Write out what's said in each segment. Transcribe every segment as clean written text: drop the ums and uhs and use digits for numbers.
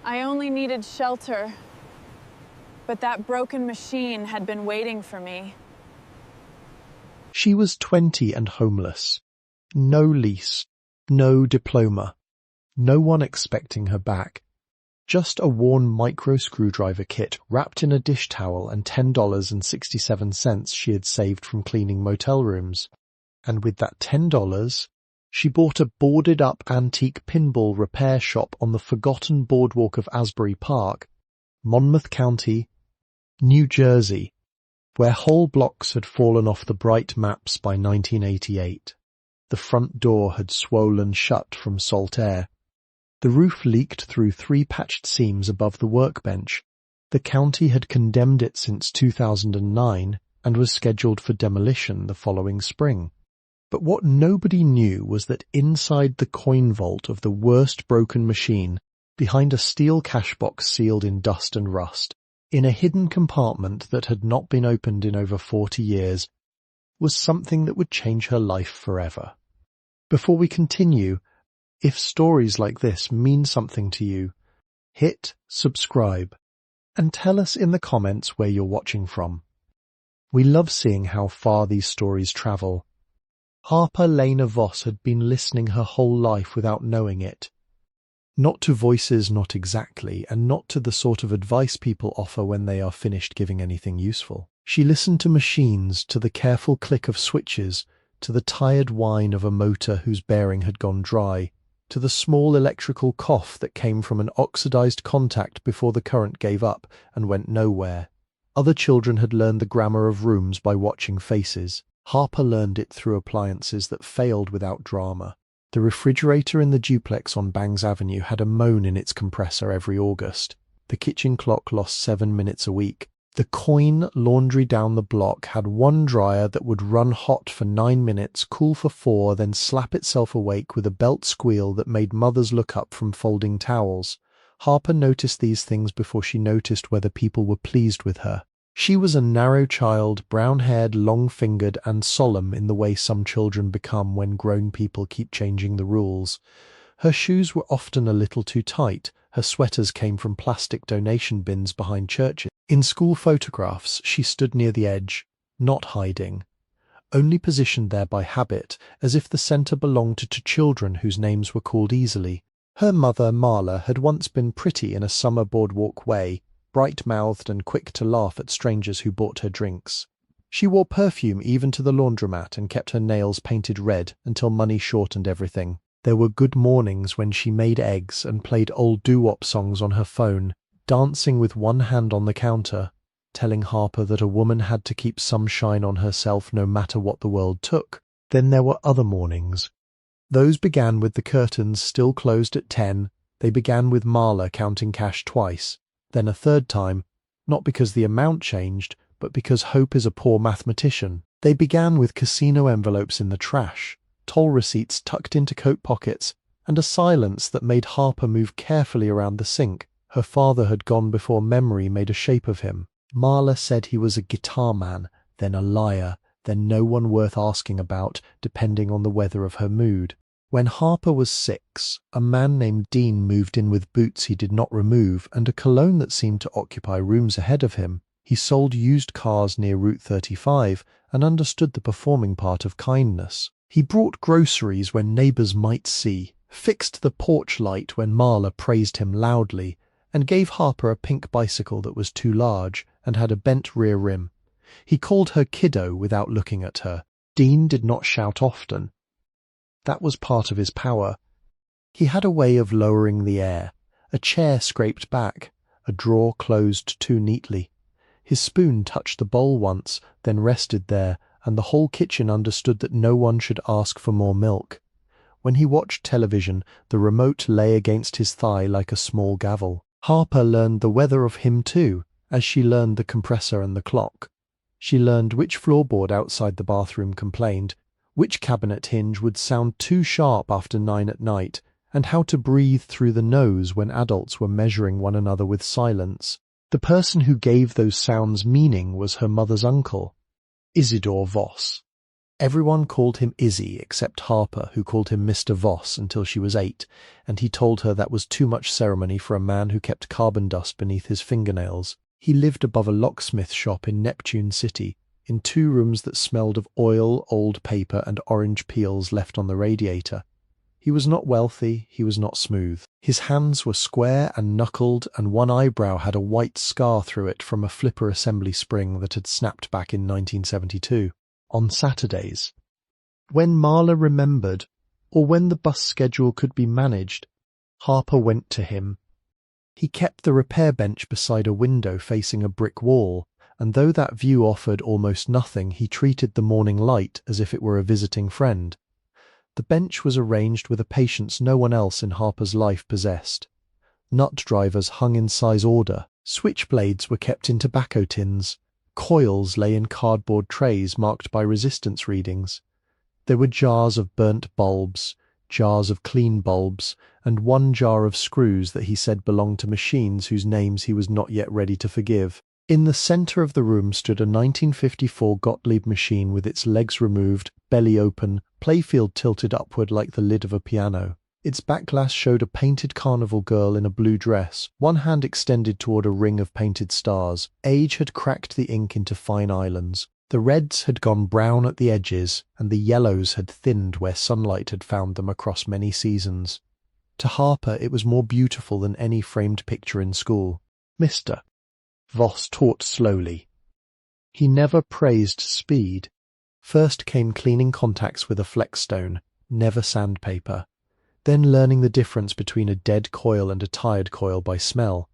I only needed shelter, but that broken machine had been waiting for me. She was 20 and homeless. No lease, no diploma, no one expecting her back. Just a worn micro screwdriver kit wrapped in a dish towel and $10.67 she had saved from cleaning motel rooms. And with that $10, she bought a boarded-up antique pinball repair shop on the forgotten boardwalk of Asbury Park, Monmouth County, New Jersey, where whole blocks had fallen off the bright maps by 1988. The front door had swollen shut from salt air. The roof leaked through 3 patched seams above the workbench. The county had condemned it since 2009 and was scheduled for demolition the following spring. But what nobody knew was that inside the coin vault of the worst broken machine, behind a steel cashbox sealed in dust and rust, in a hidden compartment that had not been opened in over 40 years, was something that would change her life forever. Before we continue, if stories like this mean something to you, hit subscribe and tell us in the comments where you're watching from. We love seeing how far these stories travel. Harper Lena Voss had been listening her whole life without knowing it. Not to voices, not exactly, and not to the sort of advice people offer when they are finished giving anything useful. She listened to machines, to the careful click of switches, to the tired whine of a motor whose bearing had gone dry, to the small electrical cough that came from an oxidized contact before the current gave up and went nowhere. Other children had learned the grammar of rooms by watching faces. Harper learned it through appliances that failed without drama. The refrigerator in the duplex on Bangs Avenue had a moan in its compressor every August. The kitchen clock lost 7 minutes a week. The coin laundry down the block had one dryer that would run hot for 9 minutes, cool for 4, then slap itself awake with a belt squeal that made mothers look up from folding towels. Harper noticed these things before she noticed whether people were pleased with her. She was a narrow child, brown-haired, long-fingered, and solemn in the way some children become when grown people keep changing the rules. Her shoes were often a little too tight. Her sweaters came from plastic donation bins behind churches. In school photographs, she stood near the edge, not hiding, only positioned there by habit, as if the centre belonged to children whose names were called easily. Her mother, Marla, had once been pretty in a summer boardwalk way, bright-mouthed and quick to laugh at strangers who bought her drinks. She wore perfume even to the laundromat and kept her nails painted red until money shortened everything. There were good mornings when she made eggs and played old doo-wop songs on her phone, dancing with one hand on the counter, telling Harper that a woman had to keep some shine on herself no matter what the world took. Then there were other mornings. Those began with the curtains still closed at 10. They began with Marla counting cash twice, then a third time, not because the amount changed, but because Hope is a poor mathematician. They began with casino envelopes in the trash, toll receipts tucked into coat pockets, and a silence that made Harper move carefully around the sink. Her father had gone before memory made a shape of him. Marla said he was a guitar man, then a liar, then no one worth asking about, depending on the weather of her mood. When Harper was 6, a man named Dean moved in with boots he did not remove and a cologne that seemed to occupy rooms ahead of him. He sold used cars near Route 35 and understood the performing part of kindness. He brought groceries when neighbours might see, fixed the porch light when Marla praised him loudly, and gave Harper a pink bicycle that was too large and had a bent rear rim. He called her kiddo without looking at her. Dean did not shout often. That was part of his power. He had a way of lowering the air. A chair scraped back, a drawer closed too neatly. His spoon touched the bowl once, then rested there, and the whole kitchen understood that no one should ask for more milk. When he watched television, the remote lay against his thigh like a small gavel. Harper learned the weather of him too, as she learned the compressor and the clock. She learned which floorboard outside the bathroom complained, which cabinet hinge would sound too sharp after 9 at night, and how to breathe through the nose when adults were measuring one another with silence. The person who gave those sounds meaning was her mother's uncle, Isidore Voss. Everyone called him Izzy except Harper, who called him Mr. Voss until she was 8, and he told her that was too much ceremony for a man who kept carbon dust beneath his fingernails. He lived above a locksmith shop in Neptune City, in 2 rooms that smelled of oil, old paper, and orange peels left on the radiator. He was not wealthy, he was not smooth. His hands were square and knuckled, and one eyebrow had a white scar through it from a flipper assembly spring that had snapped back in 1972. On Saturdays, when Marla remembered, or when the bus schedule could be managed, Harper went to him. He kept the repair bench beside a window facing a brick wall, and though that view offered almost nothing, he treated the morning light as if it were a visiting friend. The bench was arranged with a patience no one else in Harper's life possessed. Nut drivers hung in size order, switchblades were kept in tobacco tins, coils lay in cardboard trays marked by resistance readings. There were jars of burnt bulbs, jars of clean bulbs, and 1 jar of screws that he said belonged to machines whose names he was not yet ready to forgive. In the centre of the room stood a 1954 Gottlieb machine with its legs removed, belly open, playfield tilted upward like the lid of a piano. Its backglass showed a painted carnival girl in a blue dress, one hand extended toward a ring of painted stars. Age had cracked the ink into fine islands. The reds had gone brown at the edges, and the yellows had thinned where sunlight had found them across many seasons. To Harper it was more beautiful than any framed picture in school. Mr. Voss taught slowly. He never praised speed. First came cleaning contacts with a flexstone, never sandpaper. Then learning the difference between a dead coil and a tired coil by smell.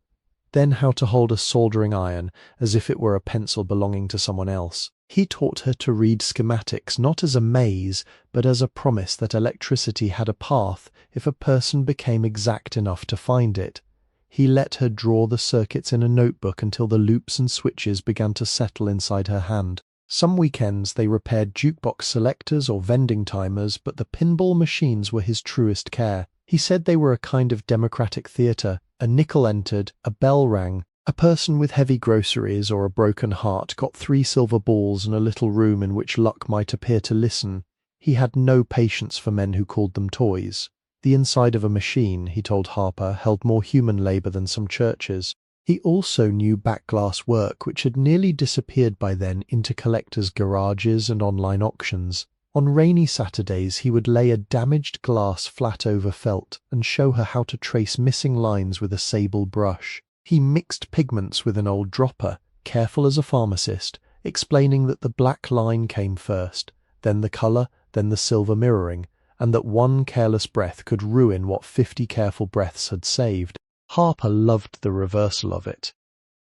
Then how to hold a soldering iron as if it were a pencil belonging to someone else. He taught her to read schematics not as a maze, but as a promise that electricity had a path if a person became exact enough to find it. He let her draw the circuits in a notebook until the loops and switches began to settle inside her hand. Some weekends they repaired jukebox selectors or vending timers, but the pinball machines were his truest care. He said they were a kind of democratic theatre. A nickel entered, a bell rang. A person with heavy groceries or a broken heart got 3 silver balls in a little room in which luck might appear to listen. He had no patience for men who called them toys. The inside of a machine, he told Harper, held more human labour than some churches. He also knew backglass work, which had nearly disappeared by then into collectors' garages and online auctions. On rainy Saturdays he would lay a damaged glass flat over felt and show her how to trace missing lines with a sable brush. He mixed pigments with an old dropper, careful as a pharmacist, explaining that the black line came first, then the colour, then the silver mirroring, and that one careless breath could ruin what 50 careful breaths had saved. Harper loved the reversal of it.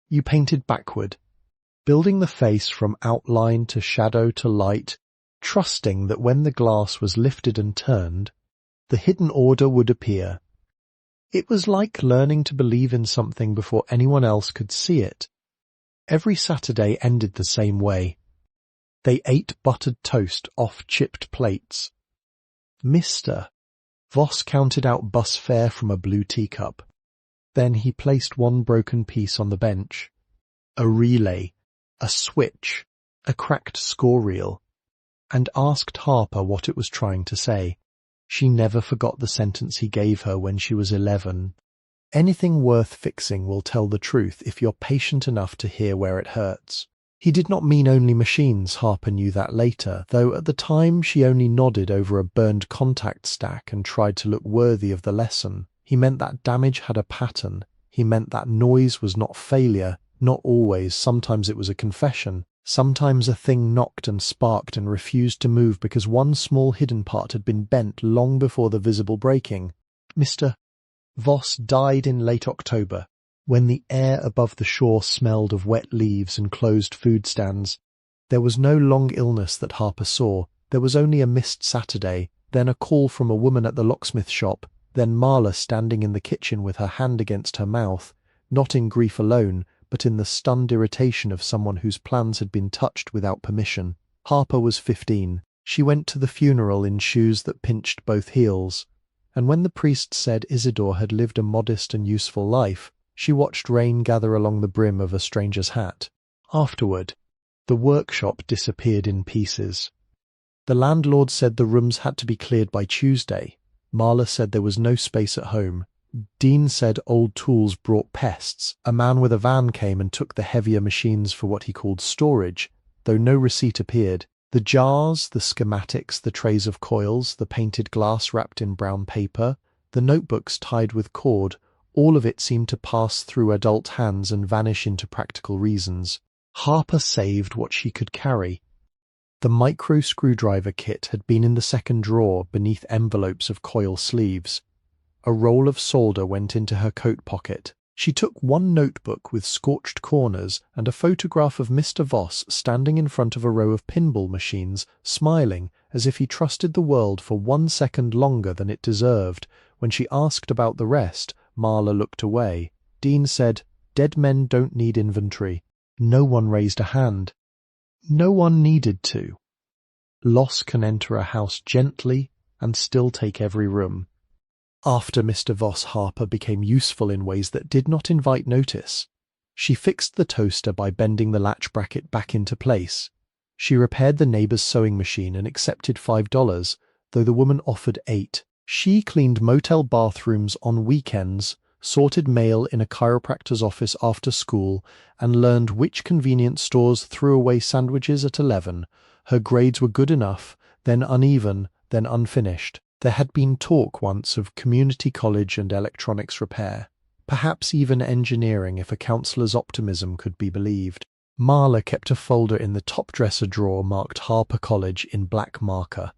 You painted backward, building the face from outline to shadow to light, trusting that when the glass was lifted and turned, the hidden order would appear. It was like learning to believe in something before anyone else could see it. Every Saturday ended the same way. They ate buttered toast off chipped plates. Mr. Voss counted out bus fare from a blue teacup. Then he placed one broken piece on the bench. A relay, a switch, a cracked score reel, and asked Harper what it was trying to say. She never forgot the sentence he gave her when she was 11. Anything worth fixing will tell the truth if you're patient enough to hear where it hurts. He did not mean only machines, Harper knew that later, though at the time she only nodded over a burned contact stack and tried to look worthy of the lesson. He meant that damage had a pattern. He meant that noise was not failure, not always. Sometimes it was a confession. Sometimes a thing knocked and sparked and refused to move because one small hidden part had been bent long before the visible breaking. Mr. Voss died in late October, when the air above the shore smelled of wet leaves and closed food stands. There was no long illness that Harper saw. There was only a missed Saturday, then a call from a woman at the locksmith shop, then Marla standing in the kitchen with her hand against her mouth, not in grief alone, but in the stunned irritation of someone whose plans had been touched without permission. Harper was 15. She went to the funeral in shoes that pinched both heels, and when the priest said Isidore had lived a modest and useful life, she watched rain gather along the brim of a stranger's hat. Afterward, the workshop disappeared in pieces. The landlord said the rooms had to be cleared by Tuesday. Marla said there was no space at home. Dean said old tools brought pests. A man with a van came and took the heavier machines for what he called storage, though no receipt appeared. The jars, the schematics, the trays of coils, the painted glass wrapped in brown paper, the notebooks tied with cord, all of it seemed to pass through adult hands and vanish into practical reasons. Harper saved what she could carry. The micro screwdriver kit had been in the second drawer beneath envelopes of coil sleeves. A roll of solder went into her coat pocket. She took one notebook with scorched corners and a photograph of Mr. Voss standing in front of a row of pinball machines, smiling as if he trusted the world for 1 second longer than it deserved. When she asked about the rest, Marla looked away. Dean said, "Dead men don't need inventory." No one raised a hand. No one needed to. Loss can enter a house gently and still take every room. After Mr. Voss, Harper became useful in ways that did not invite notice. She fixed the toaster by bending the latch bracket back into place. She repaired the neighbor's sewing machine and accepted $5, though the woman offered $8. She cleaned motel bathrooms on weekends, sorted mail in a chiropractor's office after school, and learned which convenience stores threw away sandwiches at 11. Her grades were good enough, then uneven, then unfinished. There had been talk once of community college and electronics repair, perhaps even engineering if a counselor's optimism could be believed. Marla kept a folder in the top dresser drawer marked Harper College in black marker.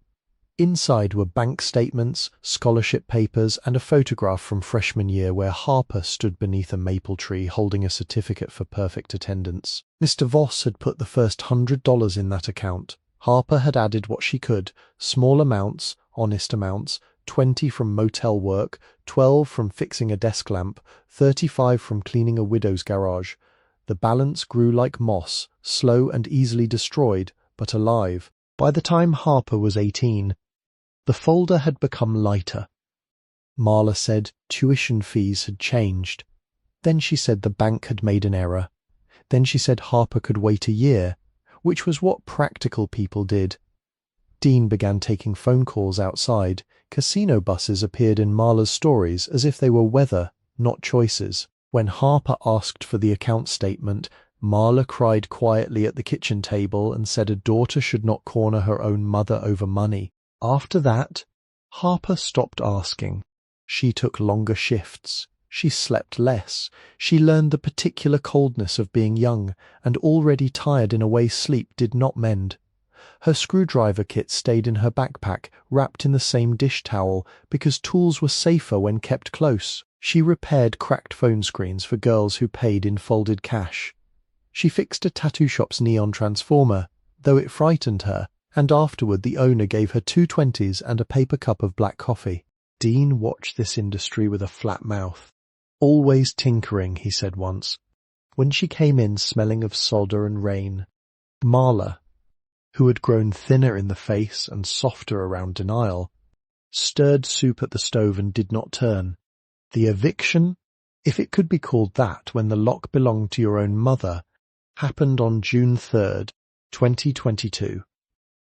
Inside were bank statements, scholarship papers, and a photograph from freshman year where Harper stood beneath a maple tree holding a certificate for perfect attendance. Mr. Voss had put the first $100 in that account. Harper had added what she could, small amounts, honest amounts, 20 from motel work, 12 from fixing a desk lamp, 35 from cleaning a widow's garage. The balance grew like moss, slow and easily destroyed, but alive. By the time Harper was 18, the folder had become lighter. Marla said tuition fees had changed. Then she said the bank had made an error. Then she said Harper could wait a year, which was what practical people did. Dean began taking phone calls outside. Casino buses appeared in Marla's stories as if they were weather, not choices. When Harper asked for the account statement, Marla cried quietly at the kitchen table and said a daughter should not corner her own mother over money. After that, Harper stopped asking. She took longer shifts. She slept less. She learned the particular coldness of being young, and already tired in a way sleep did not mend. Her screwdriver kit stayed in her backpack, wrapped in the same dish towel, because tools were safer when kept close. She repaired cracked phone screens for girls who paid in folded cash. She fixed a tattoo shop's neon transformer, though it frightened her, and afterward the owner gave her 2 20s and a paper cup of black coffee. Dean watched this industry with a flat mouth. "Always tinkering," he said once, when she came in smelling of solder and rain. Marla, who had grown thinner in the face and softer around denial, stirred soup at the stove and did not turn. The eviction, if it could be called that when the lock belonged to your own mother, happened on June 3rd, 2022.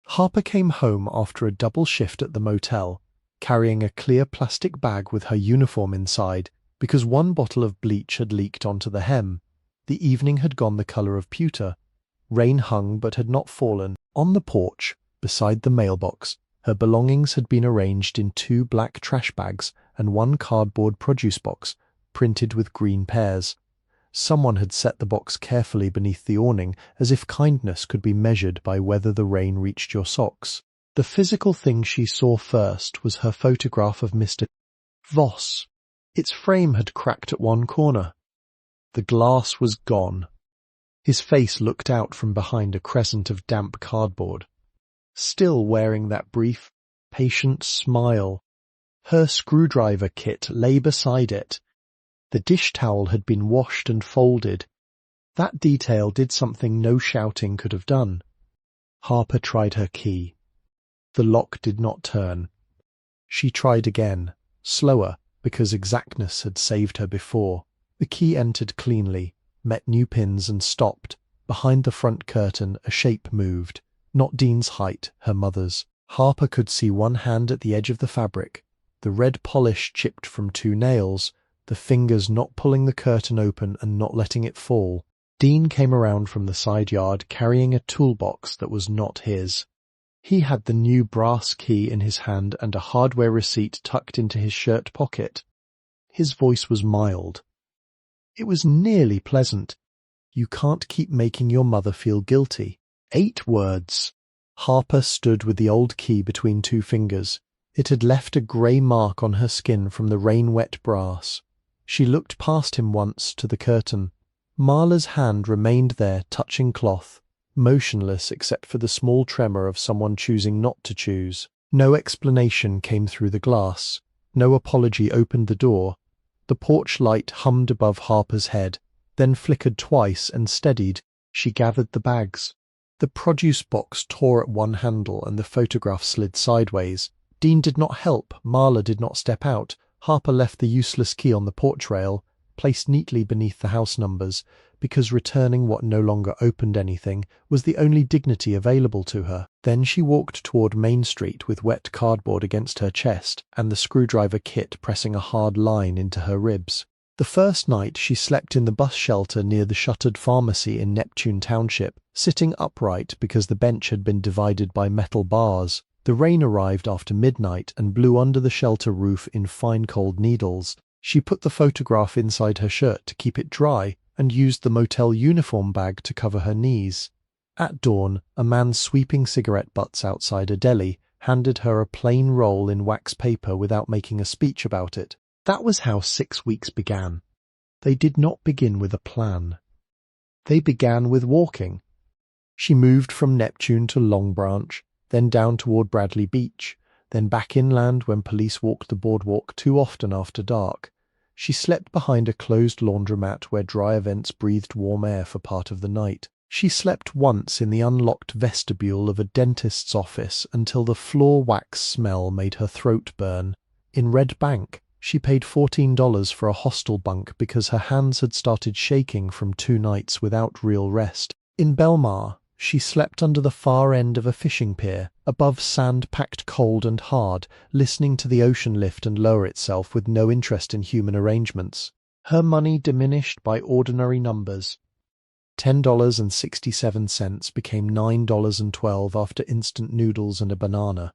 Harper came home after a double shift at the motel, carrying a clear plastic bag with her uniform inside, because one bottle of bleach had leaked onto the hem. The evening had gone the colour of pewter. Rain hung but had not fallen. On the porch, beside the mailbox, her belongings had been arranged in 2 black trash bags and 1 cardboard produce box, printed with green pears. Someone had set the box carefully beneath the awning, as if kindness could be measured by whether the rain reached your socks. The physical thing she saw first was her photograph of Mr. Voss. Its frame had cracked at one corner. The glass was gone. His face looked out from behind a crescent of damp cardboard, still wearing that brief, patient smile. Her screwdriver kit lay beside it. The dish towel had been washed and folded. That detail did something no shouting could have done. Harper tried her key. The lock did not turn. She tried again, slower, because exactness had saved her before. The key entered cleanly, met new pins and stopped. Behind the front curtain, a shape moved. Not Dean's height, her mother's. Harper could see one hand at the edge of the fabric, the red polish chipped from 2 nails, the fingers not pulling the curtain open and not letting it fall. Dean came around from the side yard carrying a toolbox that was not his. He had the new brass key in his hand and a hardware receipt tucked into his shirt pocket. His voice was mild. It was nearly pleasant. You can't keep making your mother feel guilty. 8 words. Harper stood with the old key between 2 fingers. It had left a grey mark on her skin from the rain-wet brass. She looked past him once to the curtain. Marla's hand remained there touching cloth, motionless except for the small tremor of someone choosing not to choose. No explanation came through the glass. No apology opened the door. The porch light hummed above Harper's head, then flickered twice and steadied. She gathered the bags. The produce box tore at one handle and the photograph slid sideways. Dean did not help, Marla did not step out. Harper left the useless key on the porch rail, placed neatly beneath the house numbers, because returning what no longer opened anything was the only dignity available to her. Then she walked toward Main Street with wet cardboard against her chest and the screwdriver kit pressing a hard line into her ribs. The first night she slept in the bus shelter near the shuttered pharmacy in Neptune Township, sitting upright because the bench had been divided by metal bars. The rain arrived after midnight and blew under the shelter roof in fine cold needles. She put the photograph inside her shirt to keep it dry and used the motel uniform bag to cover her knees. At dawn, a man sweeping cigarette butts outside a deli handed her a plain roll in wax paper without making a speech about it. That was how 6 weeks began. They did not begin with a plan. They began with walking. She moved from Neptune to Long Branch, then down toward Bradley Beach, then back inland when police walked the boardwalk too often after dark. She slept behind a closed laundromat where dry vents breathed warm air for part of the night. She slept once in the unlocked vestibule of a dentist's office until the floor wax smell made her throat burn. In Red Bank, she paid $14 for a hostel bunk because her hands had started shaking from 2 nights without real rest. In Belmar, she slept under the far end of a fishing pier, above sand packed cold and hard, listening to the ocean lift and lower itself with no interest in human arrangements. Her money diminished by ordinary numbers. $10.67 became $9.12 after instant noodles and a banana.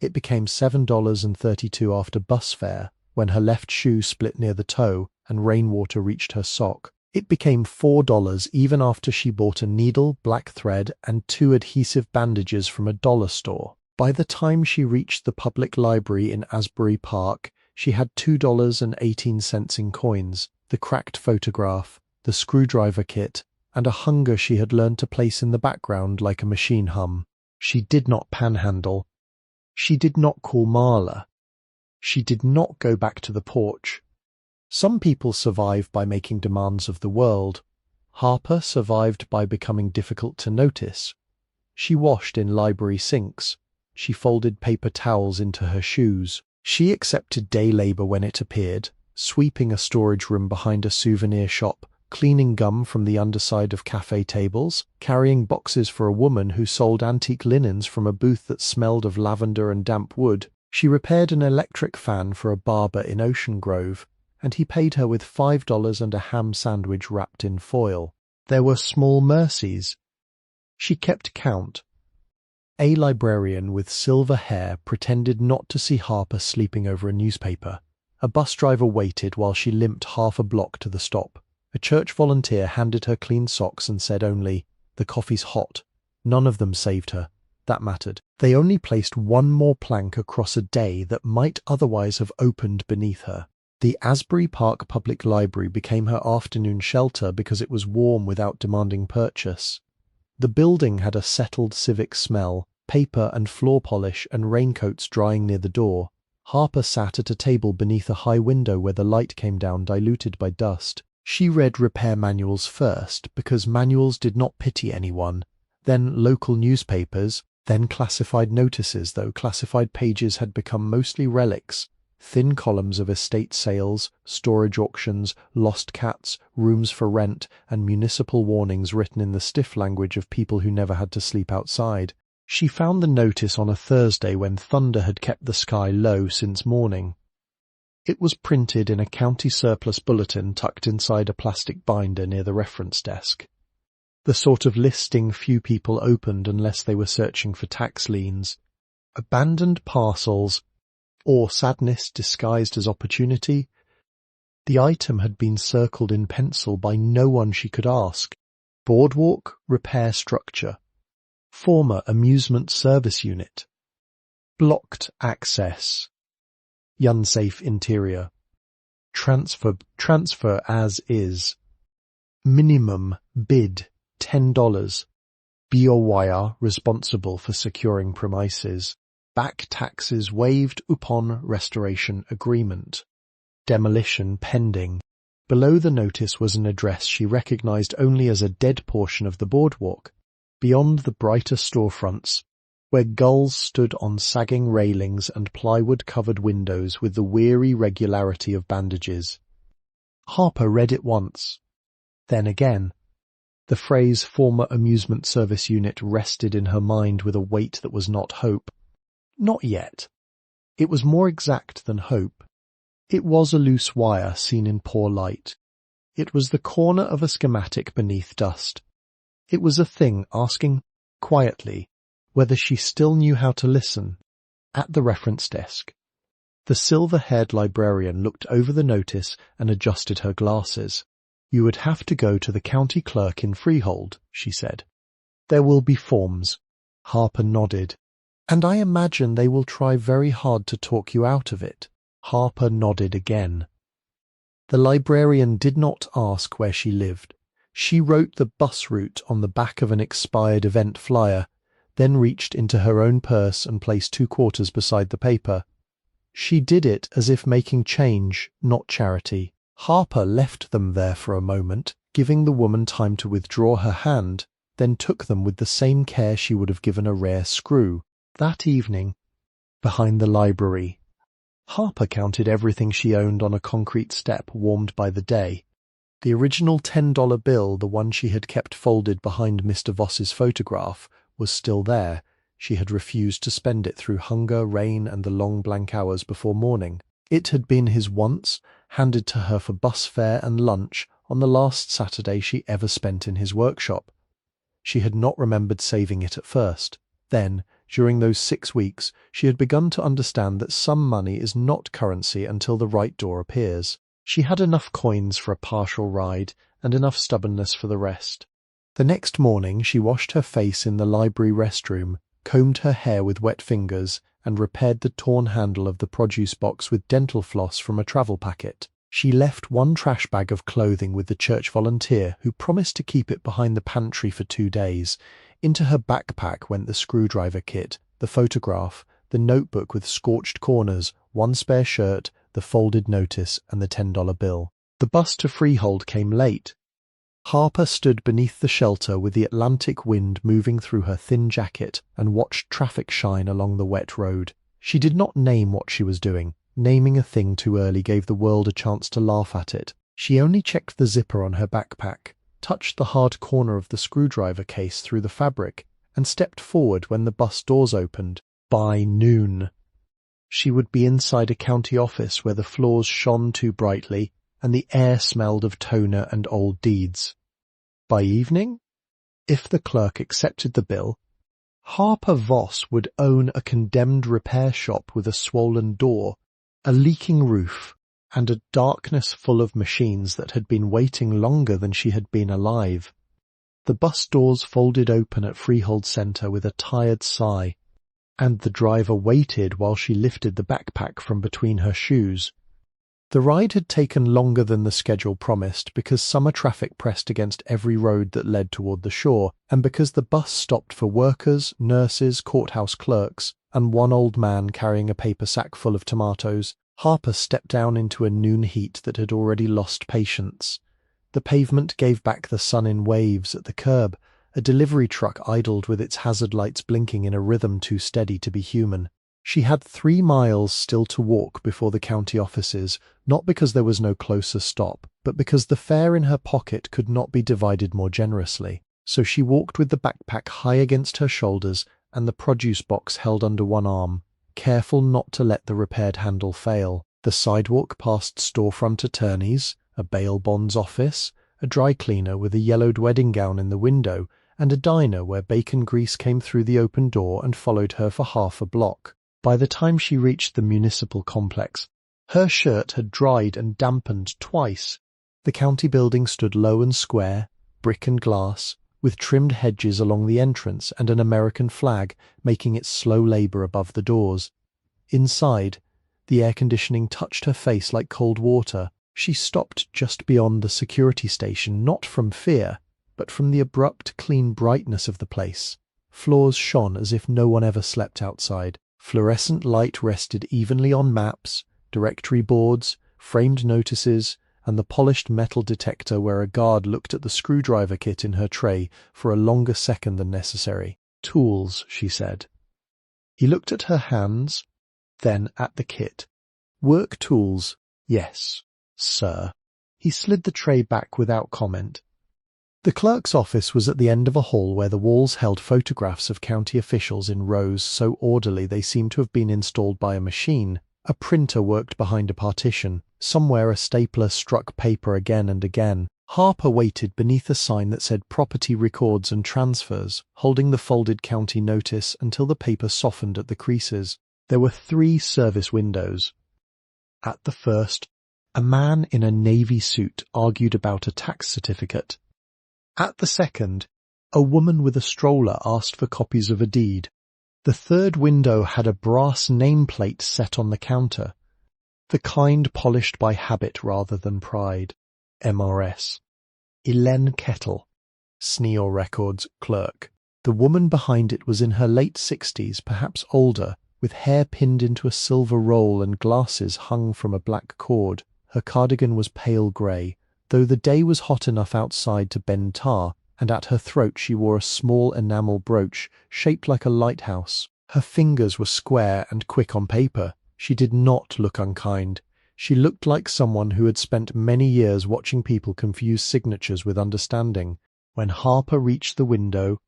It became $7.32 after bus fare, when her left shoe split near the toe and rainwater reached her sock. It became $4 even after she bought a needle, black thread, and 2 adhesive bandages from a dollar store. By the time she reached the public library in Asbury Park, she had $2.18 in coins, the cracked photograph, the screwdriver kit, and a hunger she had learned to place in the background like a machine hum. She did not panhandle. She did not call Marla. She did not go back to the porch. Some people survive by making demands of the world. Harper survived by becoming difficult to notice. She washed in library sinks. She folded paper towels into her shoes. She accepted day labor when it appeared, sweeping a storage room behind a souvenir shop, cleaning gum from the underside of cafe tables, carrying boxes for a woman who sold antique linens from a booth that smelled of lavender and damp wood. She repaired an electric fan for a barber in Ocean Grove, and he paid her with $5 and a ham sandwich wrapped in foil. There were small mercies. She kept count. A librarian with silver hair pretended not to see Harper sleeping over a newspaper. A bus driver waited while she limped half a block to the stop. A church volunteer handed her clean socks and said only, "The coffee's hot." None of them saved her. That mattered. They only placed one more plank across a day that might otherwise have opened beneath her. The Asbury Park Public Library became her afternoon shelter because it was warm without demanding purchase. The building had a settled civic smell, paper and floor polish and raincoats drying near the door. Harper sat at a table beneath a high window where the light came down diluted by dust. She read repair manuals first because manuals did not pity anyone, then local newspapers, then classified notices, though classified pages had become mostly relics. Thin columns of estate sales, storage auctions, lost cats, rooms for rent, and municipal warnings written in the stiff language of people who never had to sleep outside. She found the notice on a Thursday when thunder had kept the sky low since morning. It was printed in a county surplus bulletin tucked inside a plastic binder near the reference desk. The sort of listing few people opened unless they were searching for tax liens. Abandoned parcels, or sadness disguised as opportunity. The item had been circled in pencil by no one she could ask. Boardwalk repair structure. Former amusement service unit. Blocked access. Unsafe interior. Transfer as is. Minimum bid $10. BOYR responsible for securing premises. Back taxes waived upon restoration agreement. Demolition pending. Below the notice was an address she recognized only as a dead portion of the boardwalk, beyond the brighter storefronts, where gulls stood on sagging railings and plywood-covered windows with the weary regularity of bandages. Harper read it once, then again. The phrase former amusement service unit rested in her mind with a weight that was not hope. Not yet. It was more exact than hope. It was a loose wire seen in poor light. It was the corner of a schematic beneath dust. It was a thing asking, quietly, whether she still knew how to listen. At the reference desk. The silver-haired librarian looked over the notice and adjusted her glasses. "You would have to go to the county clerk in Freehold," she said. "There will be forms." Harper nodded. "And I imagine they will try very hard to talk you out of it." Harper nodded again. The librarian did not ask where she lived. She wrote the bus route on the back of an expired event flyer, then reached into her own purse and placed 2 quarters beside the paper. She did it as if making change, not charity. Harper left them there for a moment, giving the woman time to withdraw her hand, then took them with the same care she would have given a rare screw. That evening, behind the library, Harper counted everything she owned on a concrete step warmed by the day. The original $10 bill, the one she had kept folded behind Mr. Voss's photograph, was still there. She had refused to spend it through hunger, rain, and the long blank hours before morning. It had been his once, handed to her for bus fare and lunch on the last Saturday she ever spent in his workshop. She had not remembered saving it at first. Then, during those 6 weeks, she had begun to understand that some money is not currency until the right door appears. She had enough coins for a partial ride, and enough stubbornness for the rest. The next morning she washed her face in the library restroom, combed her hair with wet fingers, and repaired the torn handle of the produce box with dental floss from a travel packet. She left 1 trash bag of clothing with the church volunteer, who promised to keep it behind the pantry for 2 days. Into her backpack went the screwdriver kit, the photograph, the notebook with scorched corners, 1 spare shirt, the folded notice, and the $10 bill. The bus to Freehold came late. Harper stood beneath the shelter with the Atlantic wind moving through her thin jacket and watched traffic shine along the wet road. She did not name what she was doing. Naming a thing too early gave the world a chance to laugh at it. She only checked the zipper on her backpack, touched the hard corner of the screwdriver case through the fabric, and stepped forward when the bus doors opened. By noon, she would be inside a county office where the floors shone too brightly and the air smelled of toner and old deeds. By evening, if the clerk accepted the bill, Harper Voss would own a condemned repair shop with a swollen door, a leaking roof, and a darkness full of machines that had been waiting longer than she had been alive. The bus doors folded open at Freehold Centre with a tired sigh, and the driver waited while she lifted the backpack from between her shoes. The ride had taken longer than the schedule promised because summer traffic pressed against every road that led toward the shore, and because the bus stopped for workers, nurses, courthouse clerks, and 1 old man carrying a paper sack full of tomatoes. Harper stepped down into a noon heat that had already lost patience. The pavement gave back the sun in waves at the curb. A delivery truck idled with its hazard lights blinking in a rhythm too steady to be human. She had 3 miles still to walk before the county offices, not because there was no closer stop, but because the fare in her pocket could not be divided more generously. So she walked with the backpack high against her shoulders and the produce box held under one arm, careful not to let the repaired handle fail. The sidewalk past storefront attorneys, a bail bonds office, a dry cleaner with a yellowed wedding gown in the window, and a diner where bacon grease came through the open door and followed her for half a block. By the time she reached the municipal complex, her shirt had dried and dampened twice. The county building stood low and square, brick and glass, with trimmed hedges along the entrance and an American flag making its slow labour above the doors. Inside, the air conditioning touched her face like cold water. She stopped just beyond the security station, not from fear, but from the abrupt, clean brightness of the place. Floors shone as if no one ever slept outside. Fluorescent light rested evenly on maps, directory boards, framed notices, and the polished metal detector where a guard looked at the screwdriver kit in her tray for a longer second than necessary. "Tools," she said. He looked at her hands, then at the kit. "Work tools." "Yes, sir." He slid the tray back without comment. The clerk's office was at the end of a hall where the walls held photographs of county officials in rows so orderly they seemed to have been installed by a machine. A printer worked behind a partition. Somewhere a stapler struck paper again and again. Harper waited beneath a sign that said Property Records and Transfers, holding the folded county notice until the paper softened at the creases. There were 3 service windows. At the first, a man in a navy suit argued about a tax certificate. At the second, a woman with a stroller asked for copies of a deed. The third window had a brass nameplate set on the counter, the kind polished by habit rather than pride. MRS. Elen Kettle, Sneor Records clerk. The woman behind it was in her late 60s, perhaps older, with hair pinned into a silver roll and glasses hung from a black cord. Her cardigan was pale grey, though the day was hot enough outside to bend tar, and at her throat she wore a small enamel brooch shaped like a lighthouse. Her fingers were square and quick on paper. She did not look unkind. She looked like someone who had spent many years watching people confuse signatures with understanding. When Harper reached the window,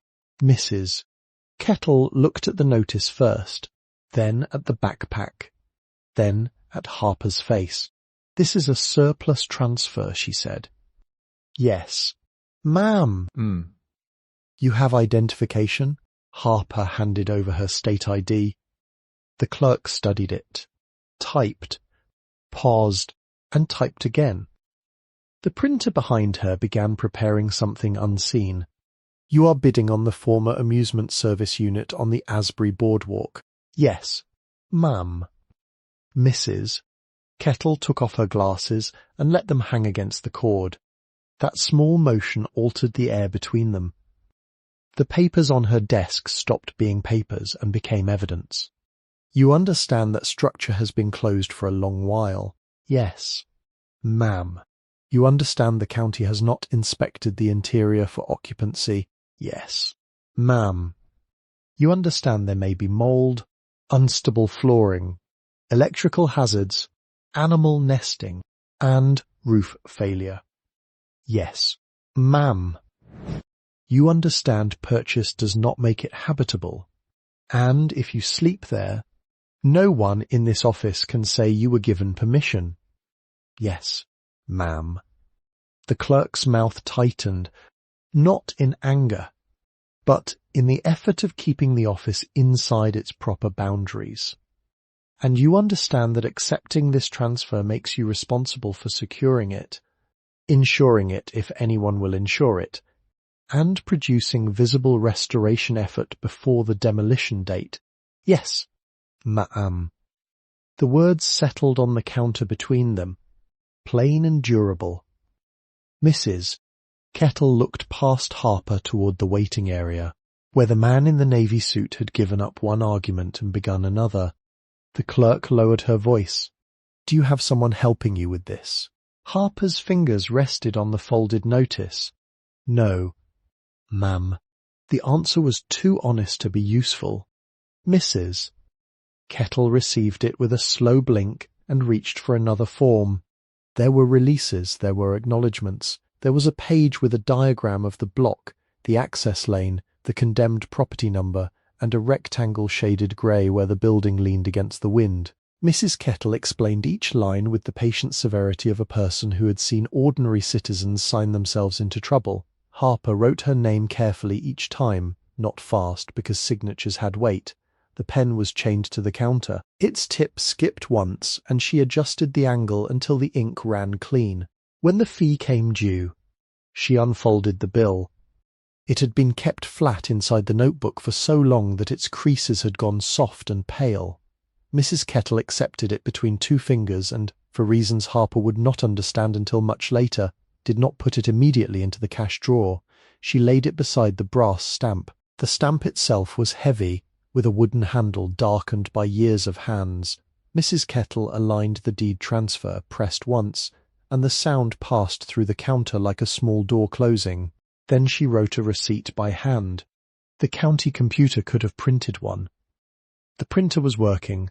Mrs. Kettle looked at the notice first, then at the backpack, then at Harper's face. "This is a surplus transfer," she said. "Yes." "Ma'am." "You have identification?" Harper handed over her state ID. The clerk studied it, typed, paused, and typed again. The printer behind her began preparing something unseen. "You are bidding on the former amusement service unit on the Asbury boardwalk." "Yes, ma'am." Mrs. Kettle took off her glasses and let them hang against the cord. That small motion altered the air between them. The papers on her desk stopped being papers and became evidence. "You understand that structure has been closed for a long while?" "Yes, ma'am." "You understand the county has not inspected the interior for occupancy?" "Yes, ma'am." "You understand there may be mold, unstable flooring, electrical hazards, animal nesting, and roof failure?" "Yes, ma'am." "You understand purchase does not make it habitable, and if you sleep there, no one in this office can say you were given permission?" "Yes, ma'am." The clerk's mouth tightened, not in anger, but in the effort of keeping the office inside its proper boundaries. "And you understand that accepting this transfer makes you responsible for securing it, insuring it if anyone will insure it, and producing visible restoration effort before the demolition date?" "Yes, ma'am." The words settled on the counter between them, plain and durable. Mrs. Kettle looked past Harper toward the waiting area, where the man in the navy suit had given up one argument and begun another. The clerk lowered her voice. "Do you have someone helping you with this?" Harper's fingers rested on the folded notice. "No, ma'am." The answer was too honest to be useful. Mrs. Kettle received it with a slow blink and reached for another form. There were releases, there were acknowledgements, there was a page with a diagram of the block, the access lane, the condemned property number, and a rectangle shaded grey where the building leaned against the wind. Mrs. Kettle explained each line with the patient severity of a person who had seen ordinary citizens sign themselves into trouble. Harper wrote her name carefully each time, not fast because signatures had weight. The pen was chained to the counter. Its tip skipped once, and she adjusted the angle until the ink ran clean. When the fee came due, she unfolded the bill. It had been kept flat inside the notebook for so long that its creases had gone soft and pale. Mrs. Kettle accepted it between two fingers and, for reasons Harper would not understand until much later, did not put it immediately into the cash drawer. She laid it beside the brass stamp. The stamp itself was heavy, with a wooden handle darkened by years of hands. Mrs. Kettle aligned the deed transfer, pressed once, and the sound passed through the counter like a small door closing. Then she wrote a receipt by hand. The county computer could have printed one. The printer was working.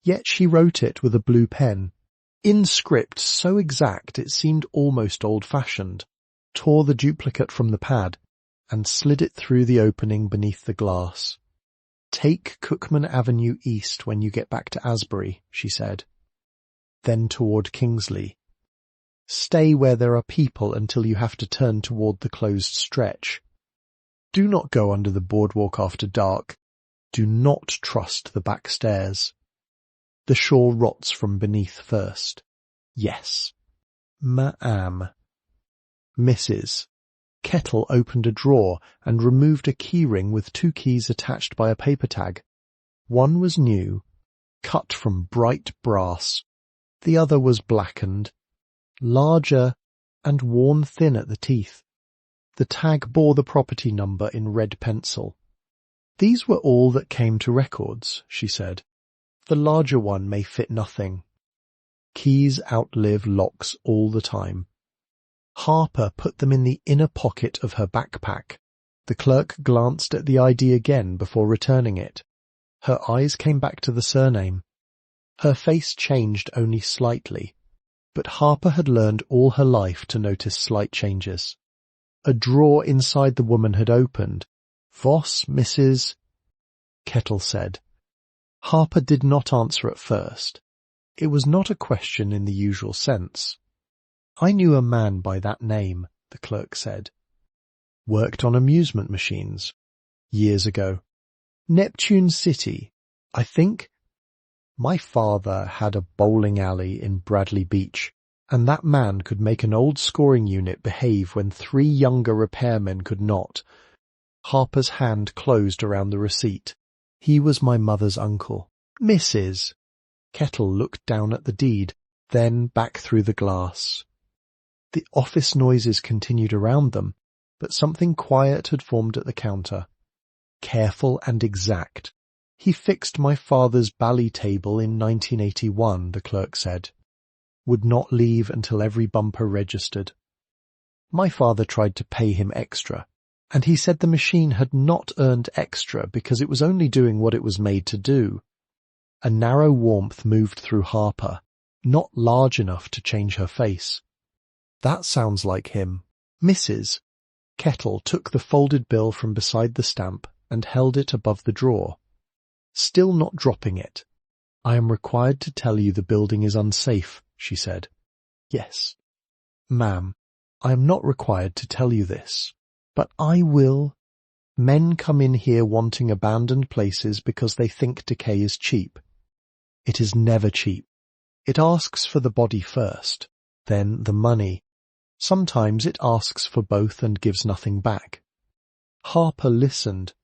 Yet she wrote it with a blue pen, in script so exact it seemed almost old-fashioned, tore the duplicate from the pad, and slid it through the opening beneath the glass. "Take Cookman Avenue East when you get back to Asbury," she said. Then toward Kingsley. "Stay where there are people until you have to turn toward the closed stretch. Do not go under the boardwalk after dark. Do not trust the back stairs. The shore rots from beneath first. Yes. Ma'am." Mrs. Kettle opened a drawer and removed a keyring with two keys attached by a paper tag. One was new, cut from bright brass. The other was blackened, larger, and worn thin at the teeth. The tag bore the property number in red pencil. "These were all that came to records," she said. "The larger one may fit nothing. Keys outlive locks all the time." Harper put them in the inner pocket of her backpack. The clerk glanced at the ID again before returning it. Her eyes came back to the surname. Her face changed only slightly, but Harper had learned all her life to notice slight changes. A drawer inside the woman had opened. "Voss, Mrs. Kettle said. Harper did not answer at first. It was not a question in the usual sense. "I knew a man by that name," the clerk said. "Worked on amusement machines. Years ago. Neptune City, I think. My father had a bowling alley in Bradley Beach, and that man could make an old scoring unit behave when three younger repairmen could not." Harper's hand closed around the receipt. "He was my mother's uncle." "Mrs." Kettle looked down at the deed, then back through the glass. The office noises continued around them, but something quiet had formed at the counter. Careful and exact. "He fixed my father's bally table in 1981, the clerk said. Would not leave until every bumper registered. My father tried to pay him extra, and he said the machine had not earned extra because it was only doing what it was made to do." A narrow warmth moved through Harper, not large enough to change her face. "That sounds like him." Mrs. Kettle took the folded bill from beside the stamp and held it above the drawer. Still not dropping it. "I am required to tell you the building is unsafe," she said. "Yes. Ma'am, I am not required to tell you this, but I will. Men come in here wanting abandoned places because they think decay is cheap. It is never cheap. It asks for the body first, then the money. Sometimes it asks for both and gives nothing back." Harper listened.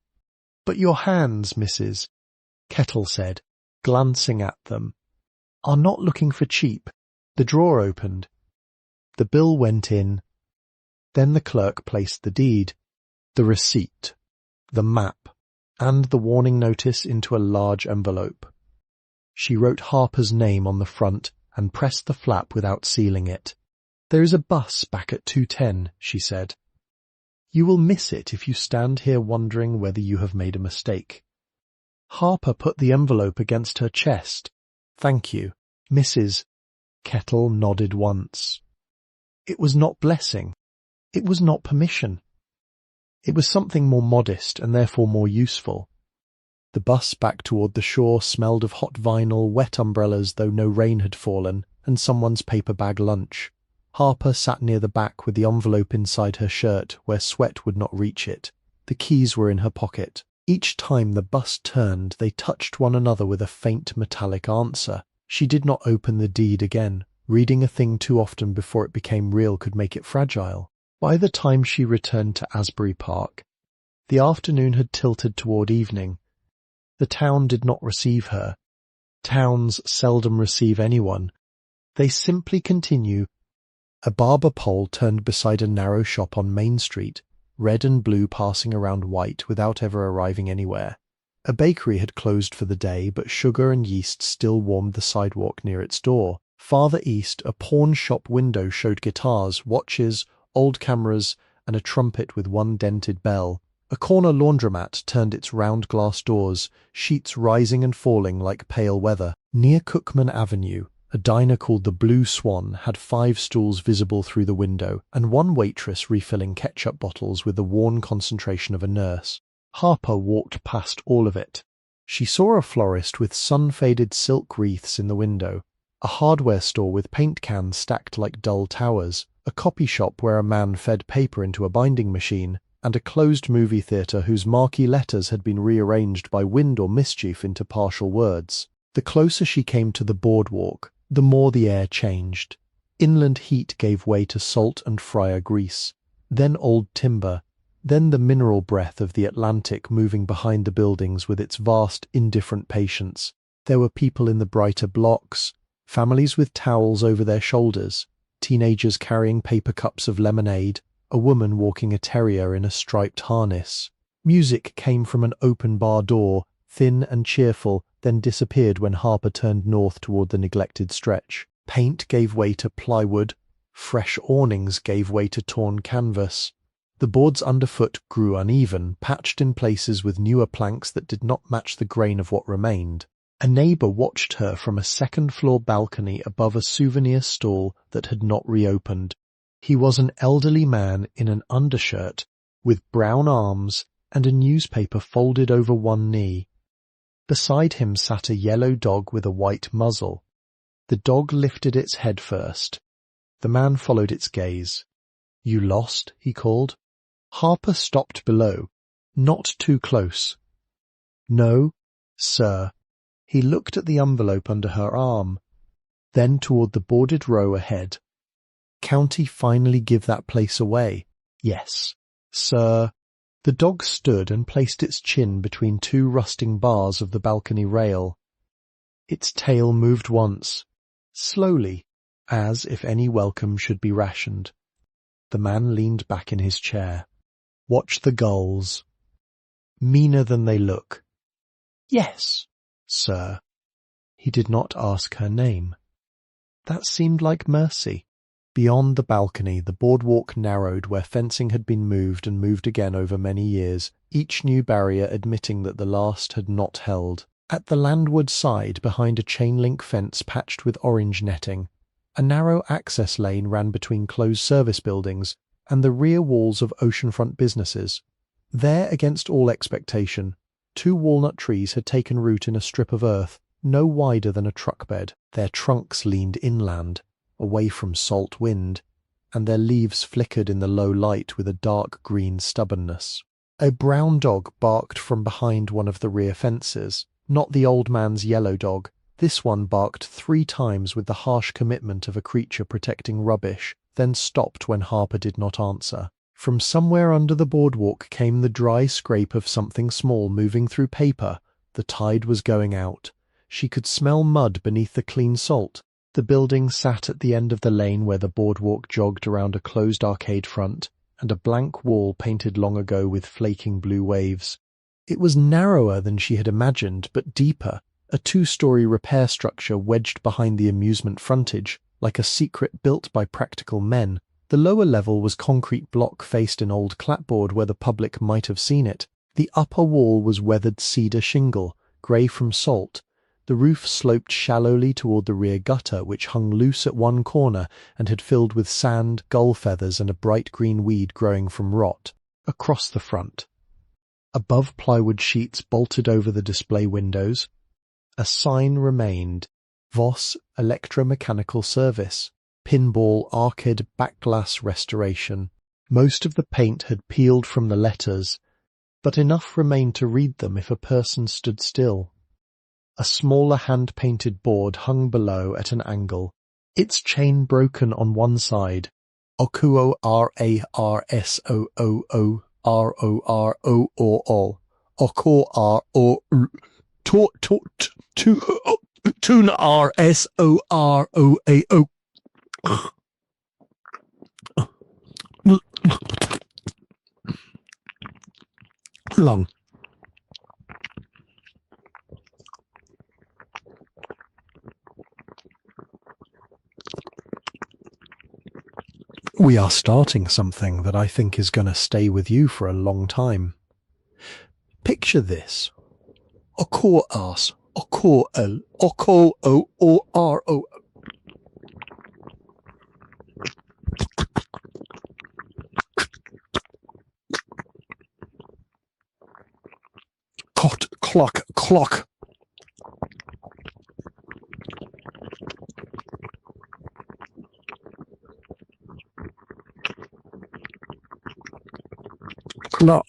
"But your hands, Mrs. Kettle said, glancing at them, "are not looking for cheap." The drawer opened. The bill went in. Then the clerk placed the deed, the receipt, the map, and the warning notice into a large envelope. She wrote Harper's name on the front and pressed the flap without sealing it. "There is a bus back at 2:10, she said. "You will miss it if you stand here wondering whether you have made a mistake." Harper put the envelope against her chest. "Thank you." Mrs. Kettle nodded once. It was not blessing. It was not permission. It was something more modest and therefore more useful. The bus back toward the shore smelled of hot vinyl, wet umbrellas though no rain had fallen, and someone's paper bag lunch. Harper sat near the back with the envelope inside her shirt where sweat would not reach it. The keys were in her pocket. Each time the bus turned, they touched one another with a faint metallic answer. She did not open the deed again. Reading a thing too often before it became real could make it fragile. By the time she returned to Asbury Park, the afternoon had tilted toward evening. The town did not receive her. Towns seldom receive anyone. They simply continue. A barber pole turned beside a narrow shop on Main Street, red and blue passing around white without ever arriving anywhere. A bakery had closed for the day, but sugar and yeast still warmed the sidewalk near its door. Farther east, a pawn shop window showed guitars, watches, old cameras, and a trumpet with one dented bell. A corner laundromat turned its round glass doors, sheets rising and falling like pale weather. Near Cookman Avenue, a diner called the Blue Swan had 5 stools visible through the window, and one waitress refilling ketchup bottles with the worn concentration of a nurse. Harper walked past all of it. She saw a florist with sun-faded silk wreaths in the window, a hardware store with paint cans stacked like dull towers, a copy shop where a man fed paper into a binding machine, and a closed movie theatre whose marquee letters had been rearranged by wind or mischief into partial words. The closer she came to the boardwalk, the more the air changed. Inland heat gave way to salt and fryer grease, then old timber, then the mineral breath of the Atlantic moving behind the buildings with its vast, indifferent patience. There were people in the brighter blocks, families with towels over their shoulders, teenagers carrying paper cups of lemonade, a woman walking a terrier in a striped harness. Music came from an open bar door, thin and cheerful, then disappeared when Harper turned north toward the neglected stretch. Paint gave way to plywood, fresh awnings gave way to torn canvas. The boards underfoot grew uneven, patched in places with newer planks that did not match the grain of what remained. A neighbor watched her from a second-floor balcony above a souvenir stall that had not reopened. He was an elderly man in an undershirt, with brown arms and a newspaper folded over one knee. Beside him sat a yellow dog with a white muzzle. The dog lifted its head first. The man followed its gaze. "You lost?" he called. Harper stopped below, not too close. "No, sir." He looked at the envelope under her arm, then toward the boarded row ahead. "County finally give that place away?" "Yes, sir." The dog stood and placed its chin between 2 rusting bars of the balcony rail. Its tail moved once, slowly, as if any welcome should be rationed. The man leaned back in his chair. "Watch the gulls. Meaner than they look." "Yes, sir." He did not ask her name. That seemed like mercy. Beyond the balcony, the boardwalk narrowed where fencing had been moved and moved again over many years, each new barrier admitting that the last had not held. At the landward side, behind a chain-link fence patched with orange netting, a narrow access lane ran between closed service buildings and the rear walls of oceanfront businesses. There, against all expectation, 2 walnut trees had taken root in a strip of earth no wider than a truck bed. Their trunks leaned inland, away from salt wind, and their leaves flickered in the low light with a dark green stubbornness. A brown dog barked from behind one of the rear fences, not the old man's yellow dog. This one barked 3 times with the harsh commitment of a creature protecting rubbish, then stopped when Harper did not answer. From somewhere under the boardwalk came the dry scrape of something small moving through paper. The tide was going out. She could smell mud beneath the clean salt. The building sat at the end of the lane where the boardwalk jogged around a closed arcade front and a blank wall painted long ago with flaking blue waves. It was narrower than she had imagined, but deeper, a 2-story repair structure wedged behind the amusement frontage, like a secret built by practical men. The lower level was concrete block faced in old clapboard where the public might have seen it. The upper wall was weathered cedar shingle, grey from salt. The roof sloped shallowly toward the rear gutter, which hung loose at one corner and had filled with sand, gull feathers, and a bright green weed growing from rot. Across the front, Above plywood sheets bolted over the display windows, a sign remained: Voss Electromechanical Service, Pinball Arcade Backglass Restoration. Most of the paint had peeled from the letters, but enough remained to read them if a person stood still. A smaller hand-painted board hung below at an angle, its chain broken on one side. Okuo RARSOOO Okor R-O Tun RSOROAO. Long. We are starting something that I think is going to stay with you for a long time. Picture this. Okor Ars, Okor L, Okor O O R O. Cot, clock, clock. Clock.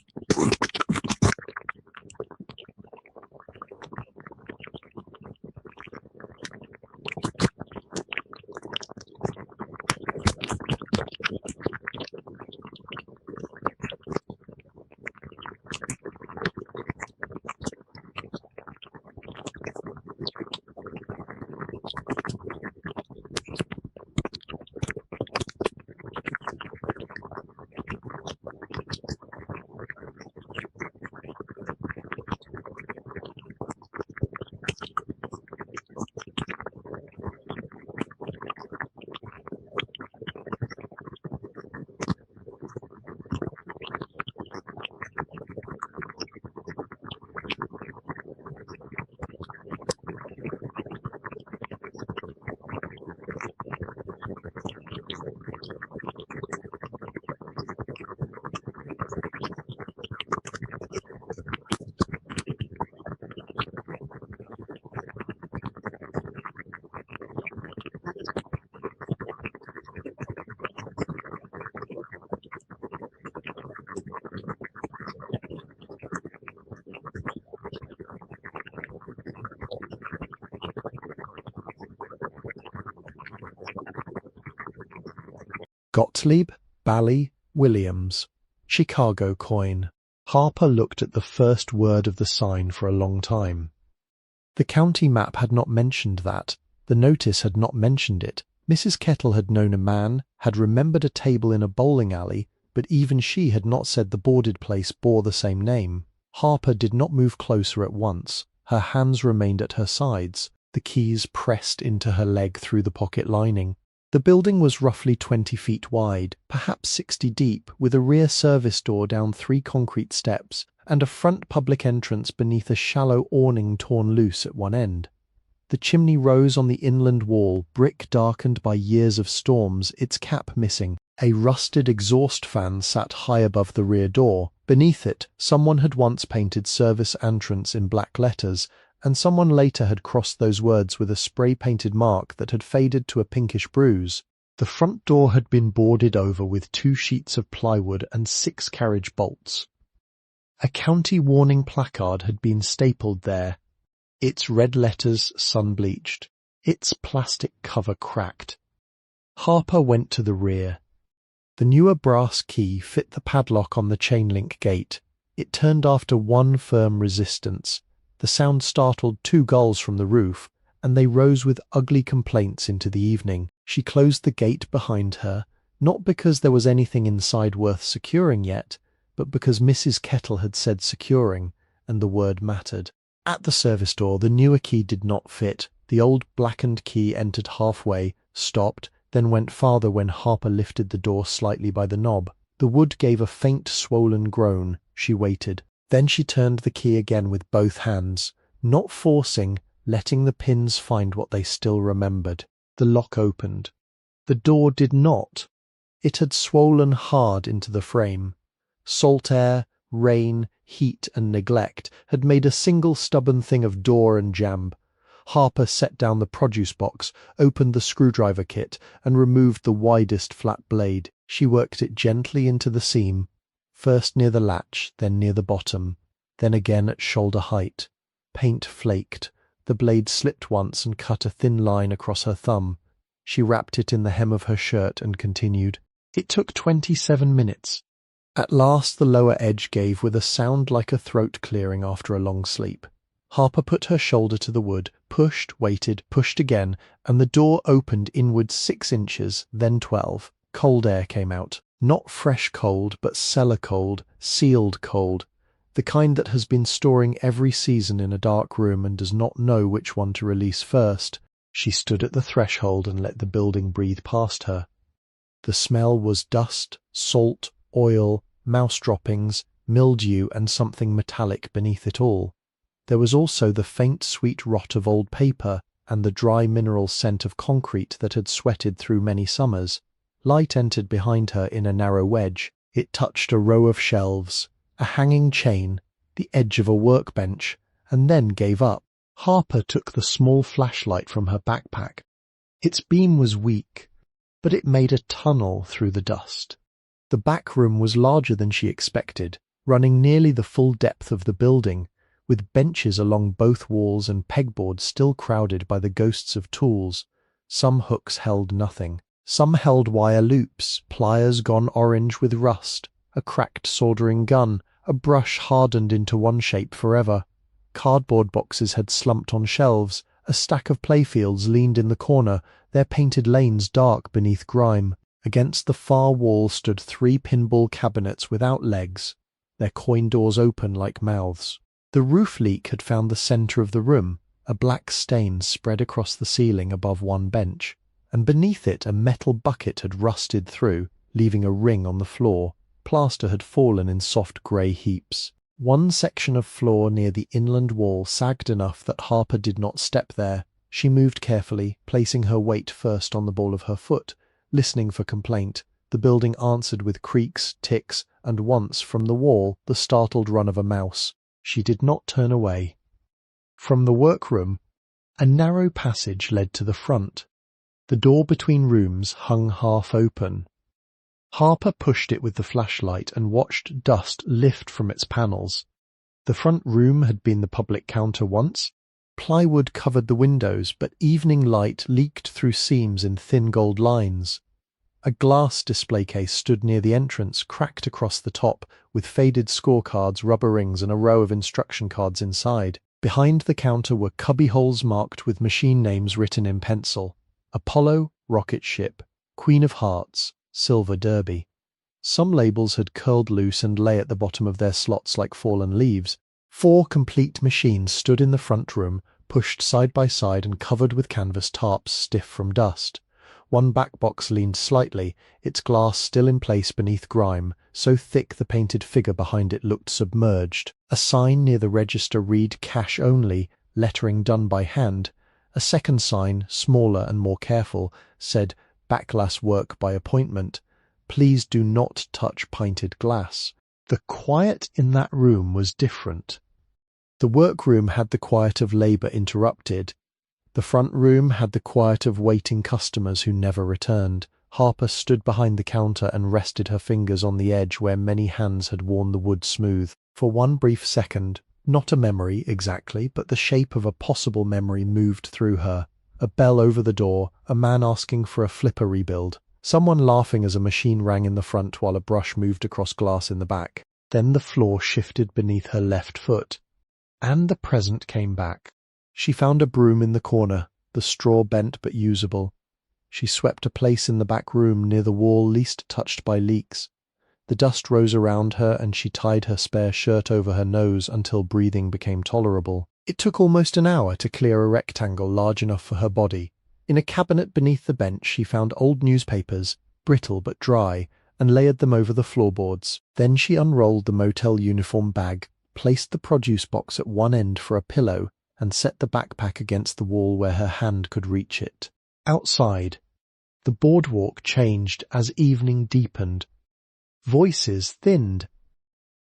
Gottlieb, Bally, Williams. Chicago coin. Harper looked at the first word of the sign for a long time. The county map had not mentioned that. The notice had not mentioned it. Mrs. Kettle had known a man, had remembered a table in a bowling alley, but even she had not said the boarded place bore the same name. Harper did not move closer at once. Her hands remained at her sides, the keys pressed into her leg through the pocket lining. The building was roughly 20 feet wide, perhaps 60 deep, with a rear service door down 3 concrete steps, and a front public entrance beneath a shallow awning torn loose at one end. The chimney rose on the inland wall, brick darkened by years of storms, its cap missing. A rusted exhaust fan sat high above the rear door. Beneath it, someone had once painted service entrance in black letters, and someone later had crossed those words with a spray-painted mark that had faded to a pinkish bruise. The front door had been boarded over with 2 sheets of plywood and 6 carriage bolts. A county warning placard had been stapled there, its red letters sun-bleached, its plastic cover cracked. Harper went to the rear. The newer brass key fit the padlock on the chain-link gate. It turned after one firm resistance. The sound startled 2 gulls from the roof, and they rose with ugly complaints into the evening. She closed the gate behind her, not because there was anything inside worth securing yet, but because Mrs. Kettle had said securing, and the word mattered. At the service door, the newer key did not fit. The old blackened key entered halfway, stopped, then went farther when Harper lifted the door slightly by the knob. The wood gave a faint swollen groan. She waited. Then she turned the key again with both hands, not forcing, letting the pins find what they still remembered. The lock opened. The door did not. It had swollen hard into the frame. Salt air, rain, heat and neglect had made a single stubborn thing of door and jamb. Harper set down the produce box, opened the screwdriver kit, and removed the widest flat blade. She worked it gently into the seam, first near the latch, then near the bottom, then again at shoulder height. Paint flaked. The blade slipped once and cut a thin line across her thumb. She wrapped it in the hem of her shirt and continued. It took 27 minutes. At last the lower edge gave with a sound like a throat clearing after a long sleep. Harper put her shoulder to the wood, pushed, waited, pushed again, and the door opened inward 6 inches, then 12. Cold air came out. Not fresh cold, but cellar cold, sealed cold. The kind that has been storing every season in a dark room and does not know which one to release first. She stood at the threshold and let the building breathe past her. The smell was dust, salt, oil, mouse droppings, mildew, and something metallic beneath it all. There was also the faint sweet rot of old paper and the dry mineral scent of concrete that had sweated through many summers. Light entered behind her in a narrow wedge. It touched a row of shelves, a hanging chain, the edge of a workbench, and then gave up. Harper took the small flashlight from her backpack. Its beam was weak, but it made a tunnel through the dust. The back room was larger than she expected, running nearly the full depth of the building, with benches along both walls and pegboards still crowded by the ghosts of tools. Some hooks held nothing. Some held wire loops, pliers gone orange with rust, a cracked soldering gun, a brush hardened into one shape forever. Cardboard boxes had slumped on shelves. A stack of playfields leaned in the corner, their painted lanes dark beneath grime. Against the far wall stood 3 pinball cabinets without legs, their coin doors open like mouths. The roof leak had found the centre of the room, a black stain spread across the ceiling above one bench, and beneath it a metal bucket had rusted through, leaving a ring on the floor. Plaster had fallen in soft grey heaps. One section of floor near the inland wall sagged enough that Harper did not step there. She moved carefully, placing her weight first on the ball of her foot, listening for complaint. The building answered with creaks, ticks, and once, from the wall, the startled run of a mouse. She did not turn away. From the workroom, a narrow passage led to the front. The door between rooms hung half open. Harper pushed it with the flashlight and watched dust lift from its panels. The front room had been the public counter once. Plywood covered the windows, but evening light leaked through seams in thin gold lines. A glass display case stood near the entrance, cracked across the top, with faded scorecards, rubber rings, and a row of instruction cards inside. Behind the counter were cubbyholes marked with machine names written in pencil. Apollo, rocket ship, Queen of Hearts, Silver Derby. Some labels had curled loose and lay at the bottom of their slots like fallen leaves. 4 complete machines stood in the front room, pushed side by side and covered with canvas tarps stiff from dust. One back box leaned slightly, its glass still in place beneath grime, so thick the painted figure behind it looked submerged. A sign near the register read "Cash Only," lettering done by hand. A second sign, smaller and more careful, said "Backglass work by appointment. Please do not touch painted glass." The quiet in that room was different. The workroom had the quiet of labour interrupted. The front room had the quiet of waiting customers who never returned. Harper stood behind the counter and rested her fingers on the edge where many hands had worn the wood smooth. For one brief second, not a memory exactly, but the shape of a possible memory moved through her. A bell over the door, a man asking for a flipper rebuild, someone laughing as a machine rang in the front while a brush moved across glass in the back. Then the floor shifted beneath her left foot, and the present came back. She found a broom in the corner, the straw bent but usable. She swept a place in the back room near the wall least touched by leaks. The dust rose around her and she tied her spare shirt over her nose until breathing became tolerable. It took almost an hour to clear a rectangle large enough for her body. In a cabinet beneath the bench she found old newspapers, brittle but dry, and layered them over the floorboards. Then she unrolled the motel uniform bag, placed the produce box at one end for a pillow, and set the backpack against the wall where her hand could reach it. Outside, the boardwalk changed as evening deepened. Voices thinned.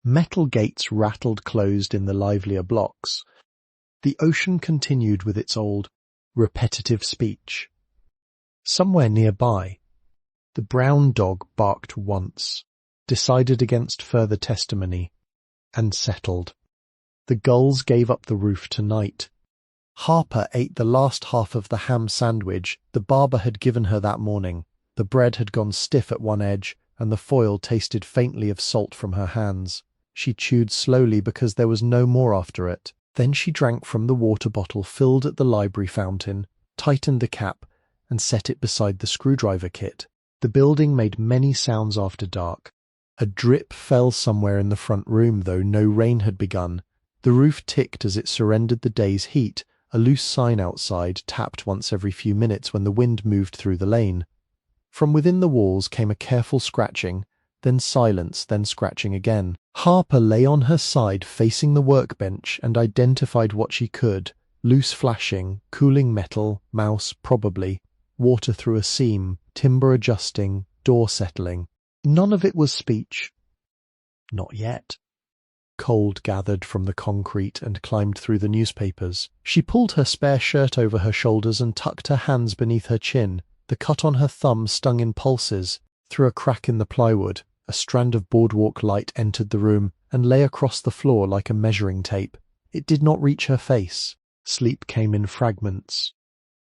Metal gates rattled closed in the livelier blocks. The ocean continued with its old, repetitive speech. Somewhere nearby, the brown dog barked once, decided against further testimony, and settled. The gulls gave up the roof tonight. Harper ate the last half of the ham sandwich the barber had given her that morning. The bread had gone stiff at one edge, and the foil tasted faintly of salt from her hands. She chewed slowly because there was no more after it. Then she drank from the water bottle filled at the library fountain, tightened the cap, and set it beside the screwdriver kit. The building made many sounds after dark. A drip fell somewhere in the front room, though no rain had begun. The roof ticked as it surrendered the day's heat. A loose sign outside tapped once every few minutes when the wind moved through the lane. From within the walls came a careful scratching, then silence, then scratching again. Harper lay on her side facing the workbench and identified what she could: loose flashing, cooling metal, mouse probably, water through a seam, timber adjusting, door settling. None of it was speech. Not yet. Cold gathered from the concrete and climbed through the newspapers. She pulled her spare shirt over her shoulders and tucked her hands beneath her chin. The cut on her thumb stung in pulses. Through a crack in the plywood, a strand of boardwalk light entered the room and lay across the floor like a measuring tape. It did not reach her face. Sleep came in fragments.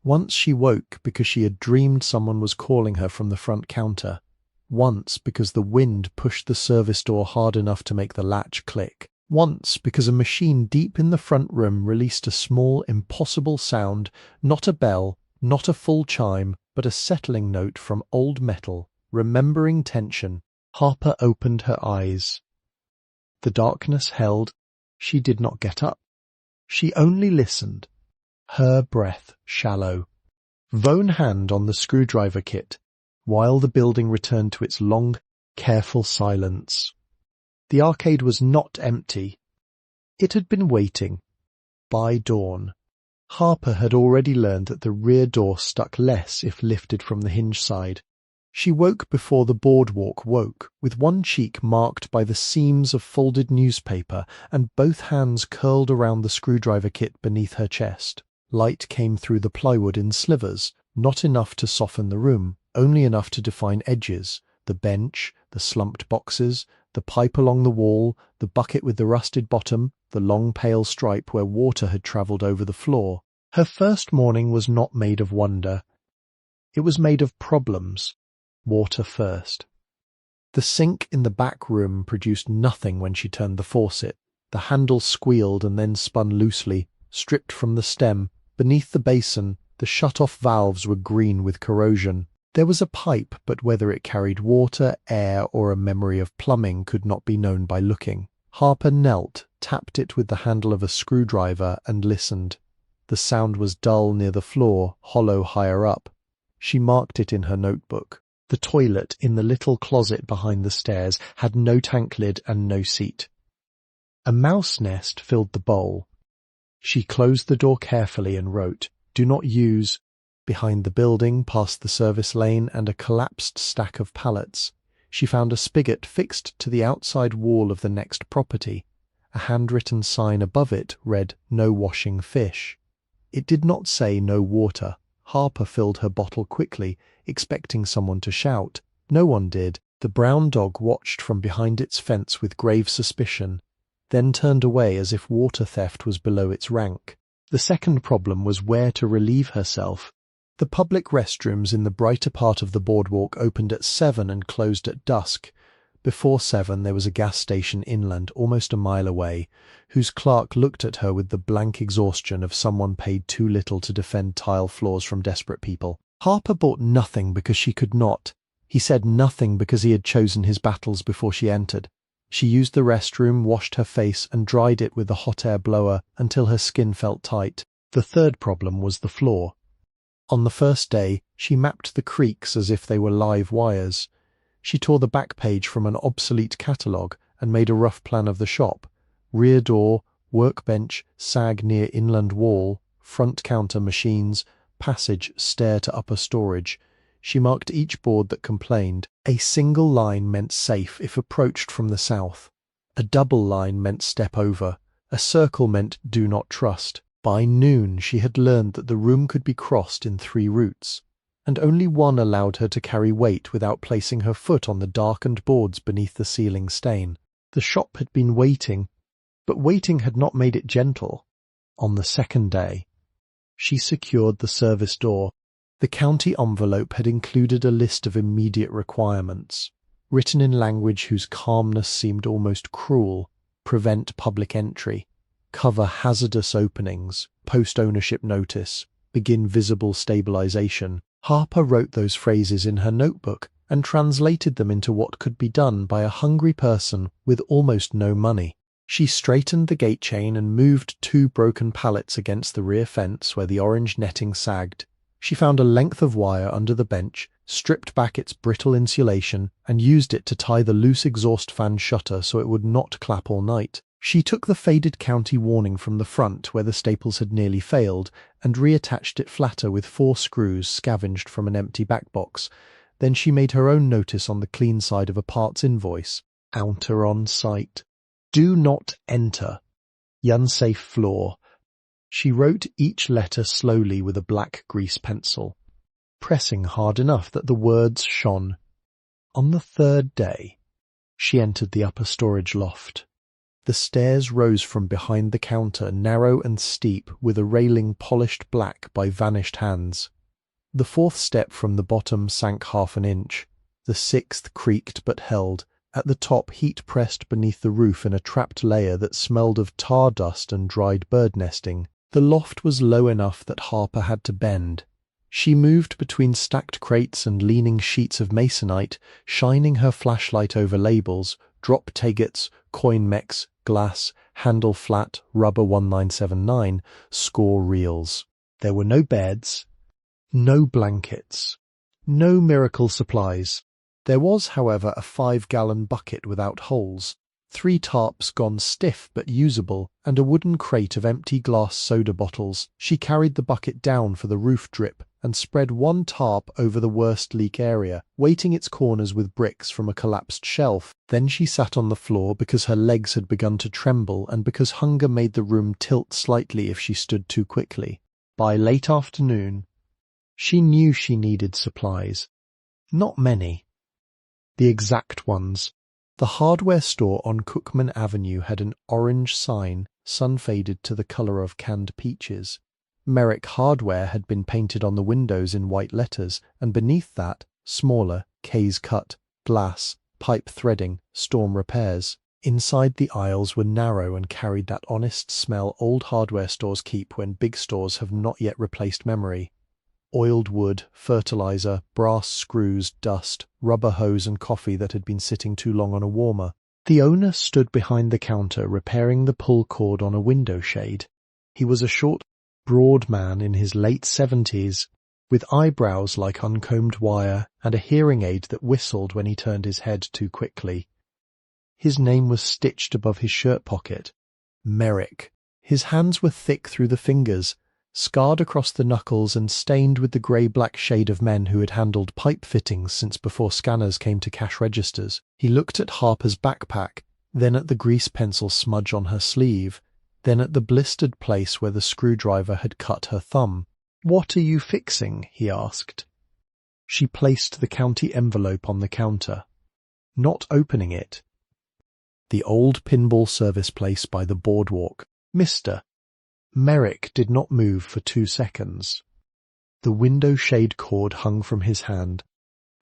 Once she woke because she had dreamed someone was calling her from the front counter. Once because the wind pushed the service door hard enough to make the latch click. Once because a machine deep in the front room released a small, impossible sound, not a bell, not a full chime, but a settling note from old metal, remembering tension. Harper opened her eyes. The darkness held. She did not get up. She only listened, her breath shallow. Lone hand on the screwdriver kit, while the building returned to its long, careful silence. The arcade was not empty. It had been waiting. By dawn, Harper had already learned that the rear door stuck less if lifted from the hinge side. She woke before the boardwalk woke, with one cheek marked by the seams of folded newspaper and both hands curled around the screwdriver kit beneath her chest. Light came through the plywood in slivers, not enough to soften the room, only enough to define edges: the bench, the slumped boxes, the pipe along the wall, the bucket with the rusted bottom, the long pale stripe where water had travelled over the floor. Her first morning was not made of wonder. It was made of problems. Water first. The sink in the back room produced nothing when she turned the faucet. The handle squealed and then spun loosely, stripped from the stem. Beneath the basin, the shut-off valves were green with corrosion. There was a pipe, but whether it carried water, air, or a memory of plumbing could not be known by looking. Harper knelt, tapped it with the handle of a screwdriver, and listened. The sound was dull near the floor, hollow higher up. She marked it in her notebook. The toilet in the little closet behind the stairs had no tank lid and no seat. A mouse nest filled the bowl. She closed the door carefully and wrote, "Do not use." Behind the building, past the service lane and a collapsed stack of pallets, she found a spigot fixed to the outside wall of the next property. A handwritten sign above it read, "No washing fish." It did not say no water. Harper filled her bottle quickly, expecting someone to shout. No one did. The brown dog watched from behind its fence with grave suspicion, then turned away as if water theft was below its rank. The second problem was where to relieve herself. The public restrooms in the brighter part of the boardwalk opened at 7 and closed at dusk. Before 7 there was a gas station inland, almost a mile away, whose clerk looked at her with the blank exhaustion of someone paid too little to defend tile floors from desperate people. Harper bought nothing because she could not. He said nothing because he had chosen his battles before she entered. She used the restroom, washed her face, and dried it with the hot air blower until her skin felt tight. The third problem was the floor. On the first day, she mapped the creaks as if they were live wires. She tore the back page from an obsolete catalogue and made a rough plan of the shop. Rear door, workbench, sag near inland wall, front counter machines, passage, stair to upper storage. She marked each board that complained. A single line meant safe if approached from the south. A double line meant step over. A circle meant do not trust. By noon, she had learned that the room could be crossed in 3 routes, and only one allowed her to carry weight without placing her foot on the darkened boards beneath the ceiling stain. The shop had been waiting, but waiting had not made it gentle. On the second day, she secured the service door. The county envelope had included a list of immediate requirements, written in language whose calmness seemed almost cruel: prevent public entry, cover hazardous openings, post ownership notice, begin visible stabilization. Harper wrote those phrases in her notebook and translated them into what could be done by a hungry person with almost no money. She straightened the gate chain and moved 2 broken pallets against the rear fence where the orange netting sagged. She found a length of wire under the bench, stripped back its brittle insulation, and used it to tie the loose exhaust fan shutter so it would not clap all night. She took the faded county warning from the front where the staples had nearly failed and reattached it flatter with 4 screws scavenged from an empty back box. Then she made her own notice on the clean side of a parts invoice. Enter on site. Do not enter. Unsafe floor. She wrote each letter slowly with a black grease pencil, pressing hard enough that the words shone. On the 3rd day, she entered the upper storage loft. The stairs rose from behind the counter, narrow and steep, with a railing polished black by vanished hands. The 4th step from the bottom sank half an inch. The 6th creaked but held. At the top, heat pressed beneath the roof in a trapped layer that smelled of tar dust and dried bird nesting. The loft was low enough that Harper had to bend. She moved between stacked crates and leaning sheets of masonite, shining her flashlight over labels: drop tagots, coin mechs, glass, handle flat, rubber 1979, score reels. There were no beds, no blankets, no miracle supplies. There was, however, a 5-gallon bucket without holes, 3 tarps gone stiff but usable, and a wooden crate of empty glass soda bottles. She carried the bucket down for the roof drip and spread 1 tarp over the worst leak area, weighting its corners with bricks from a collapsed shelf. Then she sat on the floor because her legs had begun to tremble and because hunger made the room tilt slightly if she stood too quickly. By late afternoon, she knew she needed supplies. Not many. The exact ones. The hardware store on Cookman Avenue had an orange sign, sun-faded to the colour of canned peaches. Merrick Hardware had been painted on the windows in white letters, and beneath that, smaller, K's Cut, glass, pipe threading, storm repairs. Inside the aisles were narrow and carried that honest smell old hardware stores keep when big stores have not yet replaced memory. Oiled wood, fertilizer, brass screws, dust, rubber hose and coffee that had been sitting too long on a warmer. The owner stood behind the counter repairing the pull cord on a window shade. He was a short, broad man in his late 70s, with eyebrows like uncombed wire and a hearing aid that whistled when he turned his head too quickly. His name was stitched above his shirt pocket. Merrick. His hands were thick through the fingers, scarred across the knuckles and stained with the grey-black shade of men who had handled pipe fittings since before scanners came to cash registers. He looked at Harper's backpack, then at the grease pencil smudge on her sleeve, then at the blistered place where the screwdriver had cut her thumb. "What are you fixing?" he asked. She placed the county envelope on the counter, not opening it. The old pinball service place by the boardwalk. "Mr." Merrick did not move for 2 seconds. The window shade cord hung from his hand.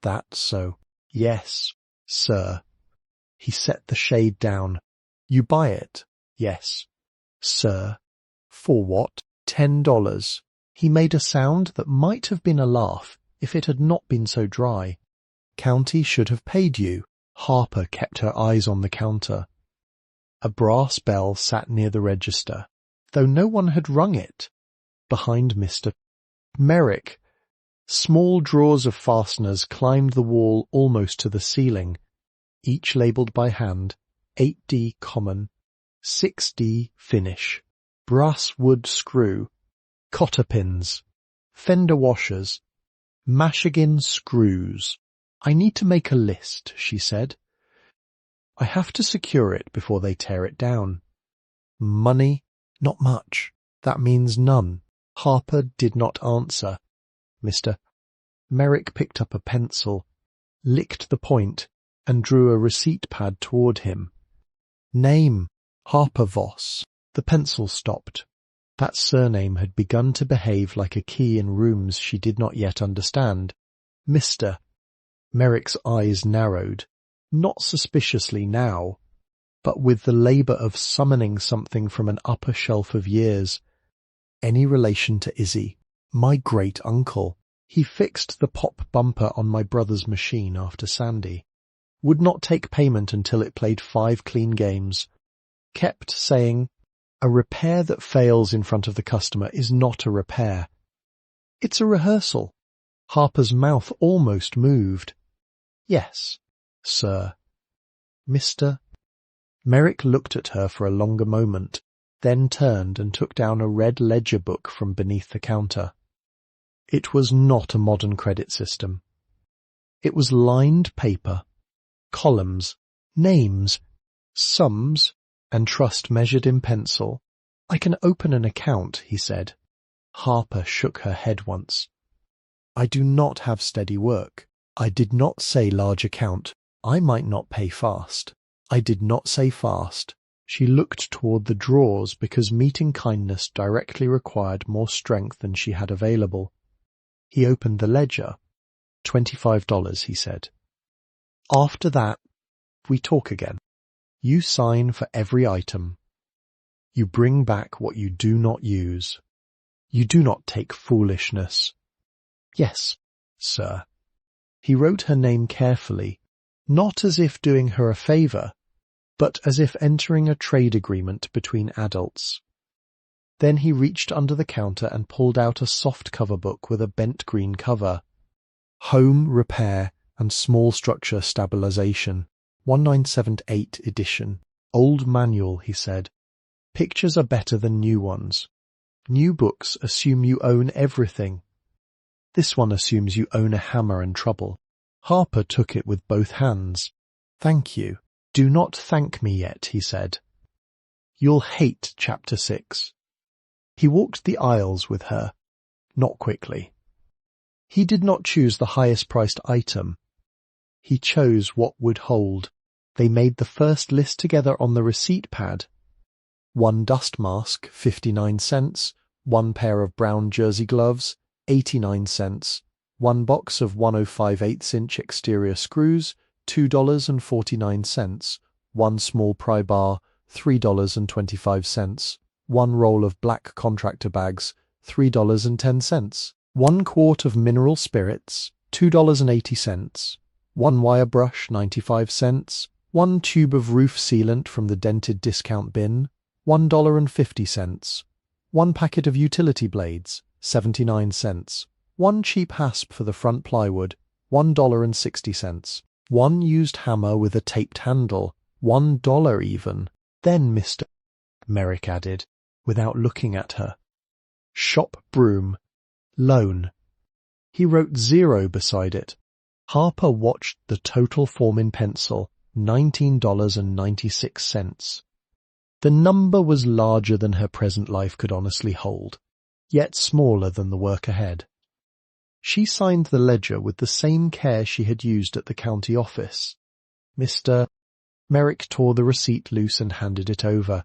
"That so?" "Yes, sir." He set the shade down. "You buy it?" "Yes, sir." "For what?" $10. He made a sound that might have been a laugh if it had not been so dry. "County should have paid you." Harper kept her eyes on the counter. A brass bell sat near the register, though no one had rung it. Behind Mr. Merrick, small drawers of fasteners climbed the wall almost to the ceiling, each labelled by hand: 8D common, 6D finish, brass wood screw, cotter pins, fender washers, Michigan screws. "I need to make a list," she said. I have to secure it before they tear it down. Money? Not much. That means none. Harper did not answer. Mr. Merrick picked up a pencil, licked the point, and drew a receipt pad toward him. Name, Harper Voss. The pencil stopped. That surname had begun to behave like a key in rooms she did not yet understand. Mr. Merrick's eyes narrowed, not suspiciously now, but with the labour of summoning something from an upper shelf of years. Any relation to Izzy? My great-uncle. He fixed the pop bumper on my brother's machine after Sandy. Would not take payment until it played 5 clean games. Kept saying, a repair that fails in front of the customer is not a repair. It's a rehearsal. Harper's mouth almost moved. Yes, sir. Mr. Merrick looked at her for a longer moment, then turned and took down a red ledger book from beneath the counter. It was not a modern credit system. It was lined paper, columns, names, sums, and trust measured in pencil. I can open an account, he said. Harper shook her head once. I do not have steady work. I did not say large account. I might not pay fast. I did not say fast. She looked toward the drawers because meeting kindness directly required more strength than she had available. He opened the ledger. $25, he said. After that, we talk again. You sign for every item. You bring back what you do not use. You do not take foolishness. Yes, sir. He wrote her name carefully, not as if doing her a favour, but as if entering a trade agreement between adults. Then he reached under the counter and pulled out a soft cover book with a bent green cover. Home Repair and Small Structure Stabilization, 1978 edition. Old manual, he said. Pictures are better than new ones. New books assume you own everything. This one assumes you own a hammer and trouble. Harper took it with both hands. Thank you. Do not thank me yet, he said. You'll hate Chapter 6. He walked the aisles with her, not quickly. He did not choose the highest-priced item. He chose what would hold. They made the first list together on the receipt pad. 1 dust mask, 59 cents. 1 pair of brown jersey gloves, 89 cents. 1 box of 105 1/8-inch exterior screws, $2.49. 1 small pry bar, $3.25. 1 roll of black contractor bags, $3.10. 1 quart of mineral spirits, $2.80. 1 wire brush, 95 cents. 1 tube of roof sealant from the dented discount bin, $1.50. 1 packet of utility blades, 79 cents. 1 cheap hasp for the front plywood, $1.60. 1 used hammer with a taped handle, $1 even. Then Mr. Merrick added, without looking at her. Shop broom. Loan. He wrote 0 beside it. Harper watched the total form in pencil, $19.96. The number was larger than her present life could honestly hold, yet smaller than the work ahead. She signed the ledger with the same care she had used at the county office. Mr. Merrick tore the receipt loose and handed it over.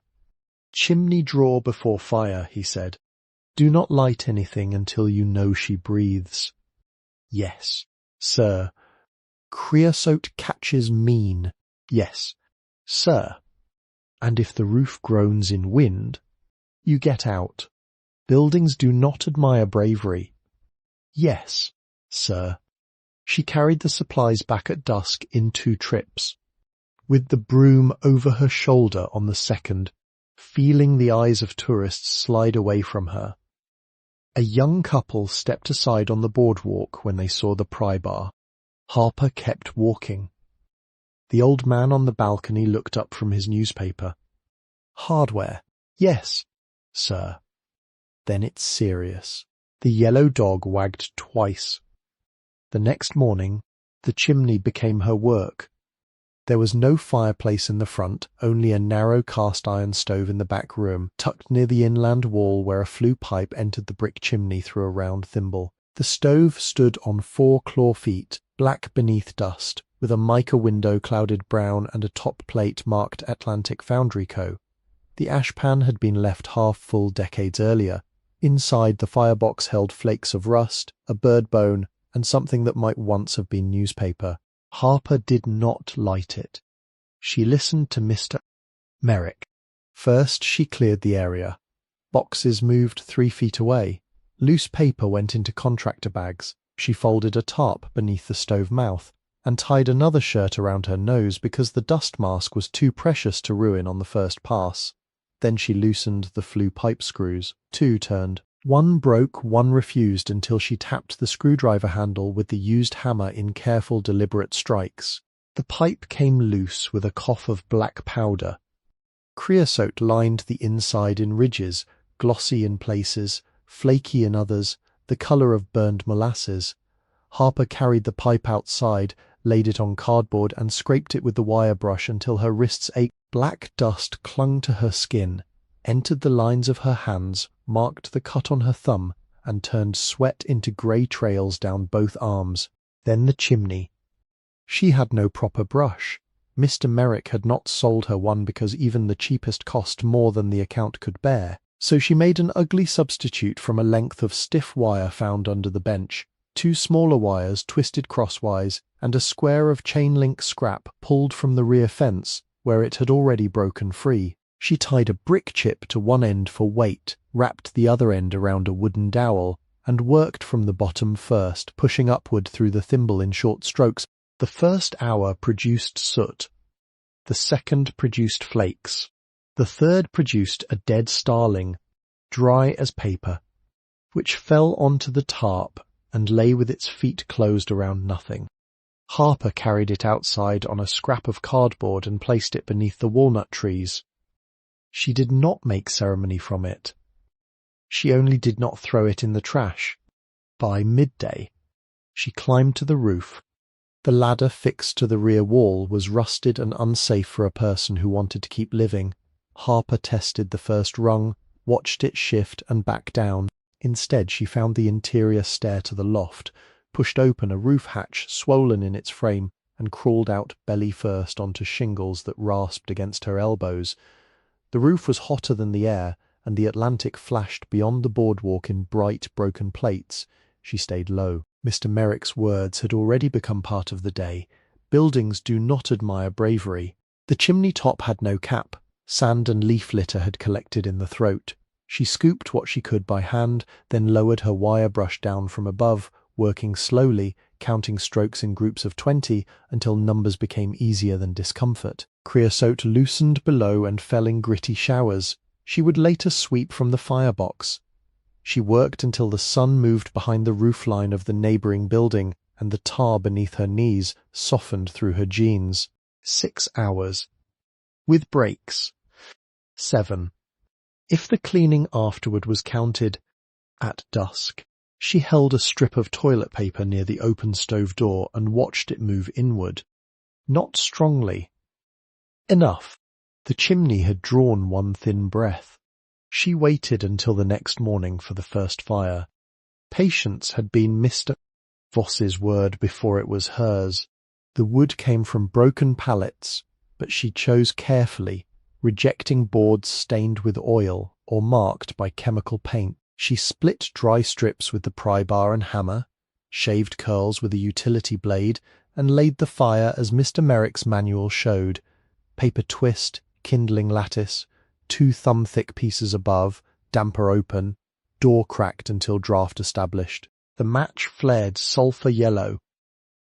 Chimney drawer before fire, he said. Do not light anything until you know she breathes. Yes, sir. Creosote catches mean. Yes, sir. And if the roof groans in wind, you get out. Buildings do not admire bravery. Yes, sir. She carried the supplies back at dusk in 2 trips, with the broom over her shoulder on the second, feeling the eyes of tourists slide away from her. A young couple stepped aside on the boardwalk when they saw the pry bar. Harper kept walking. The old man on the balcony looked up from his newspaper. Hardware. Yes, sir. Then it's serious. The yellow dog wagged twice. The next morning, the chimney became her work. There was no fireplace in the front, only a narrow cast-iron stove in the back room, tucked near the inland wall where a flue pipe entered the brick chimney through a round thimble. The stove stood on 4 claw feet, black beneath dust, with a mica window clouded brown and a top plate marked Atlantic Foundry Co. The ashpan had been left half full decades earlier. Inside, the firebox held flakes of rust, a bird bone, and something that might once have been newspaper. Harper did not light it. She listened to Mr. Merrick. First, she cleared the area. Boxes moved 3 feet away. Loose paper went into contractor bags. She folded a tarp beneath the stove mouth and tied another shirt around her nose because the dust mask was too precious to ruin on the first pass. Then she loosened the flue pipe screws. 2 turned. 1 broke, 1 refused until she tapped the screwdriver handle with the used hammer in careful, deliberate strikes. The pipe came loose with a cough of black powder. Creosote lined the inside in ridges, glossy in places, flaky in others, the colour of burned molasses. Harper carried the pipe outside, laid it on cardboard, and scraped it with the wire brush until her wrists ached. Black dust clung to her skin, entered the lines of her hands, marked the cut on her thumb, and turned sweat into grey trails down both arms. Then the chimney. She had no proper brush. Mr. Merrick had not sold her one because even the cheapest cost more than the account could bear, so she made an ugly substitute from a length of stiff wire found under the bench, 2 smaller wires twisted crosswise, and a square of chain-link scrap pulled from the rear fence, where it had already broken free. She tied a brick chip to one end for weight, wrapped the other end around a wooden dowel, and worked from the bottom first, pushing upward through the thimble in short strokes. The first hour produced soot. The second produced flakes. The third produced a dead starling, dry as paper, which fell onto the tarp and lay with its feet closed around nothing. Harper carried it outside on a scrap of cardboard and placed it beneath the walnut trees. She did not make ceremony from it. She only did not throw it in the trash. By midday, she climbed to the roof. The ladder fixed to the rear wall was rusted and unsafe for a person who wanted to keep living. Harper tested the first rung, watched it shift and back down. Instead, she found the interior stair to the loft, pushed open a roof hatch swollen in its frame, and crawled out belly first onto shingles that rasped against her elbows. The roof was hotter than the air, and the Atlantic flashed beyond the boardwalk in bright, broken plates. She stayed low. Mr. Merrick's words had already become part of the day. Buildings do not admire bravery. The chimney top had no cap. Sand and leaf litter had collected in the throat. She scooped what she could by hand, then lowered her wire brush down from above, working slowly, counting strokes in groups of 20 until numbers became easier than discomfort. Creosote loosened below and fell in gritty showers. She would later sweep from the firebox. She worked until the sun moved behind the roofline of the neighbouring building and the tar beneath her knees softened through her jeans. 6 hours. With breaks. 7. If the cleaning afterward was counted, at dusk. She held a strip of toilet paper near the open stove door and watched it move inward. Not strongly. Enough. The chimney had drawn one thin breath. She waited until the next morning for the first fire. Patience had been Mr. Voss's word before it was hers. The wood came from broken pallets, but she chose carefully, rejecting boards stained with oil or marked by chemical paint. She split dry strips with the pry bar and hammer, shaved curls with a utility blade, and laid the fire as Mr. Merrick's manual showed. Paper twist, kindling lattice, 2 thumb-thick pieces above, damper open, door cracked until draft established. The match flared sulphur yellow.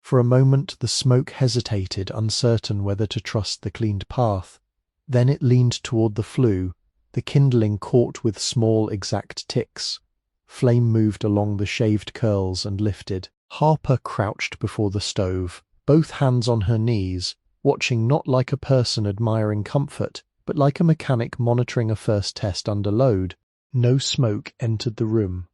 For a moment the smoke hesitated, uncertain whether to trust the cleaned path. Then it leaned toward the flue. The kindling caught with small exact ticks. Flame moved along the shaved curls and lifted. Harper crouched before the stove, both hands on her knees, watching not like a person admiring comfort, but like a mechanic monitoring a first test under load. No smoke entered the room.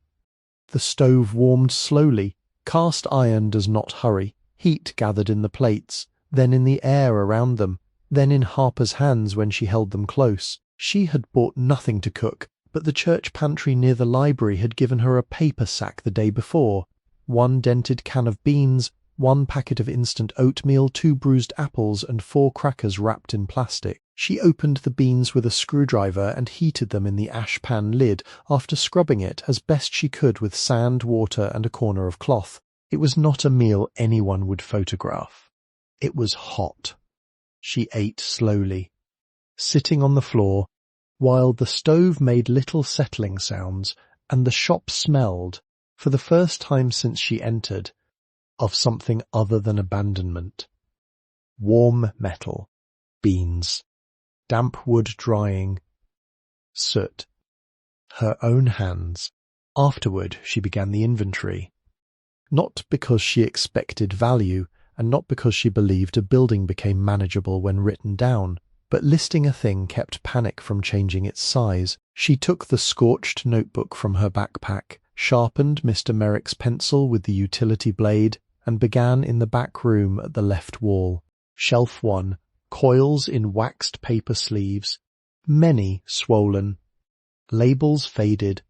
The stove warmed slowly. Cast iron does not hurry. Heat gathered in the plates. then in the air around them, then in Harper's hands when she held them close. She had bought nothing to cook, but the church pantry near the library had given her a paper sack the day before. 1 dented can of beans, 1 packet of instant oatmeal, 2 bruised apples, and 4 crackers wrapped in plastic. She opened the beans with a screwdriver and heated them in the ash pan lid after scrubbing it as best she could with sand, water, and a corner of cloth. It was not a meal anyone would photograph. It was hot. She ate slowly, sitting on the floor, while the stove made little settling sounds and the shop smelled, for the first time since she entered, of something other than abandonment. Warm metal, beans, damp wood drying, soot, her own hands. Afterward, she began the inventory. Not because she expected value, and not because she believed a building became manageable when written down, but listing a thing kept panic from changing its size. She took the scorched notebook from her backpack, sharpened Mr. Merrick's pencil with the utility blade, and began in the back room at the left wall. Shelf 1, coils in waxed paper sleeves, many swollen, labels faded,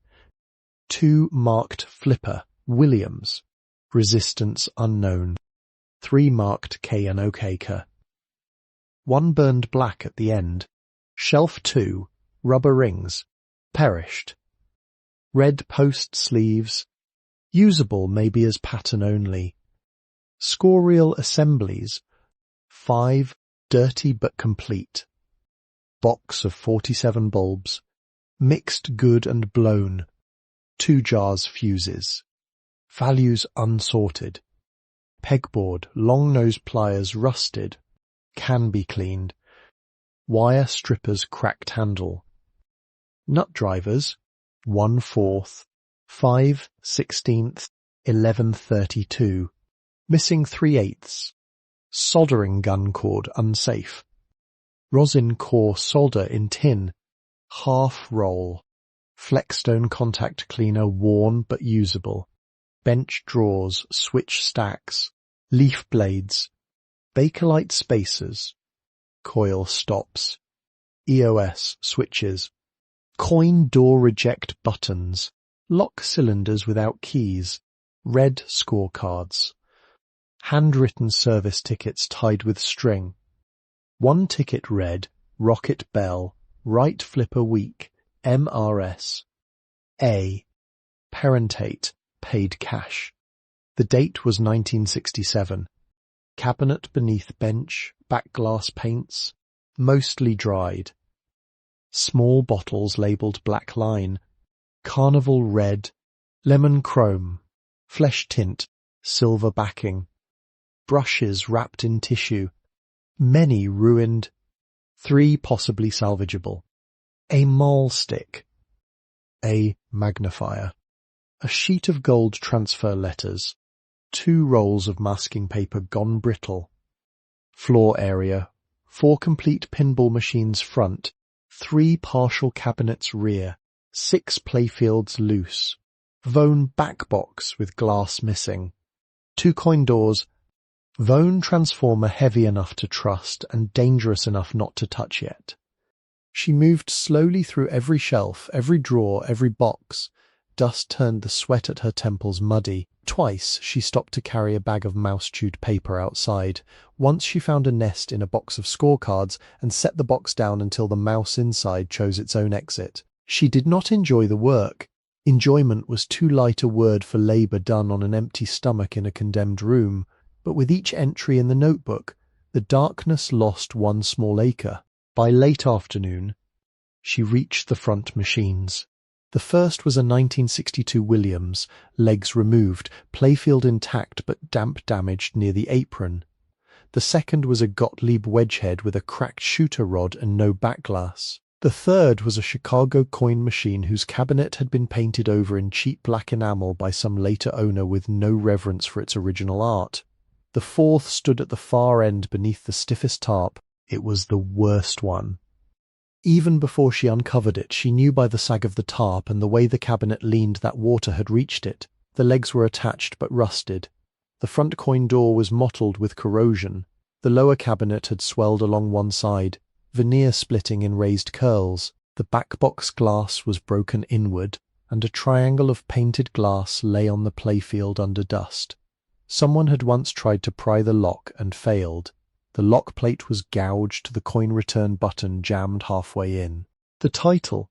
2 marked Flipper, Williams, resistance unknown, 3 marked K&OK. 1 burned black at the end. Shelf 2, rubber rings, perished. Red post sleeves, usable maybe as pattern only. Score reel assemblies, 5, dirty but complete. Box of 47 bulbs, mixed good and blown. 2 jars fuses. Values unsorted. Pegboard, long nose pliers rusted, can be cleaned. Wire strippers cracked handle. Nut drivers, 1/4, 5/16, 11/32, missing 3/8. Soldering gun cord unsafe. Rosin core solder in tin, half roll. Flexstone contact cleaner worn but usable. Bench drawers, switch stacks, leaf blades, Bakelite spacers, coil stops, EOS switches, coin door reject buttons, lock cylinders without keys, red scorecards, handwritten service tickets tied with string, 1 ticket read, rocket bell, right flipper week, MRS, A, parentate, paid cash. The date was 1967. Cabinet beneath bench, backglass paints, mostly dried. Small bottles labelled black line, carnival red, lemon chrome, flesh tint, silver backing. Brushes wrapped in tissue, many ruined, 3 possibly salvageable. A maul stick, a magnifier. A sheet of gold transfer letters, 2 rolls of masking paper gone brittle. Floor area, 4 complete pinball machines front, 3 partial cabinets rear, 6 playfields loose. Vone back box with glass missing. 2 coin doors. Vone transformer heavy enough to trust and dangerous enough not to touch yet. She moved slowly through every shelf, every drawer, every box. Dust turned the sweat at her temples muddy. Twice she stopped to carry a bag of mouse-chewed paper outside. Once she found a nest in a box of scorecards and set the box down until the mouse inside chose its own exit. She did not enjoy the work. Enjoyment was too light a word for labour done on an empty stomach in a condemned room. But with each entry in the notebook, the darkness lost 1 small acre. By late afternoon, she reached the front machines. The first was a 1962 Williams, legs removed, playfield intact but damp damaged near the apron. The second was a Gottlieb wedgehead with a cracked shooter rod and no backglass. The third was a Chicago coin machine whose cabinet had been painted over in cheap black enamel by some later owner with no reverence for its original art. The fourth stood at the far end beneath the stiffest tarp. It was the worst one. Even before she uncovered it, she knew by the sag of the tarp and the way the cabinet leaned that water had reached it. The legs were attached but rusted. The front coin door was mottled with corrosion. The lower cabinet had swelled along one side, veneer splitting in raised curls. The backbox glass was broken inward, and a triangle of painted glass lay on the playfield under dust. Someone had once tried to pry the lock and failed. The lock plate was gouged, the coin return button jammed halfway in. The title,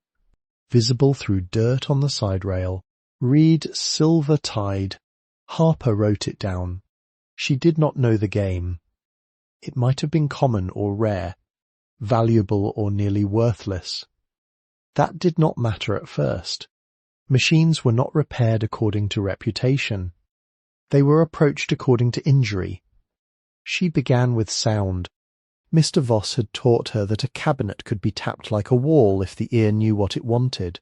visible through dirt on the side rail, read Silver Tide. Harper wrote it down. She did not know the game. It might have been common or rare, valuable or nearly worthless. That did not matter at first. Machines were not repaired according to reputation. They were approached according to injury. She began with sound. Mr. Voss had taught her that a cabinet could be tapped like a wall if the ear knew what it wanted.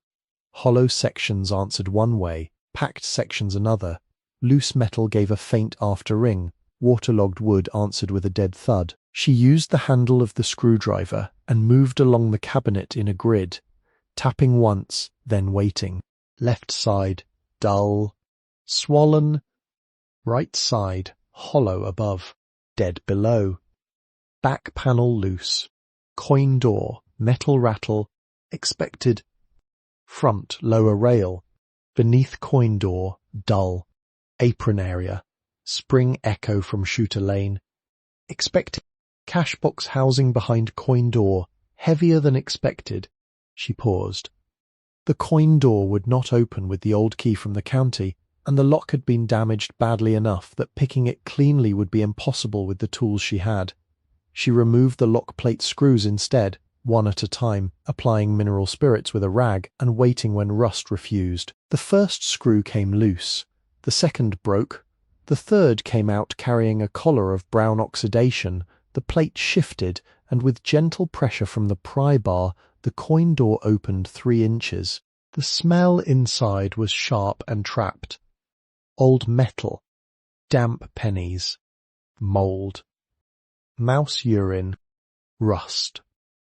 Hollow sections answered one way, packed sections another. Loose metal gave a faint after ring. Waterlogged wood answered with a dead thud. She used the handle of the screwdriver and moved along the cabinet in a grid, tapping once, then waiting. Left side, dull, swollen. Right side, hollow above, dead below. Back panel loose. Coin door, metal rattle, expected. Front, lower rail. Beneath coin door, dull. Apron area. Spring echo from shooter lane. Expected. Cashbox housing behind coin door, heavier than expected. She paused. The coin door would not open with the old key from the county, and the lock had been damaged badly enough that picking it cleanly would be impossible with the tools she had. She removed the lock plate screws instead, one at a time, applying mineral spirits with a rag and waiting when rust refused. The first screw came loose. The second broke. The third came out carrying a collar of brown oxidation. The plate shifted, and with gentle pressure from the pry bar, the coin door opened 3 inches. The smell inside was sharp and trapped. Old metal, damp pennies, mould, mouse urine, rust.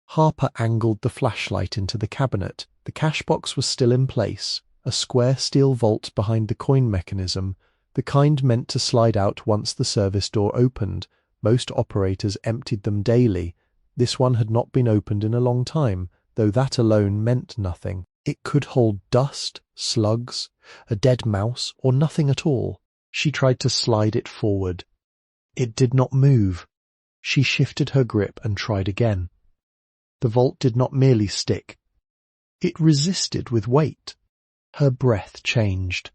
Harper angled the flashlight into the cabinet. The cashbox was still in place, a square steel vault behind the coin mechanism, the kind meant to slide out once the service door opened. Most operators emptied them daily. This one had not been opened in a long time, though that alone meant nothing. It could hold dust, slugs, a dead mouse, or nothing at all. She tried to slide it forward. It did not move. She shifted her grip and tried again. The vault did not merely stick. It resisted with weight. Her breath changed.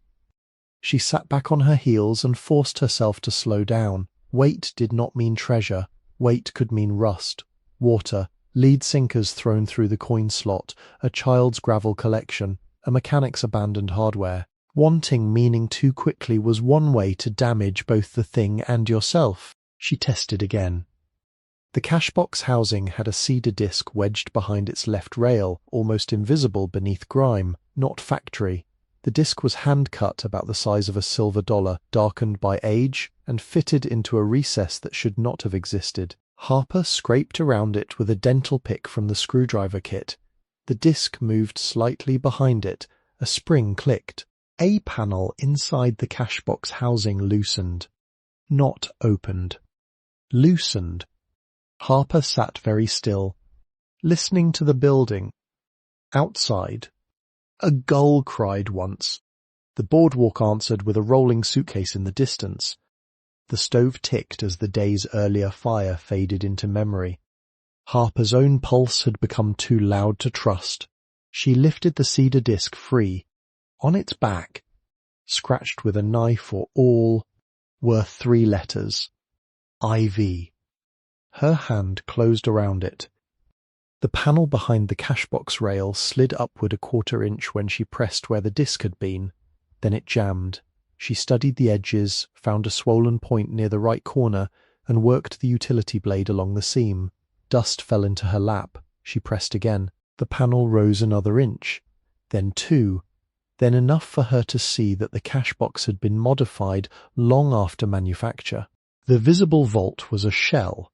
She sat back on her heels and forced herself to slow down. Weight did not mean treasure. Weight could mean rust, water, lead sinkers thrown through the coin slot, a child's gravel collection, a mechanic's abandoned hardware. Wanting meaning too quickly was one way to damage both the thing and yourself. She tested again. The cashbox housing had a cedar disc wedged behind its left rail, almost invisible beneath grime, not factory. The disc was hand-cut about the size of a silver dollar, darkened by age, and fitted into a recess that should not have existed. Harper scraped around it with a dental pick from the screwdriver kit. The disc moved slightly behind it. A spring clicked. A panel inside the cashbox housing loosened. Not opened. Loosened. Harper sat very still, listening to the building. Outside, a gull cried once. The boardwalk answered with a rolling suitcase in the distance. The stove ticked as the day's earlier fire faded into memory. Harper's own pulse had become too loud to trust. She lifted the cedar disc free. On its back, scratched with a knife or awl, were 3 letters. IV. Her hand closed around it. The panel behind the cashbox rail slid upward a 1/4 inch when she pressed where the disc had been. Then it jammed. She studied the edges, found a swollen point near the right corner, and worked the utility blade along the seam. Dust fell into her lap. She pressed again. The panel rose another inch, then 2, then enough for her to see that the cashbox had been modified long after manufacture. The visible vault was a shell.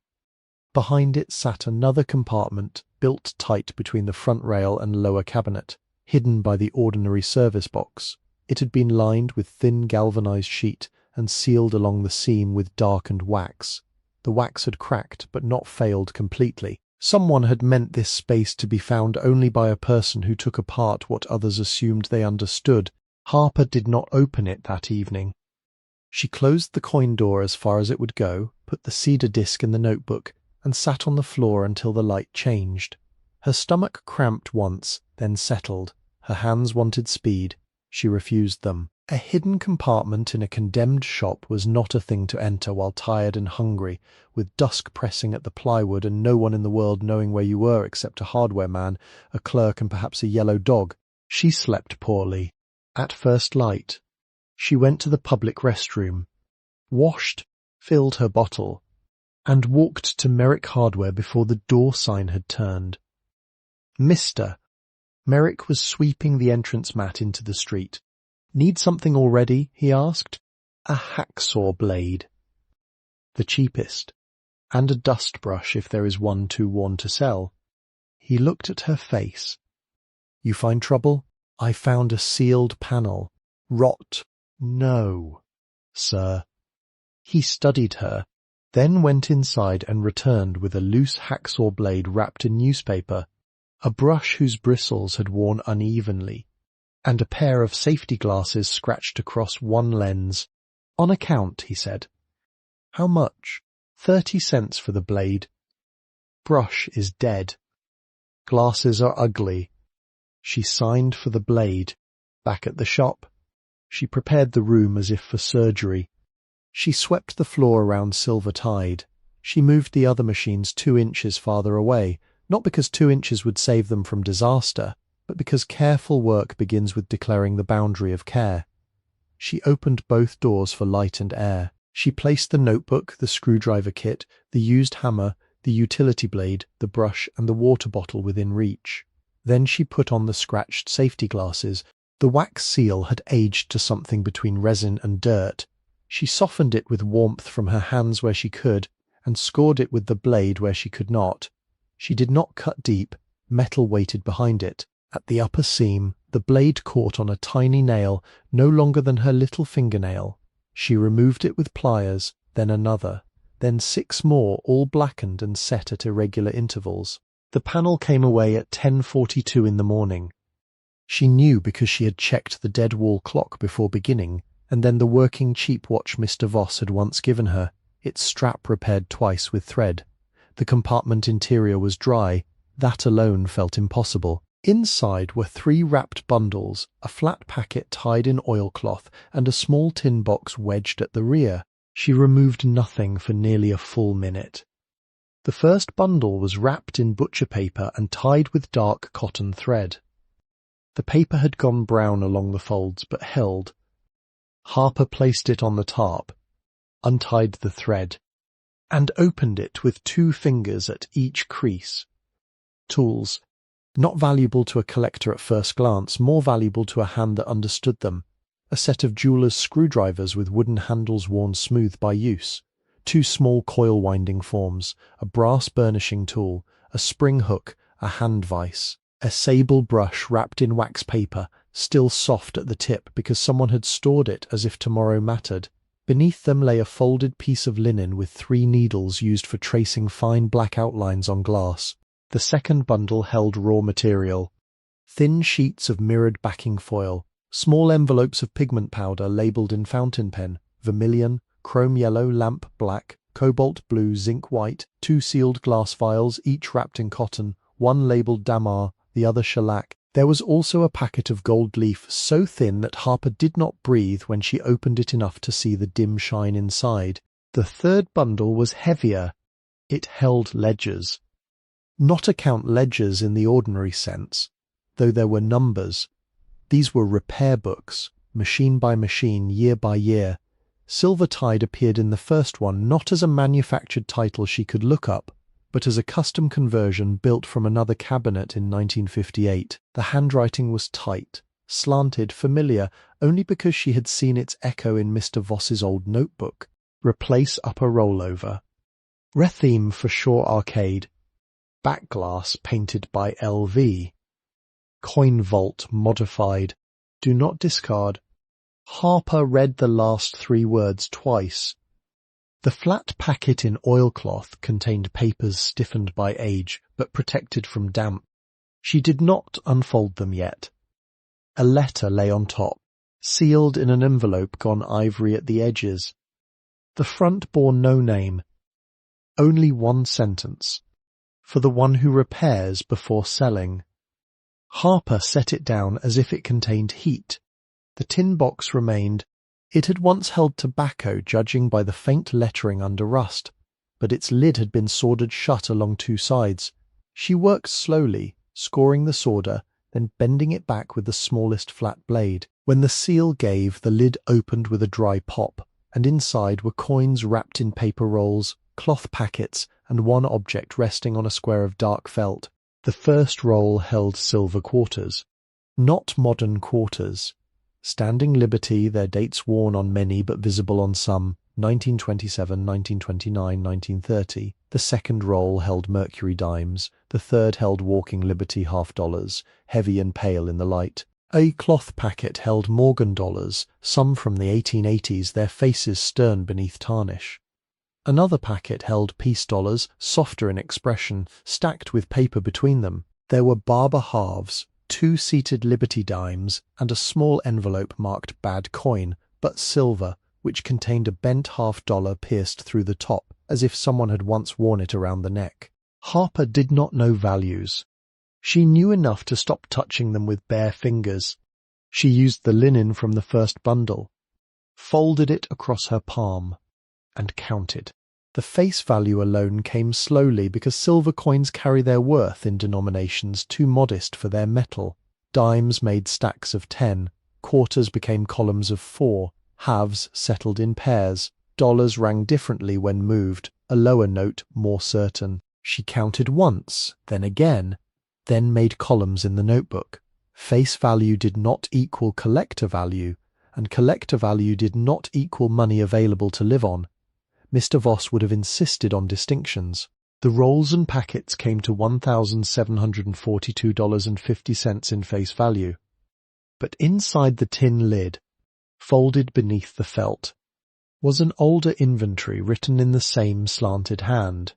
Behind it sat another compartment, built tight between the front rail and lower cabinet, hidden by the ordinary service box. It had been lined with thin galvanized sheet and sealed along the seam with darkened wax. The wax had cracked, but not failed completely. Someone had meant this space to be found only by a person who took apart what others assumed they understood. Harper did not open it that evening. She closed the coin door as far as it would go, put the cedar disc in the notebook, and sat on the floor until the light changed. Her stomach cramped once, then settled. Her hands wanted speed. She refused them. A hidden compartment in a condemned shop was not a thing to enter while tired and hungry, with dusk pressing at the plywood and no one in the world knowing where you were except a hardware man, a clerk, and perhaps a yellow dog. She slept poorly. At first light, she went to the public restroom, washed, filled her bottle, and walked to Merrick Hardware before the door sign had turned. Mr. Merrick was sweeping the entrance mat into the street. "Need something already?" he asked. "A hacksaw blade. The cheapest. And a dust brush if there is one too worn to sell." He looked at her face. "You find trouble?" "I found a sealed panel." "Rot." "No, sir." He studied her, then went inside and returned with a loose hacksaw blade wrapped in newspaper, a brush whose bristles had worn unevenly, and a pair of safety glasses scratched across one lens. "On account," he said. "How much?" 30 cents for the blade. Brush is dead. Glasses are ugly. She signed for the blade. Back at the shop, she prepared the room as if for surgery. She swept the floor around Silver Tide. She moved the other machines 2 inches farther away, not because 2 inches would save them from disaster, but because careful work begins with declaring the boundary of care. She opened both doors for light and air. She placed the notebook, the screwdriver kit, the used hammer, the utility blade, the brush, and the water bottle within reach. Then she put on the scratched safety glasses. The wax seal had aged to something between resin and dirt. She softened it with warmth from her hands where she could, and scored it with the blade where she could not. She did not cut deep. Metal weighted behind it. At the upper seam, the blade caught on a tiny nail, no longer than her little fingernail. She removed it with pliers, then another, then 6 more, all blackened and set at irregular intervals. The panel came away at 10:42 in the morning. She knew because she had checked the dead wall clock before beginning, and then the working cheap watch Mr. Voss had once given her, its strap repaired twice with thread. The compartment interior was dry. That alone felt impossible. Inside were 3 wrapped bundles, a flat packet tied in oilcloth, and a small tin box wedged at the rear. She removed nothing for nearly a full minute. The first bundle was wrapped in butcher paper and tied with dark cotton thread. The paper had gone brown along the folds, but held. Harper placed it on the tarp, untied the thread, and opened it with 2 fingers at each crease. Tools. Not valuable to a collector at first glance, more valuable to a hand that understood them. A set of jeweler's screwdrivers with wooden handles worn smooth by use. 2 small coil-winding forms, a brass burnishing tool, a spring hook, a hand vise. A sable brush wrapped in wax paper, still soft at the tip because someone had stored it as if tomorrow mattered. Beneath them lay a folded piece of linen with 3 needles used for tracing fine black outlines on glass. The second bundle held raw material. Thin sheets of mirrored backing foil, small envelopes of pigment powder labelled in fountain pen, vermilion, chrome yellow, lamp black, cobalt blue, zinc white, 2 sealed glass vials, each wrapped in cotton, 1 labelled dammar, the other shellac. There was also a packet of gold leaf so thin that Harper did not breathe when she opened it enough to see the dim shine inside. The third bundle was heavier. It held ledgers. Not account ledgers in the ordinary sense, though there were numbers. These were repair books, machine by machine, year by year. Silver Tide appeared in the first one not as a manufactured title she could look up, but as a custom conversion built from another cabinet in 1958. The handwriting was tight, slanted, familiar, only because she had seen its echo in Mr. Voss's old notebook. Replace upper rollover. Retheme for Shore Arcade. Backglass painted by LV. Coin vault modified. Do not discard. Harper read the last 3 words twice. The flat packet in oilcloth contained papers stiffened by age, but protected from damp. She did not unfold them yet. A letter lay on top, sealed in an envelope gone ivory at the edges. The front bore no name, only one sentence, for the one who repairs before selling. Harper set it down as if it contained heat. The tin box remained. It had once held tobacco, judging by the faint lettering under rust, but its lid had been soldered shut along two sides. She worked slowly, scoring the solder, then bending it back with the smallest flat blade. When the seal gave, the lid opened with a dry pop, and inside were coins wrapped in paper rolls, cloth packets, and one object resting on a square of dark felt. The first roll held silver quarters. Not modern quarters. Standing Liberty, their dates worn on many but visible on some, 1927, 1929, 1930. The second roll held Mercury dimes. The third held Walking Liberty $half, heavy and pale in the light. A cloth packet held Morgan dollars, some from the 1880s, their faces stern beneath tarnish. Another packet held peace dollars, softer in expression, stacked with paper between them. There were Barber halves, 2 seated Liberty dimes, and a small envelope marked bad coin, but silver, which contained a bent $half pierced through the top, as if someone had once worn it around the neck. Harper did not know values. She knew enough to stop touching them with bare fingers. She used the linen from the first bundle, folded it across her palm, and counted. The face value alone came slowly because silver coins carry their worth in denominations too modest for their metal. Dimes made stacks of 10, quarters became columns of 4, halves settled in pairs, dollars rang differently when moved, a lower note more certain. She counted once, then again, then made columns in the notebook. Face value did not equal collector value, and collector value did not equal money available to live on. Mr. Voss would have insisted on distinctions. The rolls and packets came to $1,742.50 in face value. But inside the tin lid, folded beneath the felt, was an older inventory written in the same slanted hand.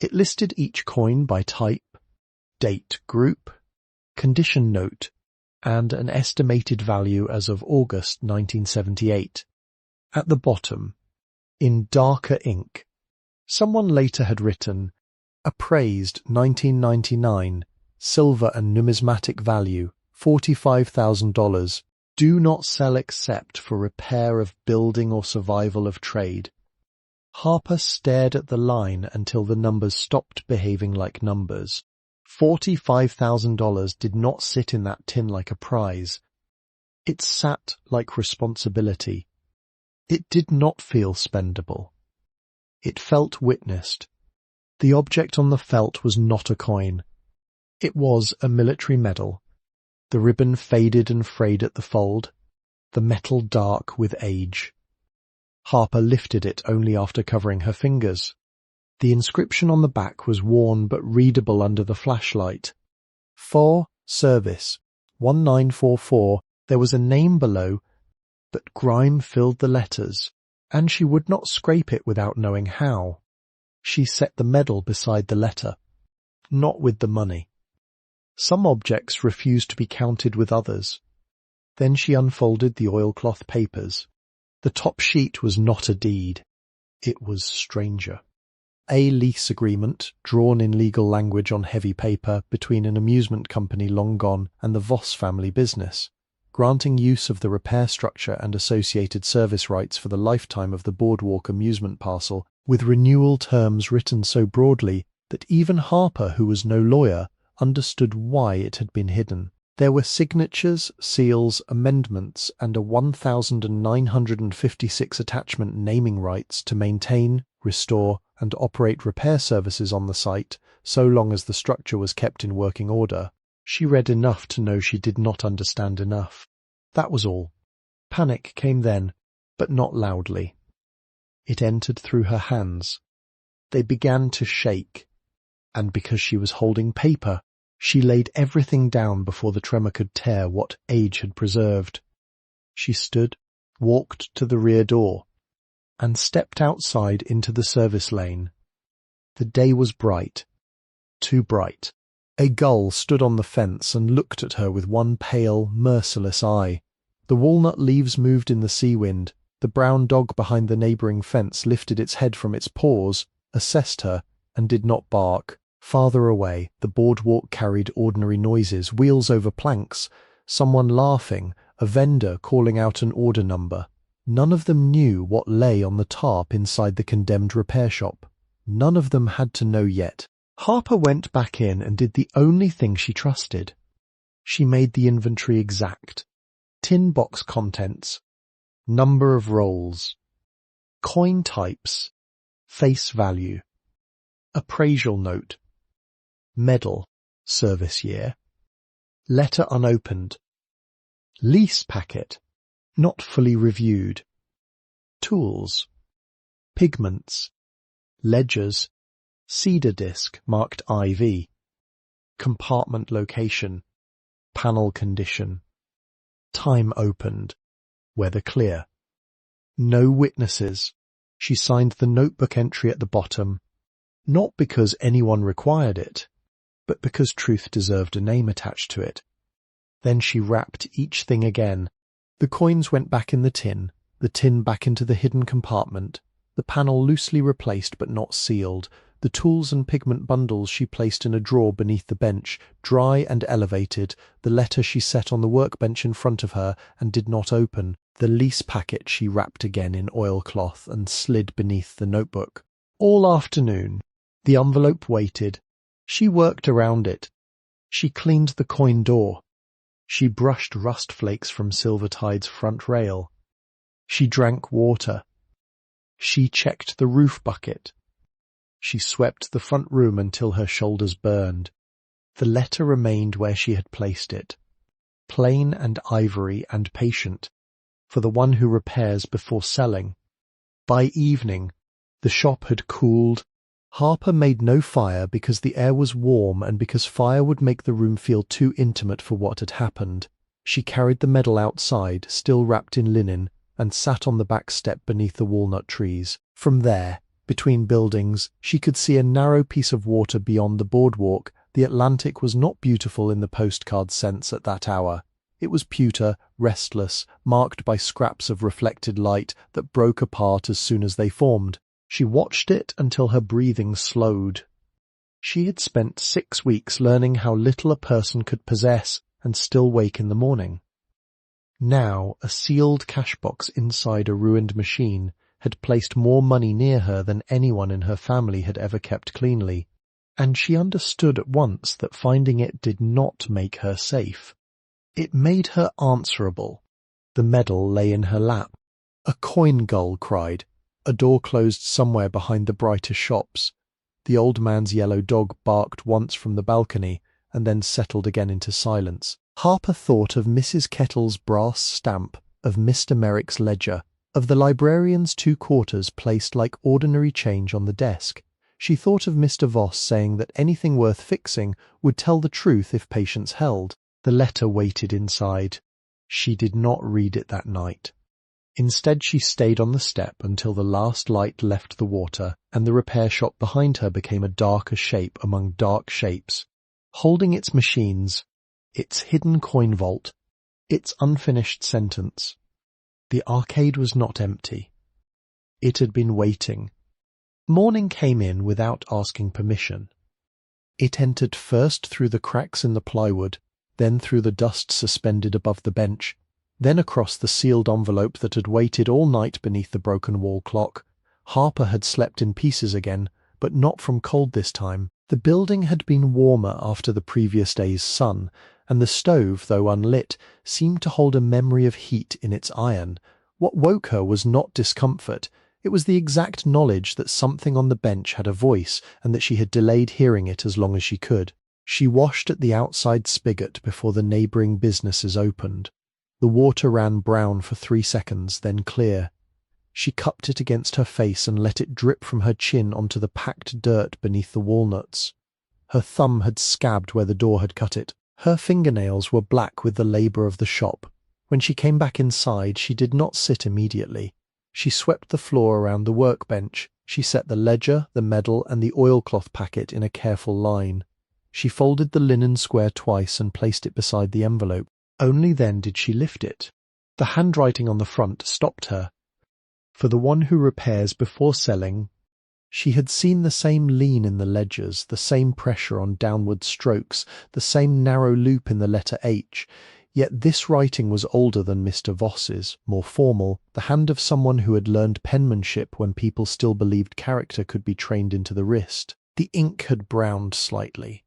It listed each coin by type, date group, condition note, and an estimated value as of August 1978. At the bottom, in darker ink, someone later had written, appraised 1999, silver and numismatic value, $45,000. Do not sell except for repair of building or survival of trade. Harper stared at the line until the numbers stopped behaving like numbers. $45,000 did not sit in that tin like a prize. It sat like responsibility. It did not feel spendable. It felt witnessed. The object on the felt was not a coin. It was a military medal. The ribbon faded and frayed at the fold, the metal dark with age. Harper lifted it only after covering her fingers. The inscription on the back was worn but readable under the flashlight. For service, 1944, there was a name below, but grime filled the letters, and she would not scrape it without knowing how. She set the medal beside the letter, not with the money. Some objects refused to be counted with others. Then she unfolded the oilcloth papers. The top sheet was not a deed. It was stranger. A lease agreement, drawn in legal language on heavy paper, between an amusement company long gone and the Voss family business, granting use of the repair structure and associated service rights for the lifetime of the boardwalk amusement parcel, with renewal terms written so broadly that even Harper, who was no lawyer, understood why it had been hidden. There were signatures, seals, amendments, and a 1,956 attachment naming rights to maintain, restore, and operate repair services on the site, so long as the structure was kept in working order. She read enough to know she did not understand enough. That was all. Panic came then, but not loudly. It entered through her hands. They began to shake, and because she was holding paper, she laid everything down before the tremor could tear what age had preserved. She stood, walked to the rear door. and stepped outside into the service lane. The day was bright. Too bright. A gull stood on the fence and looked at her with one pale, merciless eye. The walnut leaves moved in the sea wind. The brown dog behind the neighbouring fence lifted its head from its paws, assessed her, and did not bark. Farther away, the boardwalk carried ordinary noises, wheels over planks, someone laughing, a vendor calling out an order number. None of them knew what lay on the tarp inside the condemned repair shop. None of them had to know yet. Harper went back in and did the only thing she trusted. She made the inventory exact. Tin box contents. Number of rolls. Coin types. Face value. Appraisal note. Medal. Service year. Letter unopened. Lease packet. Not fully reviewed. Tools. Pigments. Ledgers. Cedar disc marked IV. Compartment location. Panel condition. Time opened. Weather clear. No witnesses. She signed the notebook entry at the bottom, not because anyone required it, but because truth deserved a name attached to it. Then she wrapped each thing again. The coins went back in the tin back into the hidden compartment, the panel loosely replaced but not sealed. The tools and pigment bundles she placed in a drawer beneath the bench, dry and elevated, the letter she set on the workbench in front of her and did not open, the lease packet she wrapped again in oilcloth and slid beneath the notebook. All afternoon, the envelope waited. She worked around it. She cleaned the coin door. She brushed rust flakes from Silvertide's front rail. She drank water. She checked the roof bucket. She swept the front room until her shoulders burned. The letter remained where she had placed it, plain and ivory and patient, for the one who repairs before selling. By evening, the shop had cooled. Harper made no fire because the air was warm and because fire would make the room feel too intimate for what had happened. She carried the medal outside, still wrapped in linen, and sat on the back step beneath the walnut trees. From there, between buildings, she could see a narrow piece of water beyond the boardwalk. The Atlantic was not beautiful in the postcard sense at that hour. It was pewter, restless, marked by scraps of reflected light that broke apart as soon as they formed. She watched it until her breathing slowed. She had spent 6 weeks learning how little a person could possess and still wake in the morning. Now, a sealed cashbox inside a ruined machine had placed more money near her than anyone in her family had ever kept cleanly, and she understood at once that finding it did not make her safe. It made her answerable. The medal lay in her lap. A coin gull cried. A door closed somewhere behind the brighter shops. The old man's yellow dog barked once from the balcony and then settled again into silence. Harper thought of Mrs. Kettle's brass stamp, of Mr. Merrick's ledger, of the librarian's 2 quarters placed like ordinary change on the desk. She thought of Mr. Voss saying that anything worth fixing would tell the truth if patience held. The letter waited inside. She did not read it that night. Instead, she stayed on the step until the last light left the water and the repair shop behind her became a darker shape among dark shapes, holding its machines, its hidden coin vault, its unfinished sentence. The arcade was not empty. It had been waiting. Morning came in without asking permission. It entered first through the cracks in the plywood, then through the dust suspended above the bench, then across the sealed envelope that had waited all night beneath the broken wall clock. Harper had slept in pieces again, but not from cold this time. The building had been warmer after the previous day's sun, and the stove, though unlit, seemed to hold a memory of heat in its iron. What woke her was not discomfort. It was the exact knowledge that something on the bench had a voice and that she had delayed hearing it as long as she could. She washed at the outside spigot before the neighbouring businesses opened. The water ran brown for 3 seconds, then clear. She cupped it against her face and let it drip from her chin onto the packed dirt beneath the walnuts. Her thumb had scabbed where the door had cut it. Her fingernails were black with the labour of the shop. When she came back inside, she did not sit immediately. She swept the floor around the workbench. She set the ledger, the medal, and the oilcloth packet in a careful line. She folded the linen square twice and placed it beside the envelope. Only then did she lift it. The handwriting on the front stopped her. For the one who repairs before selling. She had seen the same lean in the ledgers, the same pressure on downward strokes, the same narrow loop in the letter H. Yet this writing was older than Mr. Voss's, more formal, the hand of someone who had learned penmanship when people still believed character could be trained into the wrist. The ink had browned slightly.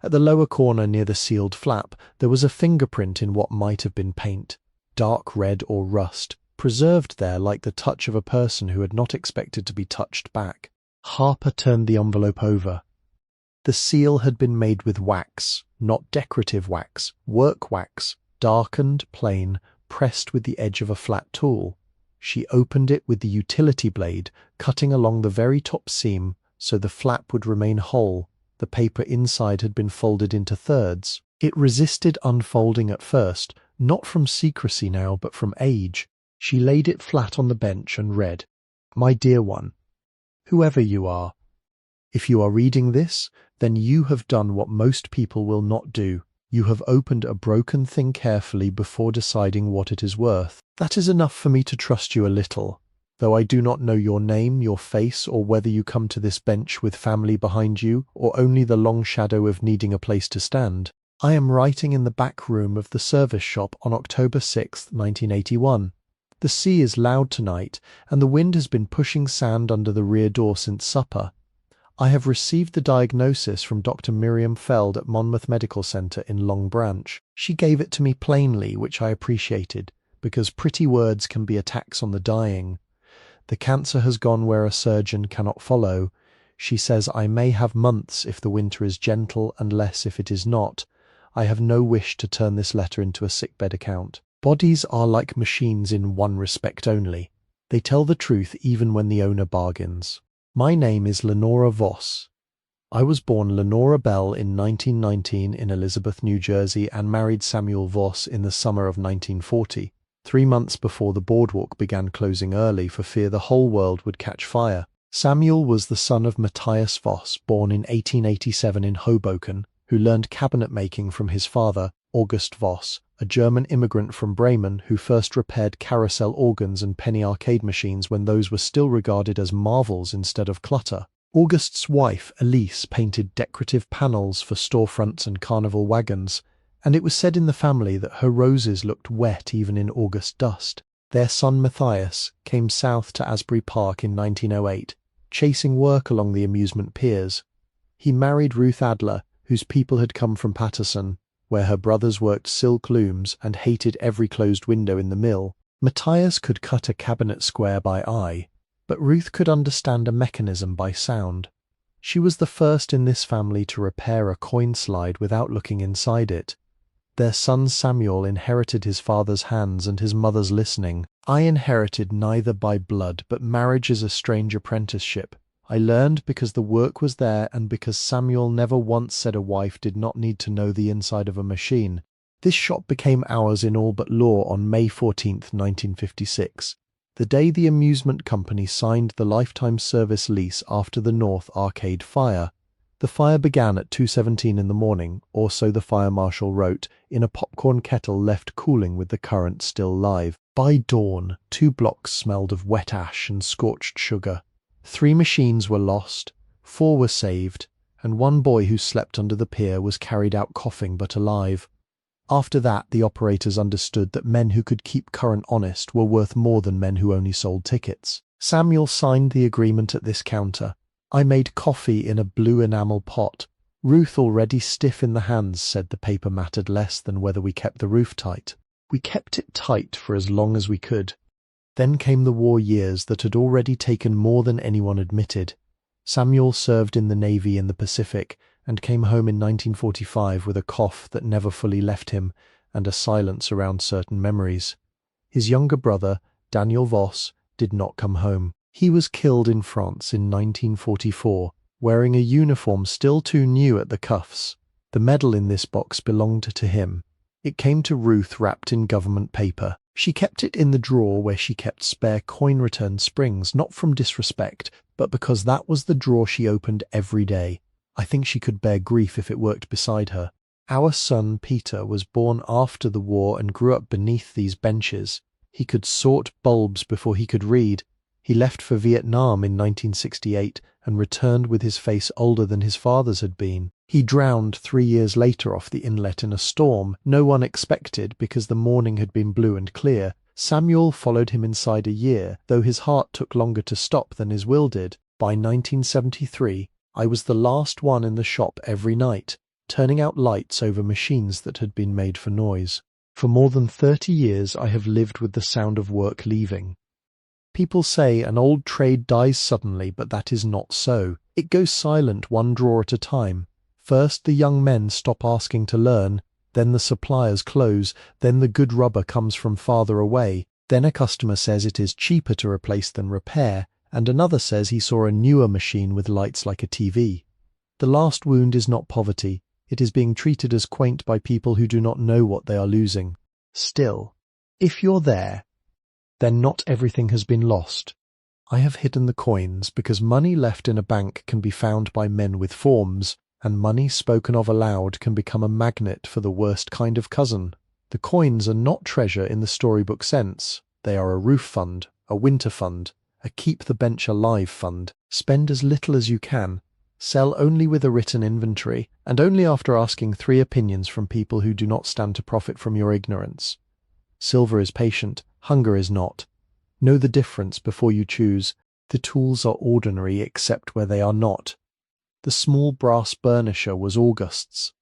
At the lower corner near the sealed flap, there was a fingerprint in what might have been paint, dark red or rust, preserved there like the touch of a person who had not expected to be touched back. Harper turned the envelope over. The seal had been made with wax, not decorative wax, work wax, darkened, plain, pressed with the edge of a flat tool. She opened it with the utility blade, cutting along the very top seam so the flap would remain whole. The paper inside had been folded into thirds. It resisted unfolding at first, not from secrecy now, but from age. She laid it flat on the bench and read, "My dear one, whoever you are, if you are reading this, then you have done what most people will not do. You have opened a broken thing carefully before deciding what it is worth. That is enough for me to trust you a little. Though I do not know your name, your face, or whether you come to this bench with family behind you, or only the long shadow of needing a place to stand. I am writing in the back room of the service shop on October 6th, 1981. The sea is loud tonight, and the wind has been pushing sand under the rear door since supper. I have received the diagnosis from Dr. Miriam Feld at Monmouth Medical Centre in Long Branch. She gave it to me plainly, which I appreciated, because pretty words can be attacks on the dying. The cancer has gone where a surgeon cannot follow. She says I may have months if the winter is gentle and less if it is not. I have no wish to turn this letter into a sickbed account. Bodies are like machines in one respect only. They tell the truth even when the owner bargains. My name is Lenora Voss. I was born Lenora Bell in 1919 in Elizabeth, New Jersey, and married Samuel Voss in the summer of 1940. 3 months before the boardwalk began closing early for fear the whole world would catch fire. Samuel was the son of Matthias Voss, born in 1887 in Hoboken, who learned cabinet making from his father, August Voss, a German immigrant from Bremen who first repaired carousel organs and penny arcade machines when those were still regarded as marvels instead of clutter. August's wife, Elise, painted decorative panels for storefronts and carnival wagons, and it was said in the family that her roses looked wet even in August dust. Their son Matthias came south to Asbury Park in 1908, chasing work along the amusement piers. He married Ruth Adler, whose people had come from Paterson, where her brothers worked silk looms and hated every closed window in the mill. Matthias could cut a cabinet square by eye, but Ruth could understand a mechanism by sound. She was the first in this family to repair a coin slide without looking inside it. Their son Samuel inherited his father's hands and his mother's listening. I inherited neither by blood, but marriage is a strange apprenticeship. I learned because the work was there and because Samuel never once said a wife did not need to know the inside of a machine. This shop became ours in all but law on May 14th, 1956, the day the amusement company signed the lifetime service lease after the North Arcade fire. The fire began at 2:17 in the morning, or so the fire marshal wrote, in a popcorn kettle left cooling with the current still live. By dawn, 2 blocks smelled of wet ash and scorched sugar. 3 machines were lost, 4 were saved, and 1 boy who slept under the pier was carried out coughing but alive. After that, the operators understood that men who could keep current honest were worth more than men who only sold tickets. Samuel signed the agreement at this counter. I made coffee in a blue enamel pot. Ruth, already stiff in the hands, said the paper mattered less than whether we kept the roof tight. We kept it tight for as long as we could. Then came the war years that had already taken more than anyone admitted. Samuel served in the Navy in the Pacific and came home in 1945 with a cough that never fully left him and a silence around certain memories. His younger brother, Daniel Voss, did not come home. He was killed in France in 1944, wearing a uniform still too new at the cuffs. The medal in this box belonged to him. It came to Ruth wrapped in government paper. She kept it in the drawer where she kept spare coin return springs, not from disrespect, but because that was the drawer she opened every day. I think she could bear grief if it worked beside her. Our son Peter was born after the war and grew up beneath these benches. He could sort bulbs before he could read. He left for Vietnam in 1968 and returned with his face older than his father's had been. He drowned 3 years later off the inlet in a storm no one expected because the morning had been blue and clear. Samuel followed him inside a year, though his heart took longer to stop than his will did. By 1973, I was the last one in the shop every night, turning out lights over machines that had been made for noise. For more than 30 years I have lived with the sound of work leaving. People say an old trade dies suddenly, but that is not so. It goes silent one drawer at a time. First the young men stop asking to learn, then the suppliers close, then the good rubber comes from farther away, then a customer says it is cheaper to replace than repair, and another says he saw a newer machine with lights like a TV. The last wound is not poverty. It is being treated as quaint by people who do not know what they are losing. Still, if you're there, then not everything has been lost. I have hidden the coins because money left in a bank can be found by men with forms, and money spoken of aloud can become a magnet for the worst kind of cousin. The coins are not treasure in the storybook sense. They are a roof fund, a winter fund, a keep the bench alive fund. Spend as little as you can. Sell only with a written inventory, and only after asking 3 opinions from people who do not stand to profit from your ignorance. Silver is patient, hunger is not. Know the difference before you choose. The tools are ordinary except where they are not. The small brass burnisher was August's.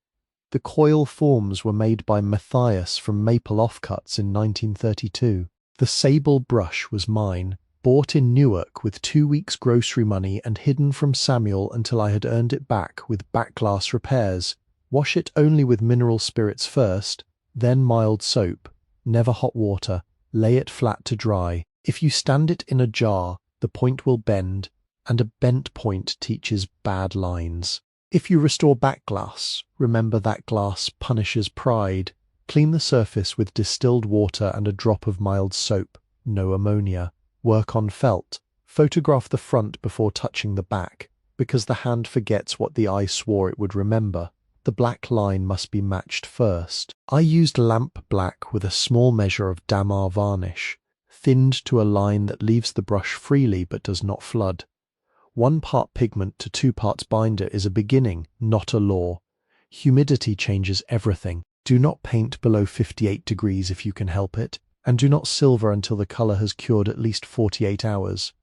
The coil forms were made by Matthias from maple offcuts in 1932. The sable brush was mine, bought in Newark with 2 weeks' grocery money and hidden from Samuel until I had earned it back with backglass repairs. Wash it only with mineral spirits first, then mild soap, never hot water. Lay it flat to dry. If you stand it in a jar, the point will bend, and a bent point teaches bad lines. If you restore backglass, remember that glass punishes pride. Clean the surface with distilled water and a drop of mild soap, no ammonia. Work on felt. Photograph the front before touching the back, because the hand forgets what the eye swore it would remember. The black line must be matched first. I used lamp black with a small measure of damar varnish, thinned to a line that leaves the brush freely but does not flood. 1 part pigment to 2 parts binder is a beginning, not a law. Humidity changes everything. Do not paint below 58 degrees if you can help it, and do not silver until the color has cured at least 48 hours.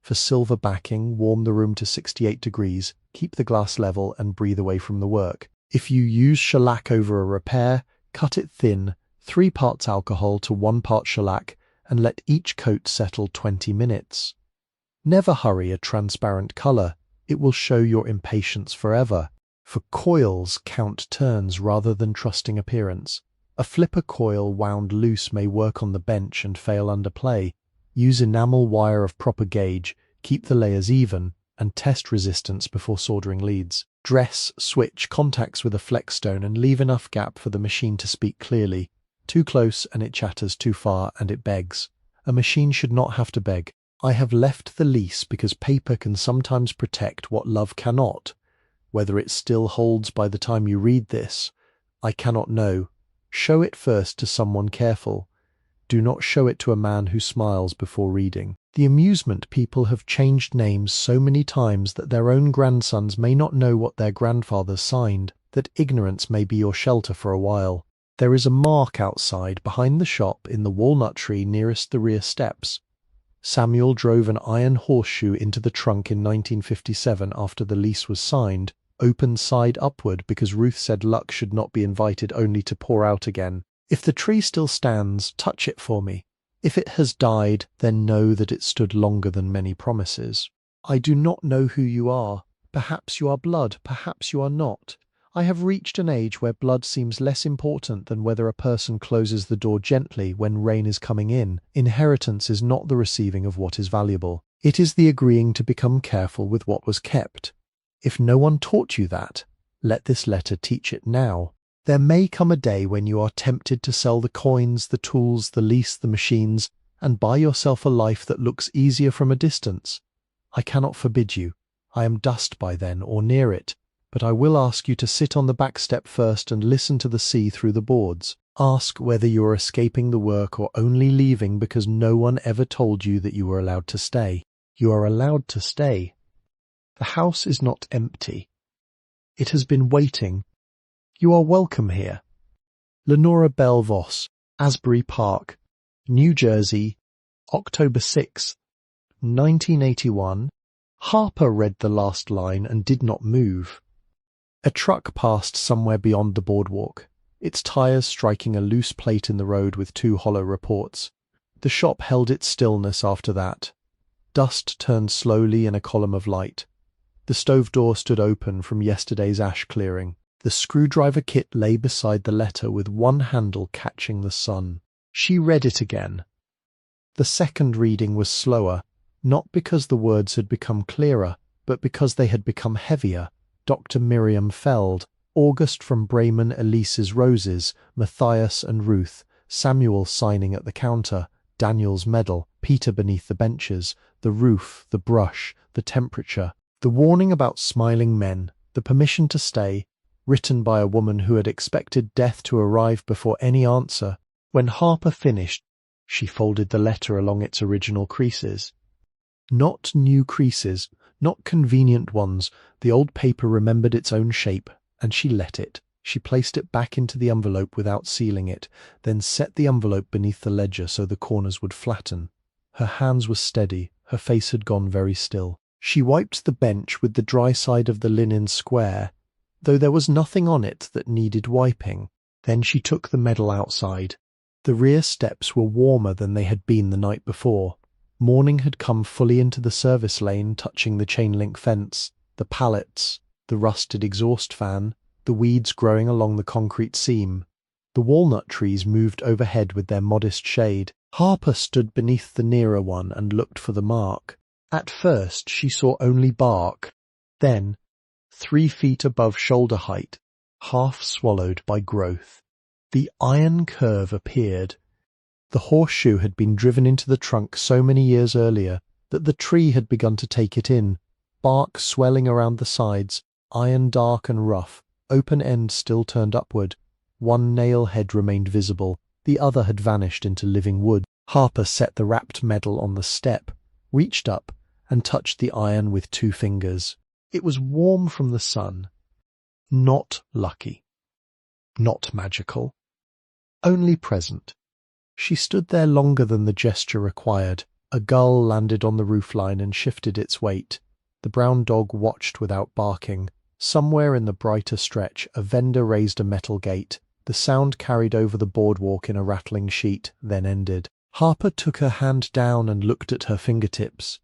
For silver backing, warm the room to 68 degrees, keep the glass level and breathe away from the work. If you use shellac over a repair, cut it thin, 3 parts alcohol to 1 part shellac, and let each coat settle 20 minutes. Never hurry a transparent color. It will show your impatience forever. For coils, count turns rather than trusting appearance. A flipper coil wound loose may work on the bench and fail under play. Use enamel wire of proper gauge, keep the layers even, and test resistance before soldering leads. Dress, switch, contacts with a flex stone and leave enough gap for the machine to speak clearly. Too close and it chatters, too far and it begs. A machine should not have to beg. I have left the lease because paper can sometimes protect what love cannot. Whether it still holds by the time you read this, I cannot know. Show it first to someone careful. Do not show it to a man who smiles before reading. The amusement people have changed names so many times that their own grandsons may not know what their grandfathers signed, that ignorance may be your shelter for a while. There is a mark outside behind the shop in the walnut tree nearest the rear steps. Samuel drove an iron horseshoe into the trunk in 1957 after the lease was signed, open side upward because Ruth said luck should not be invited only to pour out again. If the tree still stands, touch it for me. If it has died, then know that it stood longer than many promises. I do not know who you are. Perhaps you are blood, perhaps you are not. I have reached an age where blood seems less important than whether a person closes the door gently when rain is coming in. Inheritance is not the receiving of what is valuable. It is the agreeing to become careful with what was kept. If no one taught you that, let this letter teach it now. There may come a day when you are tempted to sell the coins, the tools, the lease, the machines, and buy yourself a life that looks easier from a distance. I cannot forbid you. I am dust by then, or near it, but I will ask you to sit on the back step first and listen to the sea through the boards. Ask whether you are escaping the work or only leaving because no one ever told you that you were allowed to stay. You are allowed to stay. The house is not empty. It has been waiting. You are welcome here. Lenora Voss, Asbury Park, New Jersey, October 6, 1981. Harper read the last line and did not move. A truck passed somewhere beyond the boardwalk, its tires striking a loose plate in the road with two hollow reports. The shop held its stillness after that. Dust turned slowly in a column of light. The stove door stood open from yesterday's ash clearing. The screwdriver kit lay beside the letter with one handle catching the sun. She read it again. The second reading was slower, not because the words had become clearer, but because they had become heavier. Dr. Miriam Feld, August from Bremen Elise's Roses, Matthias and Ruth, Samuel signing at the counter, Daniel's medal, Peter beneath the benches, the roof, the brush, the temperature, the warning about smiling men, the permission to stay, written by a woman who had expected death to arrive before any answer. When Harper finished, she folded the letter along its original creases. Not new creases, not convenient ones. The old paper remembered its own shape, and she let it. She placed it back into the envelope without sealing it, then set the envelope beneath the ledger so the corners would flatten. Her hands were steady, her face had gone very still. She wiped the bench with the dry side of the linen square, though there was nothing on it that needed wiping. Then she took the medal outside. The rear steps were warmer than they had been the night before. Morning had come fully into the service lane, touching the chain-link fence, the pallets, the rusted exhaust fan, the weeds growing along the concrete seam. The walnut trees moved overhead with their modest shade. Harper stood beneath the nearer one and looked for the mark. At first she saw only bark. Then, 3 feet above shoulder height, half swallowed by growth, the iron curve appeared. The horseshoe had been driven into the trunk so many years earlier that the tree had begun to take it in, bark swelling around the sides, iron dark and rough, open end still turned upward. One nail head remained visible, the other had vanished into living wood. Harper set the wrapped medal on the step, reached up, and touched the iron with 2 fingers. It was warm from the sun. Not lucky. Not magical. Only present. She stood there longer than the gesture required. A gull landed on the roofline and shifted its weight. The brown dog watched without barking. Somewhere in the brighter stretch, a vendor raised a metal gate. The sound carried over the boardwalk in a rattling sheet, then ended. Harper took her hand down and looked at her fingertips.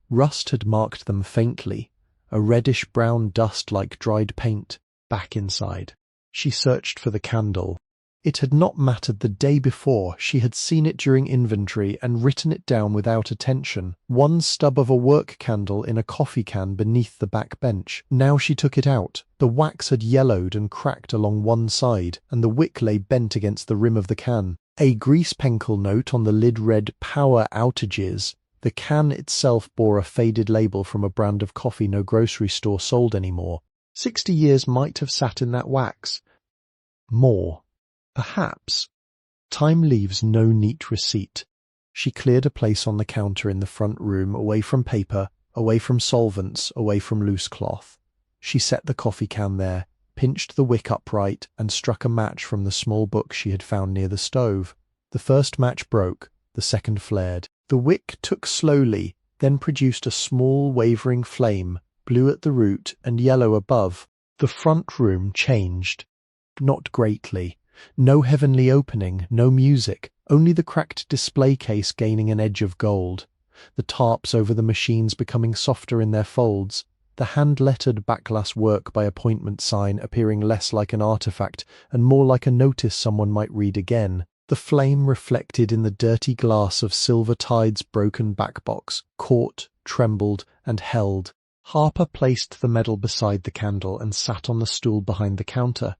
Rust had marked them faintly, a reddish-brown dust like dried paint. Back inside. She searched for the candle. It had not mattered the day before. She had seen it during inventory and written it down without attention. One stub of a work candle in a coffee can beneath the back bench. Now she took it out. The wax had yellowed and cracked along one side, and the wick lay bent against the rim of the can. A grease pencil note on the lid read "Power Outages." The can itself bore a faded label from a brand of coffee no grocery store sold anymore. 60 years might have sat in that wax. More. Perhaps. Time leaves no neat receipt. She cleared a place on the counter in the front room, away from paper, away from solvents, away from loose cloth. She set the coffee can there, pinched the wick upright, and struck a match from the small book she had found near the stove. The first match broke, the second flared. The wick took slowly, then produced a small wavering flame, blue at the root and yellow above. The front room changed. Not greatly. No heavenly opening, no music, only the cracked display case gaining an edge of gold. The tarps over the machines becoming softer in their folds. The hand-lettered backglass work by appointment sign appearing less like an artifact and more like a notice someone might read again. The flame reflected in the dirty glass of Silver Tide's broken backbox, caught, trembled, and held. Harper placed the medal beside the candle and sat on the stool behind the counter.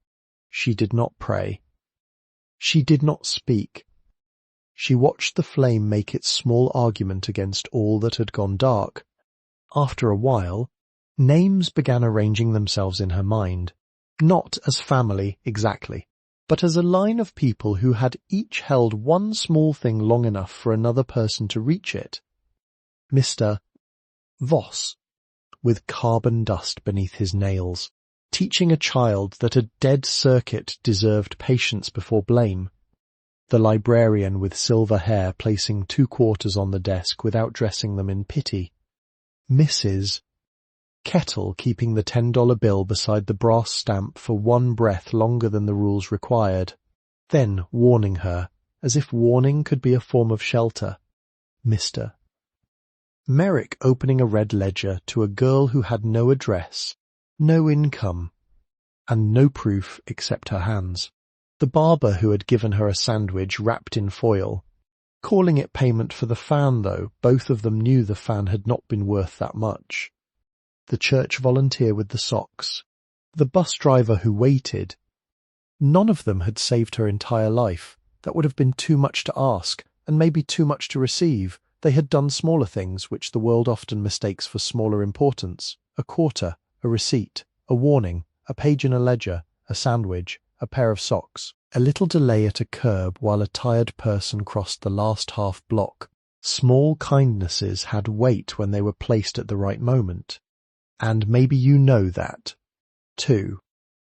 She did not pray. She did not speak. She watched the flame make its small argument against all that had gone dark. After a while, names began arranging themselves in her mind, not as family exactly, but as a line of people who had each held one small thing long enough for another person to reach it. Mr. Voss, with carbon dust beneath his nails, teaching a child that a dead circuit deserved patience before blame. The librarian with silver hair placing 2 quarters on the desk without dressing them in pity. Mrs. Kettle keeping the $10 bill beside the brass stamp for 1 breath longer than the rules required, then warning her, as if warning could be a form of shelter. Mr. Merrick opening a red ledger to a girl who had no address, no income, and no proof except her hands. The barber who had given her a sandwich wrapped in foil. Calling it payment for the fan, though, both of them knew the fan had not been worth that much. The church volunteer with the socks. The bus driver who waited. None of them had saved her entire life. That would have been too much to ask, and maybe too much to receive. They had done smaller things, which the world often mistakes for smaller importance. A quarter, a receipt, a warning, a page in a ledger, a sandwich, a pair of socks, a little delay at a curb while a tired person crossed the last half block. Small kindnesses had weight when they were placed at the right moment. And maybe you know that, too.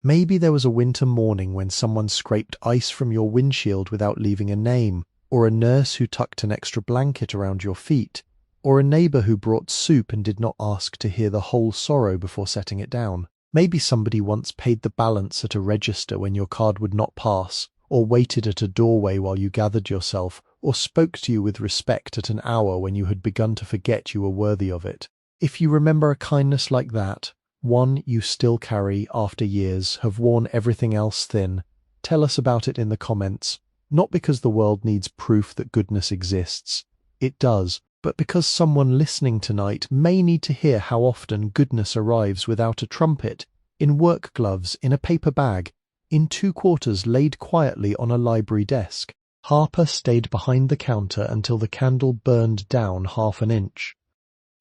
Maybe there was a winter morning when someone scraped ice from your windshield without leaving a name, or a nurse who tucked an extra blanket around your feet, or a neighbour who brought soup and did not ask to hear the whole sorrow before setting it down. Maybe somebody once paid the balance at a register when your card would not pass, or waited at a doorway while you gathered yourself, or spoke to you with respect at an hour when you had begun to forget you were worthy of it. If you remember a kindness like that, one you still carry after years have worn everything else thin, tell us about it in the comments, not because the world needs proof that goodness exists. It does. But because someone listening tonight may need to hear how often goodness arrives without a trumpet, in work gloves, in a paper bag, in 2 quarters laid quietly on a library desk. Harper stayed behind the counter until the candle burned down 1/2 inch.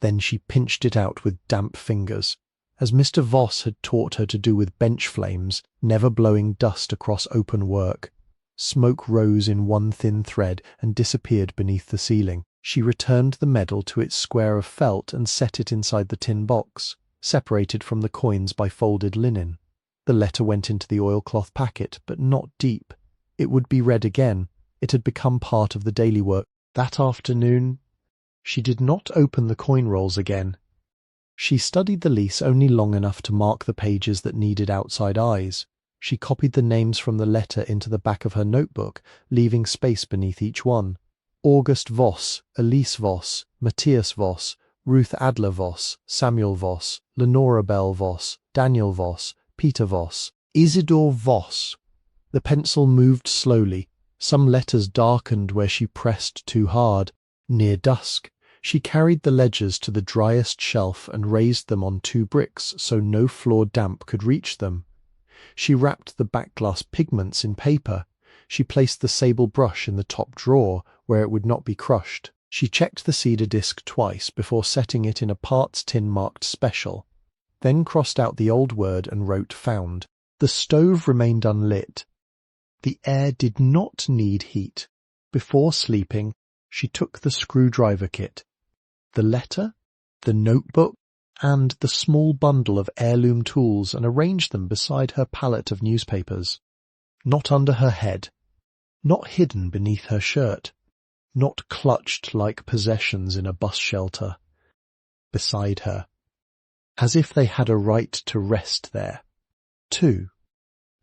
Then she pinched it out with damp fingers, as Mr. Voss had taught her to do with bench flames, never blowing dust across open work. Smoke rose in one thin thread and disappeared beneath the ceiling. She returned the medal to its square of felt and set it inside the tin box, separated from the coins by folded linen. The letter went into the oilcloth packet, but not deep. It would be read again. It had become part of the daily work. That afternoon, she did not open the coin rolls again. She studied the lease only long enough to mark the pages that needed outside eyes. She copied the names from the letter into the back of her notebook, leaving space beneath each one. August Voss, Elise Voss, Matthias Voss, Ruth Adler Voss, Samuel Voss, Lenora Bell Voss, Daniel Voss, Peter Voss, Isidore Voss. The pencil moved slowly. Some letters darkened where she pressed too hard. Near dusk, she carried the ledgers to the driest shelf and raised them on 2 bricks so no floor damp could reach them. She wrapped the backglass pigments in paper. She placed the sable brush in the top drawer, where it would not be crushed. She checked the cedar disc twice before setting it in a parts tin marked special, then crossed out the old word and wrote found. The stove remained unlit. The air did not need heat. Before sleeping, she took the screwdriver kit, the letter, the notebook, and the small bundle of heirloom tools and arranged them beside her pallet of newspapers. Not under her head, not hidden beneath her shirt, not clutched like possessions in a bus shelter. Beside her, as if they had a right to rest there. 2.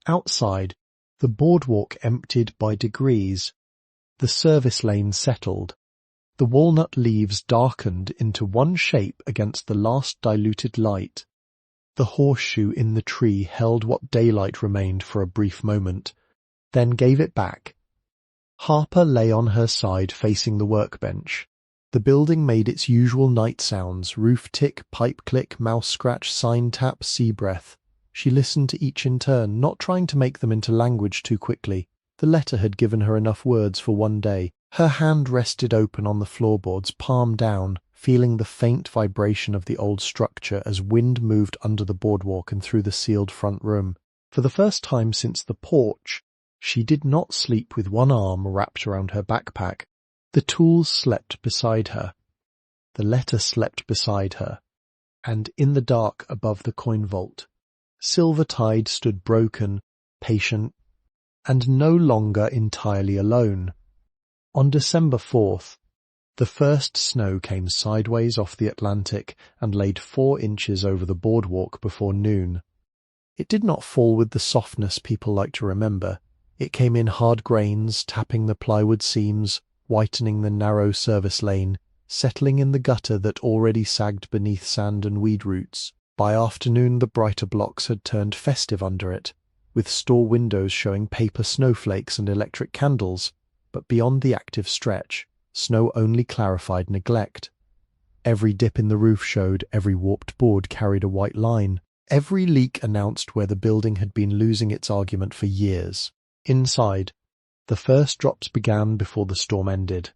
Outside, the boardwalk emptied by degrees. The service lane settled. The walnut leaves darkened into one shape against the last diluted light. The horseshoe in the tree held what daylight remained for a brief moment, then gave it back. Harper lay on her side facing the workbench. The building made its usual night sounds, roof tick, pipe click, mouse scratch, sign tap, sea breath. She listened to each in turn, not trying to make them into language too quickly. The letter had given her enough words for one day. Her hand rested open on the floorboards, palm down, feeling the faint vibration of the old structure as wind moved under the boardwalk and through the sealed front room. For the first time since the porch, she did not sleep with one arm wrapped around her backpack. The tools slept beside her. The letter slept beside her. And in the dark above the coin vault, Silvertide stood broken, patient, and no longer entirely alone. On December 4th, the first snow came sideways off the Atlantic and laid 4 inches over the boardwalk before noon. It did not fall with the softness people like to remember. It came in hard grains, tapping the plywood seams, whitening the narrow service lane, settling in the gutter that already sagged beneath sand and weed roots. By afternoon the brighter blocks had turned festive under it, with store windows showing paper snowflakes and electric candles, but beyond the active stretch, snow only clarified neglect. Every dip in the roof showed, every warped board carried a white line. Every leak announced where the building had been losing its argument for years. Inside, the first drops began before the storm ended.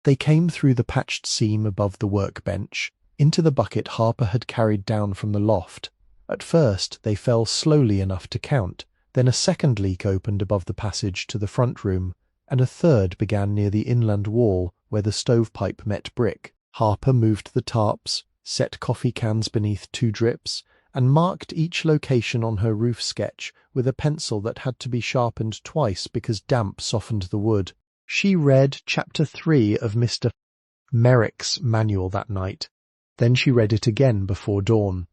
They came through the patched seam above the workbench, into the bucket Harper had carried down from the loft. At first they fell slowly enough to count, then a second leak opened above the passage to the front room, and a third began near the inland wall where the stovepipe met brick. Harper moved the tarps, set coffee cans beneath 2 drips, and marked each location on her roof sketch with a pencil that had to be sharpened twice because damp softened the wood. She read Chapter 3 of Mr. Merrick's manual that night. Then she read it again before dawn.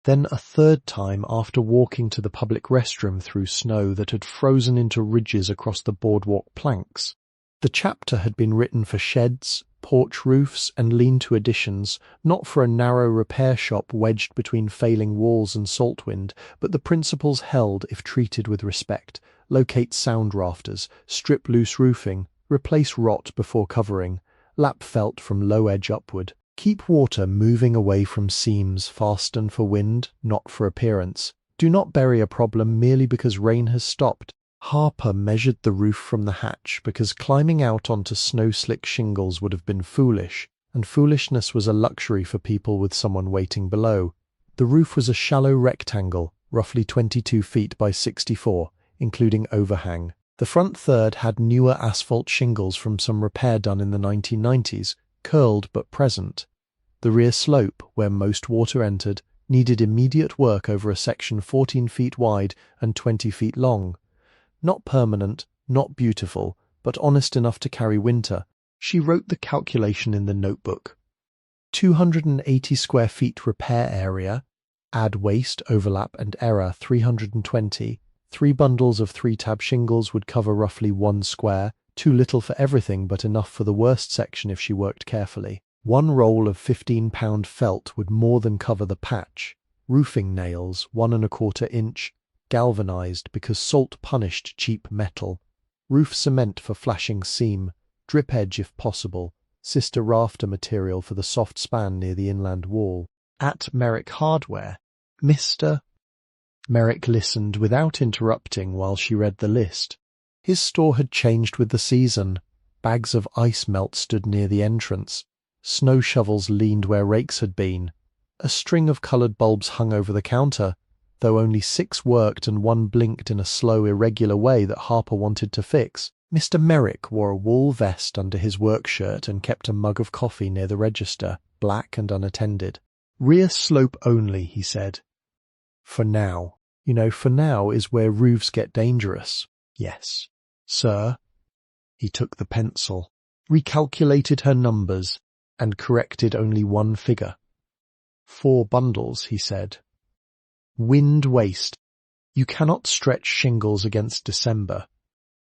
Then a third time after walking to the public restroom through snow that had frozen into ridges across the boardwalk planks. The chapter had been written for sheds, porch roofs, and lean-to additions, not for a narrow repair shop wedged between failing walls and salt wind, but the principles held if treated with respect: locate sound rafters, strip loose roofing, replace rot before covering, lap felt from low edge upward. Keep water moving away from seams, fasten for wind, not for appearance. Do not bury a problem merely because rain has stopped. Harper measured the roof from the hatch because climbing out onto snow-slick shingles would have been foolish, and foolishness was a luxury for people with someone waiting below. The roof was a shallow rectangle, roughly 22 feet by 64, including overhang. The front third had newer asphalt shingles from some repair done in the 1990s, curled but present. The rear slope, where most water entered, needed immediate work over a section 14 feet wide and 20 feet long. Not permanent, not beautiful, but honest enough to carry winter. She wrote the calculation in the notebook. 280 square feet repair area, add waste, overlap and error 320. 3 bundles of 3-tab shingles would cover roughly 1 square, too little for everything but enough for the worst section if she worked carefully. 1 roll of 15-pound felt would more than cover the patch. Roofing nails, 1¼ inch, galvanized because salt punished cheap metal. Roof cement for flashing seam, drip edge if possible, sister rafter material for the soft span near the inland wall. At Merrick Hardware, Mr. Merrick listened without interrupting while she read the list. His store had changed with the season. Bags of ice melt stood near the entrance. Snow shovels leaned where rakes had been. A string of coloured bulbs hung over the counter, though only 6 worked and 1 blinked in a slow, irregular way that Harper wanted to fix. Mr. Merrick wore a wool vest under his work shirt and kept a mug of coffee near the register, black and unattended. Rear slope only, he said. For now. You know, for now is where roofs get dangerous. Yes. Sir. He took the pencil, recalculated her numbers, and corrected only 1 figure. 4 bundles, he said. Wind waste. You cannot stretch shingles against December.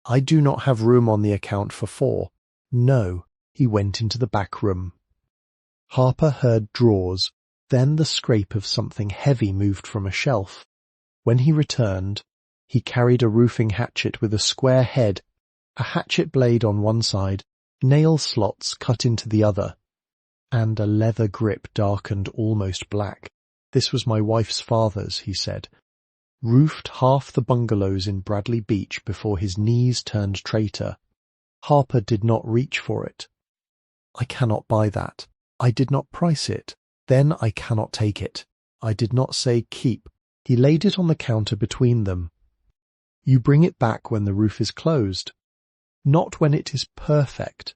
I do not have room on the account for 4. No. He went into the back room. Harper heard drawers, then the scrape of something heavy moved from a shelf. When he returned, he carried a roofing hatchet with a square head, a hatchet blade on one side, nail slots cut into the other, and a leather grip darkened almost black. This was my wife's father's, he said. Roofed half the bungalows in Bradley Beach before his knees turned traitor. Harper did not reach for it. I cannot buy that. I did not price it. Then I cannot take it. I did not say keep. He laid it on the counter between them. You bring it back when the roof is closed. Not when it is perfect.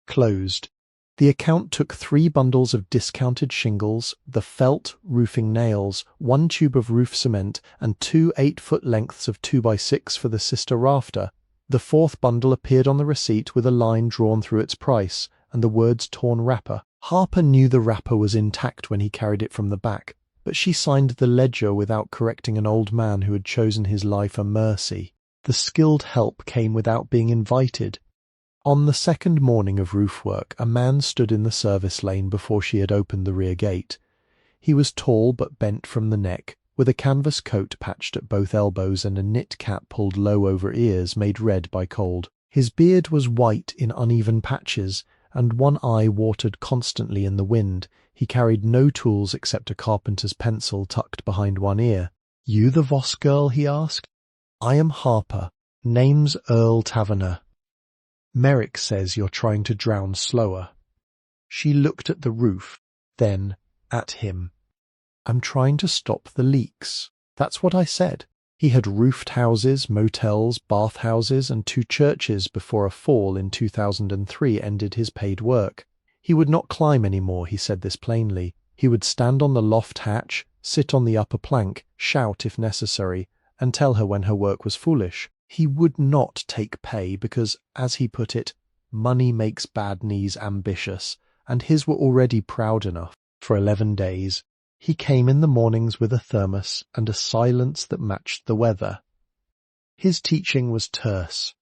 Closed. The account took 3 bundles of discounted shingles, the felt roofing nails, 1 tube of roof cement, and 2 8-foot lengths of 2x6 for the sister rafter. The 4th bundle appeared on the receipt with a line drawn through its price, and the words torn wrapper. Harper knew the wrapper was intact when he carried it from the back, but she signed the ledger without correcting an old man who had chosen his life a mercy. The skilled help came without being invited. On the 2nd morning of roof work, a man stood in the service lane before she had opened the rear gate. He was tall but bent from the neck, with a canvas coat patched at both elbows and a knit cap pulled low over ears made red by cold. His beard was white in uneven patches, and one eye watered constantly in the wind. He carried no tools except a carpenter's pencil tucked behind one ear. "You the Voss girl?" he asked. "I am Harper. Name's Earl Taverner. Merrick says you're trying to drown slower." She looked at the roof, then at him. "I'm trying to stop the leaks. That's what I said." He had roofed houses, motels, bathhouses, and 2 churches before a fall in 2003 ended his paid work. He would not climb any more, he said this plainly. He would stand on the loft hatch, sit on the upper plank, shout if necessary, and tell her when her work was foolish. He would not take pay because, as he put it, money makes bad knees ambitious, and his were already proud enough. For 11 days, he came in the mornings with a thermos and a silence that matched the weather. His teaching was terse.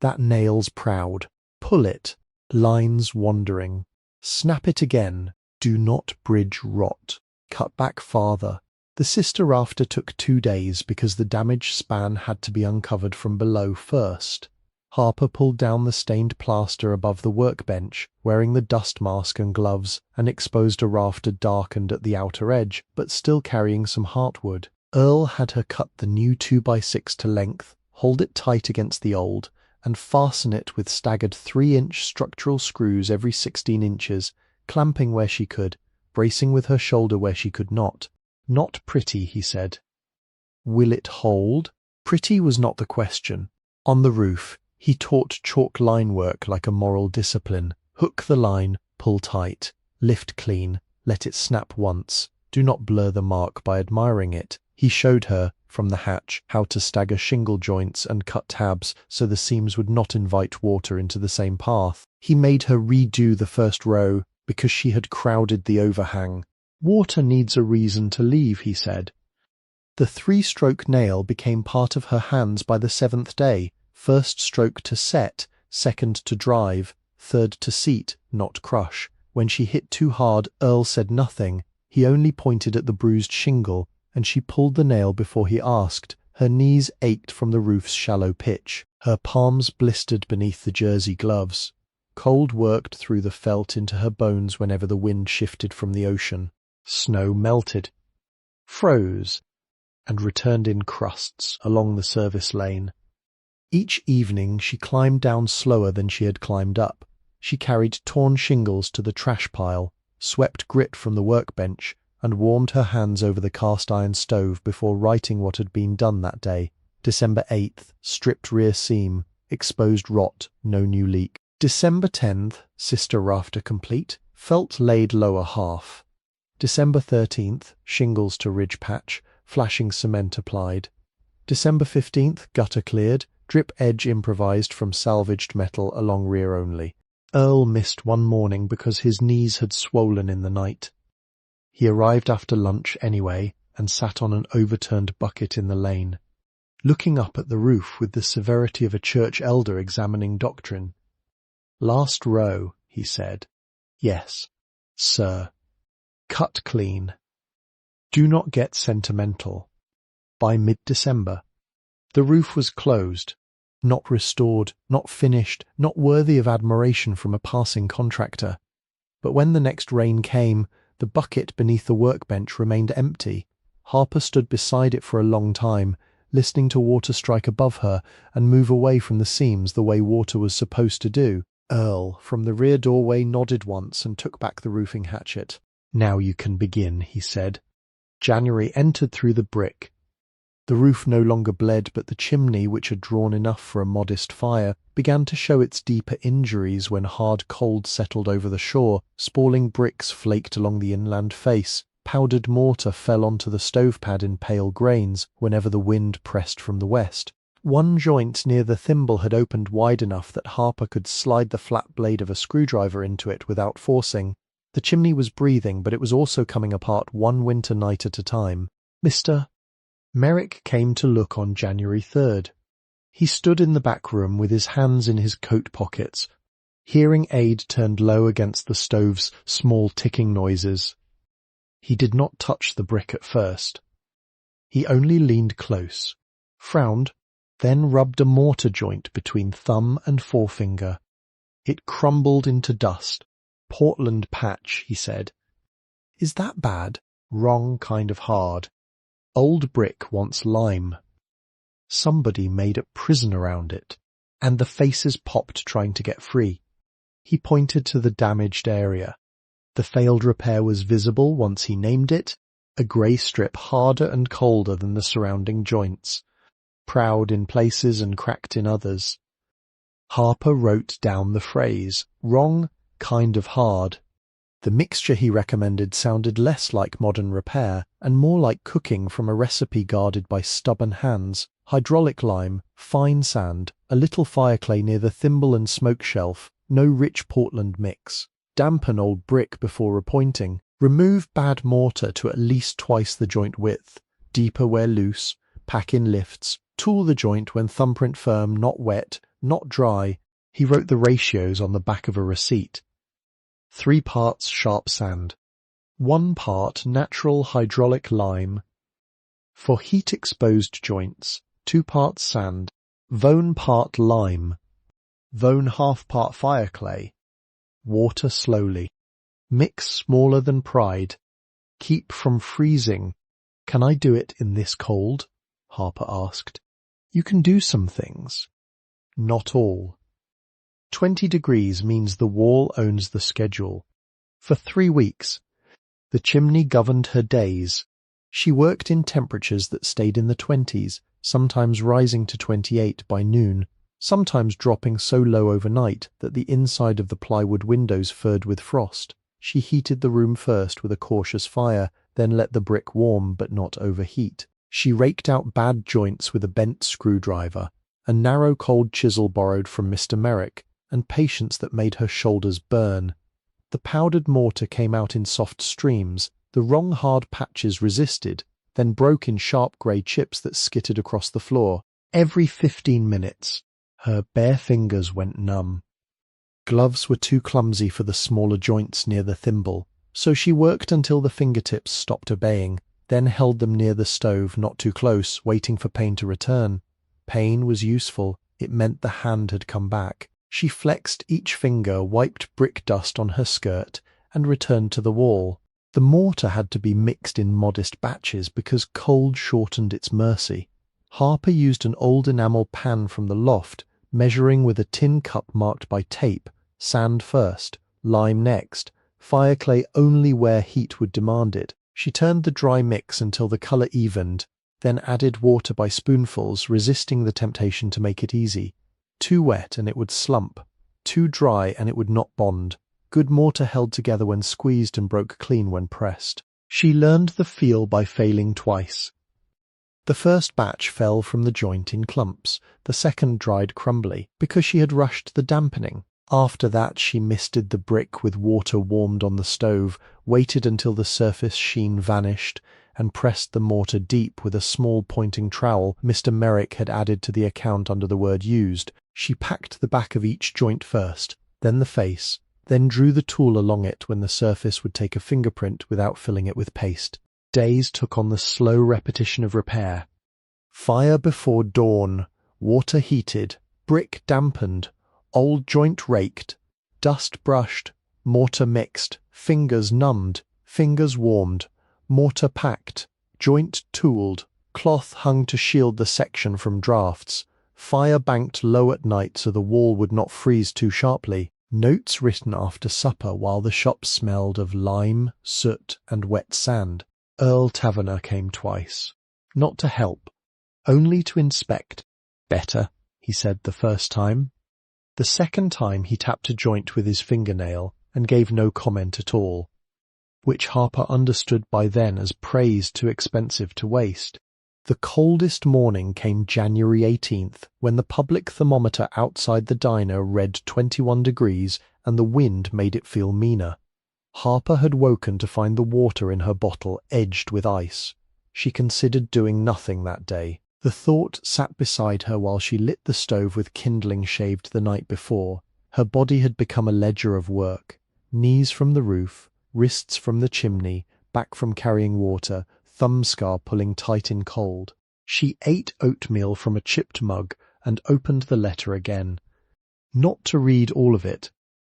That nail's proud. Pull it. Lines wandering. Snap it again. Do not bridge rot. Cut back farther. The sister rafter took 2 days because the damaged span had to be uncovered from below first. Harper pulled down the stained plaster above the workbench, wearing the dust mask and gloves, and exposed a rafter darkened at the outer edge, but still carrying some heartwood. Earl had her cut the new 2x6 to length, hold it tight against the old, and fasten it with staggered 3-inch structural screws every 16 inches, clamping where she could, bracing with her shoulder where she could not. "Not pretty," he said. "Will it hold?" Pretty was not the question. On the roof, he taught chalk line work like a moral discipline. Hook the line, pull tight, lift clean, let it snap once. Do not blur the mark by admiring it. He showed her, from the hatch, how to stagger shingle joints and cut tabs so the seams would not invite water into the same path. He made her redo the first row because she had crowded the overhang. "Water needs a reason to leave," he said. The 3-stroke nail became part of her hands by the 7th day. First stroke to set, second to drive, third to seat, not crush. When she hit too hard, Earl said nothing. He only pointed at the bruised shingle, and she pulled the nail before he asked. Her knees ached from the roof's shallow pitch. Her palms blistered beneath the jersey gloves. Cold worked through the felt into her bones whenever the wind shifted from the ocean. Snow melted, froze, and returned in crusts along the service lane. Each evening she climbed down slower than she had climbed up. She carried torn shingles to the trash pile, swept grit from the workbench, and warmed her hands over the cast-iron stove before writing what had been done that day. December 8th, stripped rear seam, exposed rot, no new leak. December 10th, sister rafter complete, felt laid lower half. December 13th, shingles to ridge patch, flashing cement applied. December 15th, gutter cleared, drip edge improvised from salvaged metal along rear only. Earl missed one morning because his knees had swollen in the night. He arrived after lunch anyway and sat on an overturned bucket in the lane, looking up at the roof with the severity of a church elder examining doctrine. "Last row," he said. "Yes, sir. Cut clean. Do not get sentimental." By mid-December, the roof was closed, not restored, not finished, not worthy of admiration from a passing contractor. But when the next rain came, The bucket beneath the workbench remained empty. Harper stood beside it for a long time, listening to water strike above her and move away from the seams the way water was supposed to do. Earl, from the rear doorway, nodded once and took back the roofing hatchet. "Now you can begin," he said. January entered through the brick. The roof no longer bled, but the chimney, which had drawn enough for a modest fire, began to show its deeper injuries when hard cold settled over the shore. Spalling bricks flaked along the inland face. Powdered mortar fell onto the stove pad in pale grains whenever the wind pressed from the west. One joint near the thimble had opened wide enough that Harper could slide the flat blade of a screwdriver into it without forcing. The chimney was breathing, but it was also coming apart one winter night at a time. Mr. Merrick came to look on January 3rd. He stood in the back room with his hands in his coat pockets. Hearing aid turned low against the stove's small ticking noises. He did not touch the brick at first. He only leaned close, frowned, then rubbed a mortar joint between thumb and forefinger. It crumbled into dust. "Portland patch," he said. "Is that bad?" "Wrong kind of hard. Old brick wants lime. Somebody made a prison around it, and the faces popped trying to get free." He pointed to the damaged area. The failed repair was visible once he named it, a grey strip harder and colder than the surrounding joints, proud in places and cracked in others. Harper wrote down the phrase, "wrong kind of hard." The mixture he recommended sounded less like modern repair and more like cooking from a recipe guarded by stubborn hands. Hydraulic lime, fine sand, a little fireclay near the thimble and smoke shelf, no rich Portland mix. Dampen old brick before repointing. Remove bad mortar to at least twice the joint width. Deeper where loose. Pack in lifts. Tool the joint when thumbprint firm, not wet, not dry. He wrote the ratios on the back of a receipt. 3 parts sharp sand. 1 part natural hydraulic lime. For heat-exposed joints, 2 parts sand. Vone part lime. Vone half part fireclay. Water slowly. Mix smaller than pride. Keep from freezing. "Can I do it in this cold?" Harper asked. "You can do some things. Not all. 20 degrees means the wall owns the schedule. For 3 weeks, the chimney governed her days. She worked in temperatures that stayed in the 20s, sometimes rising to 28 by noon, sometimes dropping so low overnight that the inside of the plywood windows furred with frost. She heated the room first with a cautious fire, then let the brick warm but not overheat. She raked out bad joints with a bent screwdriver, a narrow cold chisel borrowed from Mr. Merrick, and patience that made her shoulders burn. The powdered mortar came out in soft streams, the wrong hard patches resisted, then broke in sharp grey chips that skittered across the floor. Every 15 minutes, her bare fingers went numb. Gloves were too clumsy for the smaller joints near the thimble, so she worked until the fingertips stopped obeying, then held them near the stove, not too close, waiting for pain to return. Pain was useful. It meant the hand had come back. She flexed each finger, wiped brick dust on her skirt, and returned to the wall. The mortar had to be mixed in modest batches because cold shortened its mercy. Harper used an old enamel pan from the loft, measuring with a tin cup marked by tape, sand first, lime next, fireclay only where heat would demand it. She turned the dry mix until the colour evened, then added water by spoonfuls, resisting the temptation to make it easy. Too wet and it would slump. Too dry and it would not bond. Good mortar held together when squeezed and broke clean when pressed. She learned the feel by failing twice. The first batch fell from the joint in clumps. The second dried crumbly, because she had rushed the dampening. After that she misted the brick with water warmed on the stove, waited until the surface sheen vanished, and pressed the mortar deep with a small pointing trowel Mr. Merrick had added to the account under the word used. She packed the back of each joint first, then the face, then drew the tool along it when the surface would take a fingerprint without filling it with paste. Days took on the slow repetition of repair. Fire before dawn, water heated, brick dampened, old joint raked, dust brushed, mortar mixed, fingers numbed, Fingers warmed, mortar packed, joint tooled, cloth hung to shield the section from drafts, fire banked low at night so the wall would not freeze too sharply, notes written after supper while the shop smelled of lime, soot, and wet sand. Earl Taverner came twice. Not to help, only to inspect. "Better," he said the first time. The second time he tapped a joint with his fingernail and gave no comment at all, which Harper understood by then as praise too expensive to waste. The coldest morning came January 18th, when the public thermometer outside the diner read 21 degrees and the wind made it feel meaner. Harper had woken to find the water in her bottle edged with ice. She considered doing nothing that day. The thought sat beside her while she lit the stove with kindling shaved the night before. Her body had become a ledger of work. Knees from the roof, wrists from the chimney, back from carrying water, thumb scar pulling tight in cold. She ate oatmeal from a chipped mug and opened the letter again. Not to read all of it,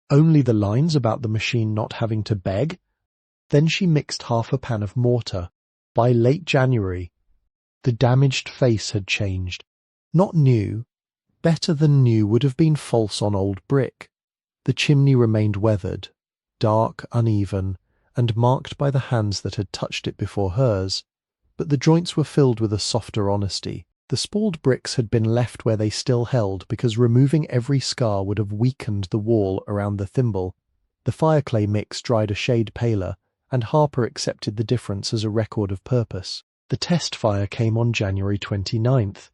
only the lines about the machine not having to beg. Then she mixed half a pan of mortar. By late January, the damaged face had changed. Not new. Better than new would have been false on old brick. The chimney remained weathered, dark, uneven, and marked by the hands that had touched it before hers, but the joints were filled with a softer honesty. The spalled bricks had been left where they still held because removing every scar would have weakened the wall around the thimble. The fireclay mix dried a shade paler, and Harper accepted the difference as a record of purpose. The test fire came on January 29th.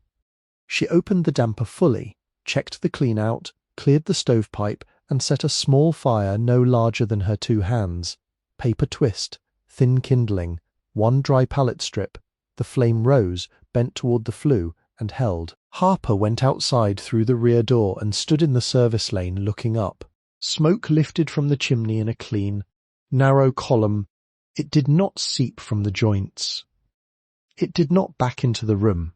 She opened the damper fully, checked the clean out, cleared the stovepipe, and set a small fire no larger than her two hands. Paper twist, thin kindling, one dry pallet strip. The flame rose, bent toward the flue, and held. Harper went outside through the rear door and stood in the service lane looking up. Smoke lifted from the chimney in a clean, narrow column. It did not seep from the joints. It did not back into the room.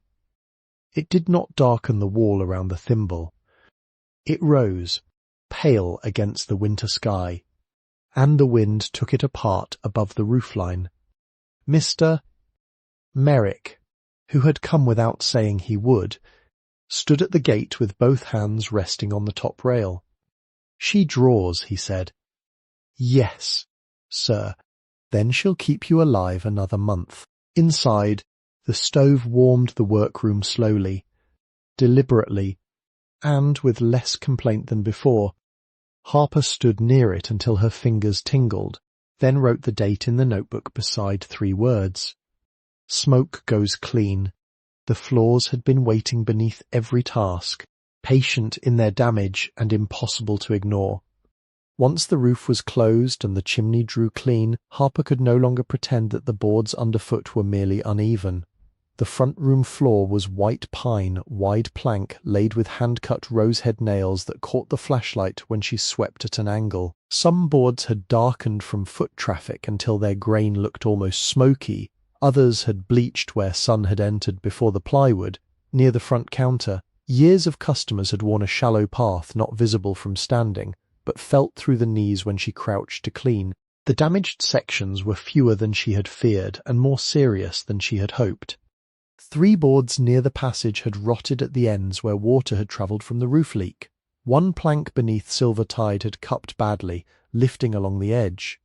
It did not darken the wall around the thimble. It rose, pale against the winter sky, and the wind took it apart above the roofline. Mr. Merrick, who had come without saying he would, stood at the gate with both hands resting on the top rail. "She draws," he said. "Yes, sir. Then she'll keep you alive another month." Inside, the stove warmed the workroom slowly, deliberately, and with less complaint than before. Harper stood near it until her fingers tingled, then wrote the date in the notebook beside 3 words. "Smoke goes clean." The floors had been waiting beneath every task, patient in their damage and impossible to ignore. Once the roof was closed and the chimney drew clean, Harper could no longer pretend that the boards underfoot were merely uneven. The front room floor was white pine, wide plank laid with hand-cut rosehead nails that caught the flashlight when she swept at an angle. Some boards had darkened from foot traffic until their grain looked almost smoky. Others had bleached where sun had entered before the plywood, near the front counter. Years of customers had worn a shallow path not visible from standing, but felt through the knees when she crouched to clean. The damaged sections were fewer than she had feared and more serious than she had hoped. 3 boards near the passage had rotted at the ends where water had travelled from the roof leak. One plank beneath Silver Tide had cupped badly, lifting along the edge.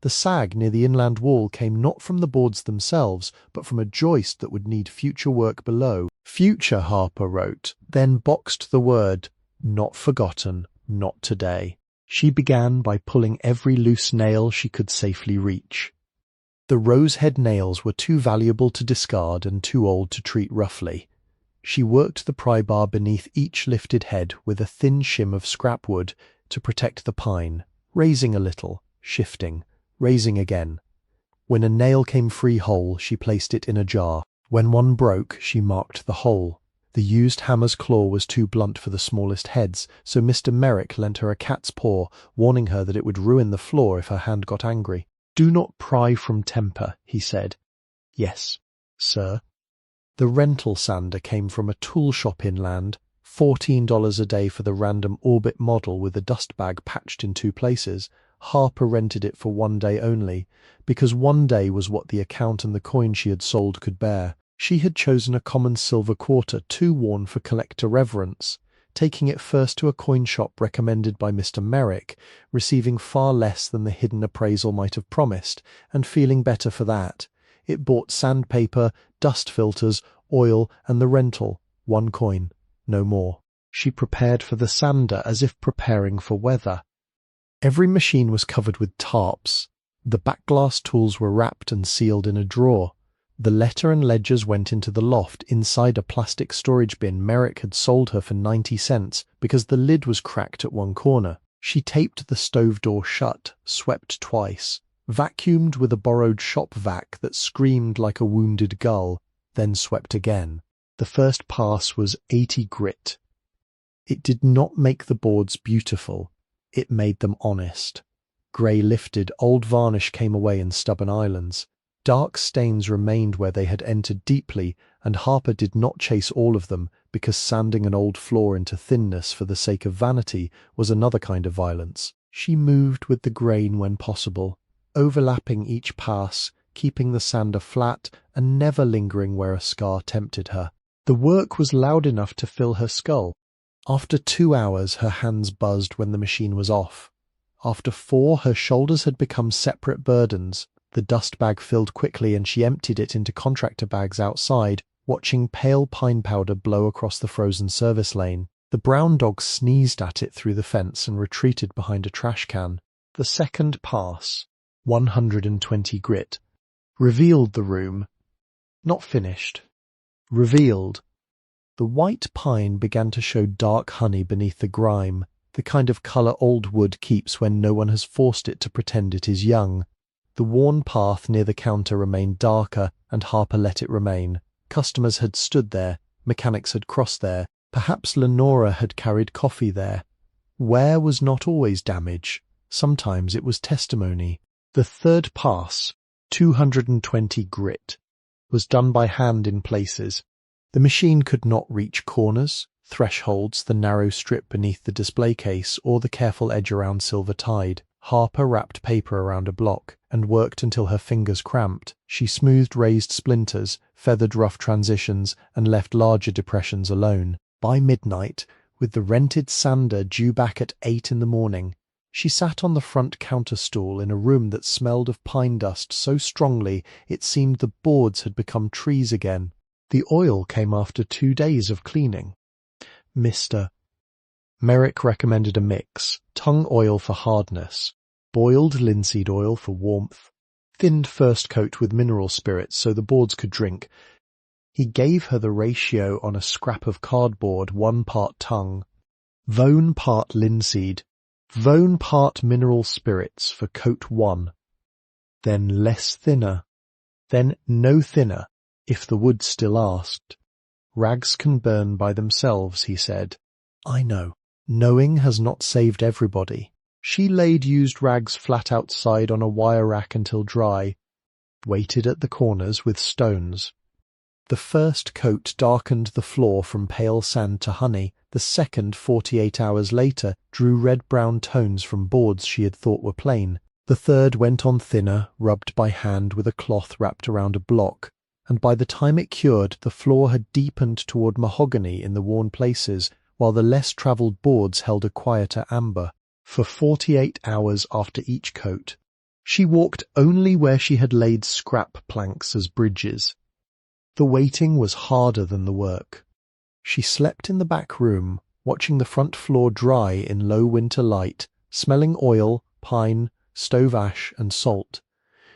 The sag near the inland wall came not from the boards themselves, but from a joist that would need future work below. Future, Harper wrote, then boxed the word, not forgotten, not today. She began by pulling every loose nail she could safely reach. The rosehead nails were too valuable to discard and too old to treat roughly. She worked the pry bar beneath each lifted head with a thin shim of scrap wood to protect the pine, raising a little, shifting, raising again. When a nail came free whole, she placed it in a jar. When one broke, she marked the hole. The used hammer's claw was too blunt for the smallest heads, so Mr. Merrick lent her a cat's paw, warning her that it would ruin the floor if her hand got angry. "Do not pry from temper," he said. "Yes, sir." The rental sander came from a tool shop inland, $14 a day for the random orbit model with a dust bag patched in 2 places. Harper rented it for 1 day only, because 1 day was what the account and the coin she had sold could bear. She had chosen a common silver quarter, too worn for collector reverence, taking it first to a coin shop recommended by Mr. Merrick, receiving far less than the hidden appraisal might have promised, and feeling better for that. It bought sandpaper, dust filters, oil, and the rental. 1 coin, no more. She prepared for the sander as if preparing for weather. Every machine was covered with tarps. The backglass tools were wrapped and sealed in a drawer. The letter and ledgers went into the loft inside a plastic storage bin Merrick had sold her for 90 cents because the lid was cracked at one corner. She taped the stove door shut, swept twice, vacuumed with a borrowed shop vac that screamed like a wounded gull, then swept again. The first pass was 80 grit. It did not make the boards beautiful. It made them honest. Grey lifted, old varnish came away in stubborn islands. Dark stains remained where they had entered deeply, and Harper did not chase all of them, because sanding an old floor into thinness for the sake of vanity was another kind of violence. She moved with the grain when possible, overlapping each pass, keeping the sander flat and never lingering where a scar tempted her. The work was loud enough to fill her skull. After 2 hours, her hands buzzed when the machine was off. After 4, her shoulders had become separate burdens. The dust bag filled quickly and she emptied it into contractor bags outside, watching pale pine powder blow across the frozen service lane. The brown dog sneezed at it through the fence and retreated behind a trash can. The second pass, 120 grit, revealed the room. Not finished. Revealed. The white pine began to show dark honey beneath the grime, the kind of colour old wood keeps when no one has forced it to pretend it is young. The worn path near the counter remained darker, and Harper let it remain. Customers had stood there, mechanics had crossed there, perhaps Lenora had carried coffee there. Wear was not always damage, sometimes it was testimony. The third pass, 220 grit, was done by hand in places. The machine could not reach corners, thresholds, the narrow strip beneath the display case, or the careful edge around silver tide. Harper wrapped paper around a block and worked until her fingers cramped. She smoothed raised splinters, feathered rough transitions, and left larger depressions alone. By midnight, with the rented sander due back at 8 in the morning, she sat on the front counter stool in a room that smelled of pine dust so strongly it seemed the boards had become trees again. The oil came after 2 days of cleaning. Mr. Merrick recommended a mix: tongue oil for hardness, boiled linseed oil for warmth, thinned first coat with mineral spirits so the boards could drink. He gave her the ratio on a scrap of cardboard: 1 part tongue, Vone part linseed, Vone part mineral spirits for coat 1, then less thinner, then no thinner, if the wood still asked. Rags can burn by themselves, he said. I know. Knowing has not saved everybody. She laid used rags flat outside on a wire rack until dry, weighted at the corners with stones. The first coat darkened the floor from pale sand to honey. The second, 48 hours later, drew red-brown tones from boards she had thought were plain. The third went on thinner, rubbed by hand with a cloth wrapped around a block, and by the time it cured, the floor had deepened toward mahogany in the worn places, while the less travelled boards held a quieter amber. For 48 hours after each coat, she walked only where she had laid scrap planks as bridges. The waiting was harder than the work. She slept in the back room, watching the front floor dry in low winter light, smelling oil, pine, stove ash, and salt.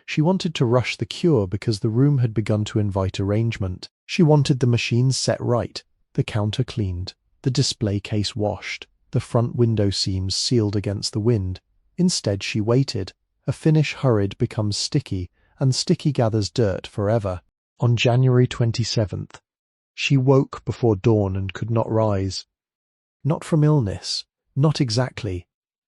She wanted to rush the cure because the room had begun to invite arrangement. She wanted the machines set right, the counter cleaned, the display case washed, the front window seams sealed against the wind. Instead she waited. A finish hurried becomes sticky, and sticky gathers dirt forever. On January 27th, she woke before dawn and could not rise. Not from illness, not exactly.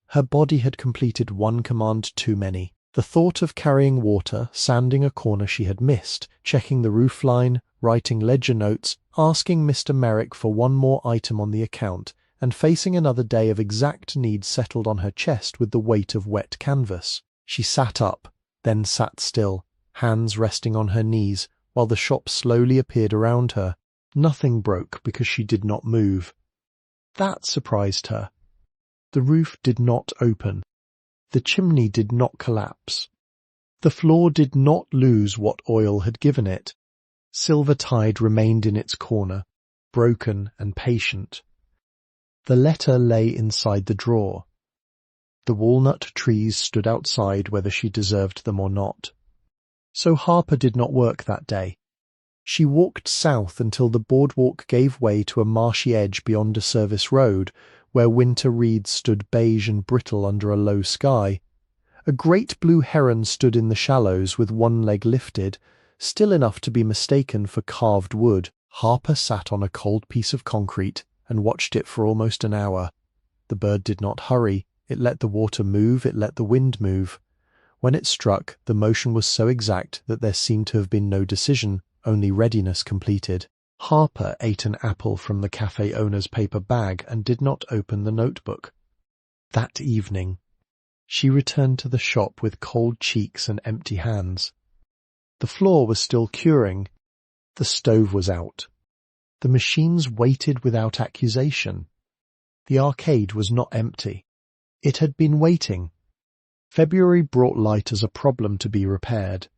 Her body had completed one command too many. The thought of carrying water, sanding a corner she had missed, checking the roofline, writing ledger notes, asking Mr. Merrick for one more item on the account, and facing another day of exact need settled on her chest with the weight of wet canvas. She sat up, then sat still, hands resting on her knees, while the shop slowly appeared around her. Nothing broke because she did not move. That surprised her. The roof did not open. The chimney did not collapse. The floor did not lose what oil had given it. Silver Tide remained in its corner, broken and patient. The letter lay inside the drawer. The walnut trees stood outside whether she deserved them or not. So Harper did not work that day. She walked south until the boardwalk gave way to a marshy edge beyond a service road, where winter reeds stood beige and brittle under a low sky. A great blue heron stood in the shallows with one leg lifted, still enough to be mistaken for carved wood. Harper sat on a cold piece of concrete and watched it for almost an hour. The bird did not hurry. It let the water move, it let the wind move. When it struck, the motion was so exact that there seemed to have been no decision, only readiness completed. Harper ate an apple from the cafe owner's paper bag and did not open the notebook. That evening, she returned to the shop with cold cheeks and empty hands. The floor was still curing. The stove was out. The machines waited without accusation. The arcade was not empty. It had been waiting. February brought light as a problem to be repaired.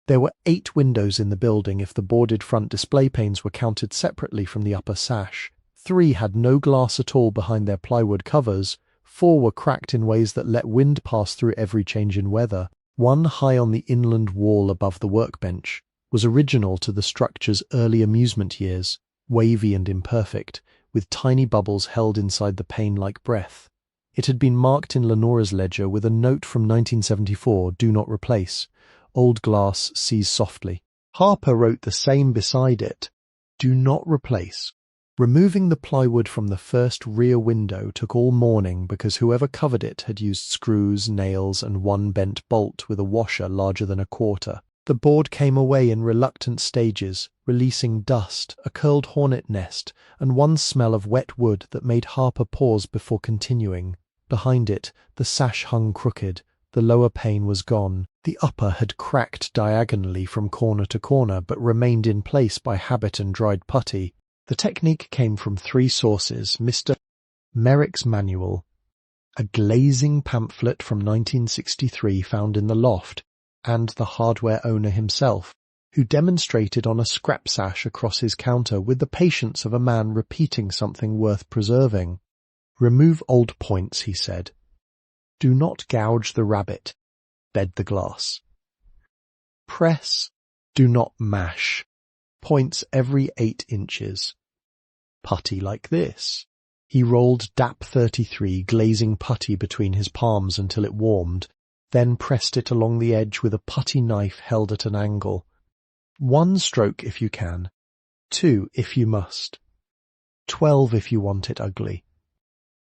There were 8 windows in the building if the boarded front display panes were counted separately from the upper sash. 3 had no glass at all behind their plywood covers. 4 were cracked in ways that let wind pass through every change in weather. 1 high on the inland wall above the workbench was original to the structure's early amusement years, wavy and imperfect, with tiny bubbles held inside the pane like breath. It had been marked in Lenora's ledger with a note from 1974, "Do not replace. Old glass sees softly." Harper wrote the same beside it, "Do not replace." Removing the plywood from the first rear window took all morning because whoever covered it had used screws, nails, and 1 bent bolt with a washer larger than a quarter. The board came away in reluctant stages, releasing dust, a curled hornet nest, and one smell of wet wood that made Harper pause before continuing. Behind it, the sash hung crooked. The lower pane was gone. The upper had cracked diagonally from corner to corner, but remained in place by habit and dried putty. The technique came from 3 sources: Mr. Merrick's manual, a glazing pamphlet from 1963 found in the loft, and the hardware owner himself, who demonstrated on a scrap sash across his counter with the patience of a man repeating something worth preserving. "Remove old points," he said. "Do not gouge the rabbit. Bed the glass. Press, do not mash. Points every 8 inches. Putty like this." He rolled DAP 33 glazing putty between his palms until it warmed, then pressed it along the edge with a putty knife held at an angle. 1 stroke if you can, 2 if you must, 12 if you want it ugly.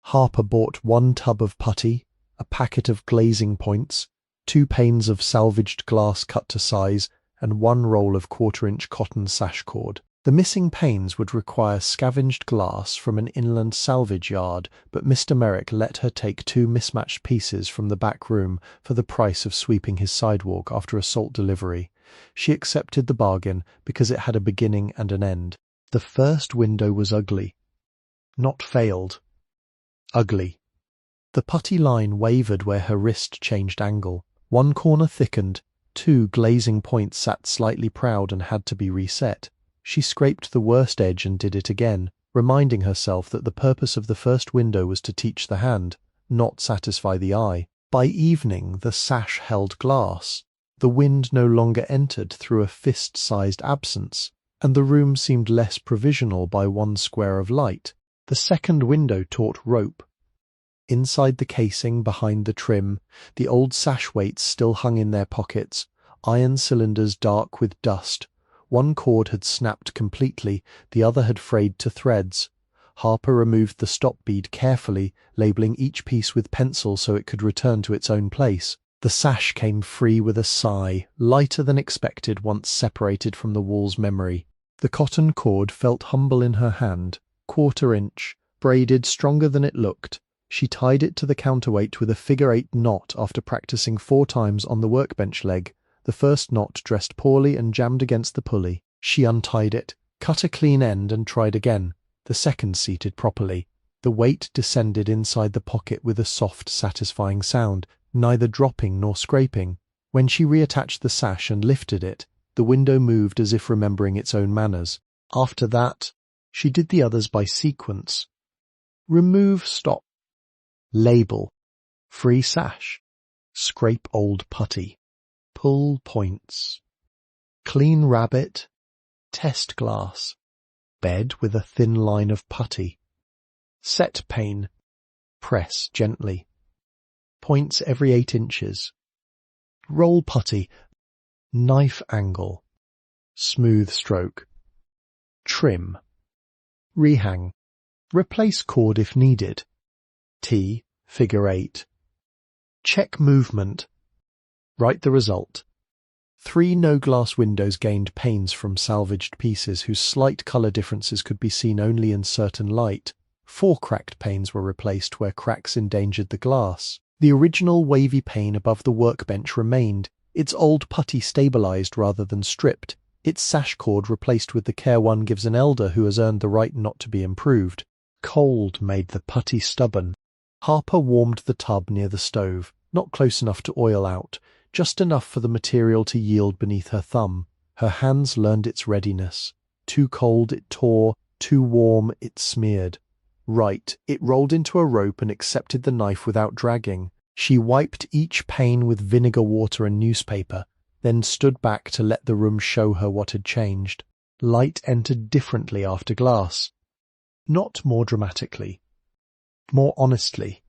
Harper bought 1 tub of putty, a packet of glazing points, 2 panes of salvaged glass cut to size, and 1 roll of 1/4-inch cotton sash cord. The missing panes would require scavenged glass from an inland salvage yard, but Mr. Merrick let her take 2 mismatched pieces from the back room for the price of sweeping his sidewalk after a salt delivery. She accepted the bargain because it had a beginning and an end. The first window was ugly. Not failed. Ugly. The putty line wavered where her wrist changed angle. 1 corner thickened, 2 glazing points sat slightly proud and had to be reset. She scraped the worst edge and did it again, reminding herself that the purpose of the first window was to teach the hand, not satisfy the eye. By evening the sash held glass. The wind no longer entered through a fist-sized absence, and the room seemed less provisional by 1 square of light. The second window taught rope. Inside the casing, behind the trim, the old sash weights still hung in their pockets, iron cylinders dark with dust. 1 cord had snapped completely, the other had frayed to threads. Harper removed the stop bead carefully, labeling each piece with pencil so it could return to its own place. The sash came free with a sigh, lighter than expected once separated from the wall's memory. The cotton cord felt humble in her hand, 1/4 inch, braided stronger than it looked. She tied it to the counterweight with a figure-8 knot after practicing 4 times on the workbench leg. The first knot dressed poorly and jammed against the pulley. She untied it, cut a clean end and tried again. The second seated properly. The weight descended inside the pocket with a soft, satisfying sound, neither dropping nor scraping. When she reattached the sash and lifted it, the window moved as if remembering its own manners. After that, she did the others by sequence. Remove stop. Label. Free sash. Scrape old putty. Pull points. Clean rabbit. Test glass. Bed with a thin line of putty. Set pane. Press gently. Points every 8 inches. Roll putty. Knife angle. Smooth stroke. Trim. Rehang. Replace cord if needed. T, figure 8. Check movement. Write the result. 3 no-glass windows gained panes from salvaged pieces whose slight colour differences could be seen only in certain light. 4 cracked panes were replaced where cracks endangered the glass. The original wavy pane above the workbench remained, its old putty stabilised rather than stripped, its sash cord replaced with the care one gives an elder who has earned the right not to be improved. Cold made the putty stubborn. Harper warmed the tub near the stove, not close enough to oil out, just enough for the material to yield beneath her thumb. Her hands learned its readiness. Too cold it tore, too warm it smeared. Right, it rolled into a rope and accepted the knife without dragging. She wiped each pane with vinegar water and newspaper, then stood back to let the room show her what had changed. Light entered differently after glass. Not more dramatically. More honestly.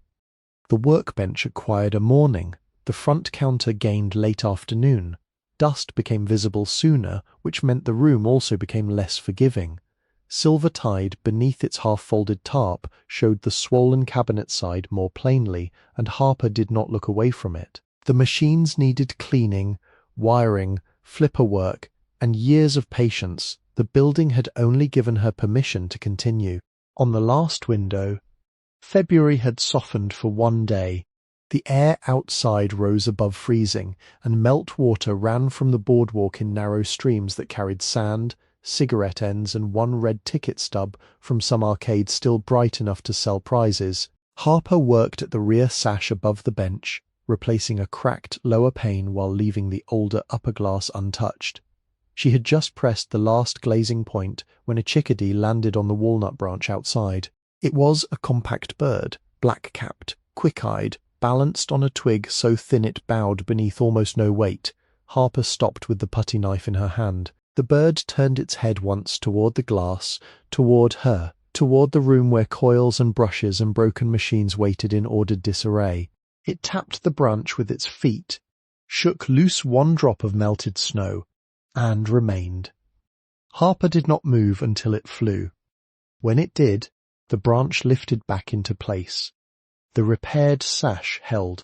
The workbench acquired a morning. The front counter gained late afternoon. Dust became visible sooner, which meant the room also became less forgiving. Silver tide beneath its half-folded tarp showed the swollen cabinet side more plainly, and Harper did not look away from it. The machines needed cleaning, wiring, flipper work, and years of patience. The building had only given her permission to continue. On the last window, February had softened for one day. The air outside rose above freezing, and melt water ran from the boardwalk in narrow streams that carried sand, cigarette ends and 1 red ticket stub from some arcade still bright enough to sell prizes. Harper worked at the rear sash above the bench, replacing a cracked lower pane while leaving the older upper glass untouched. She had just pressed the last glazing point when a chickadee landed on the walnut branch outside. It was a compact bird, black-capped, quick-eyed, balanced on a twig so thin it bowed beneath almost no weight. Harper stopped with the putty knife in her hand. The bird turned its head once toward the glass, toward her, toward the room where coils and brushes and broken machines waited in ordered disarray. It tapped the branch with its feet, shook loose 1 drop of melted snow, and remained. Harper did not move until it flew. When it did, the branch lifted back into place. The repaired sash held.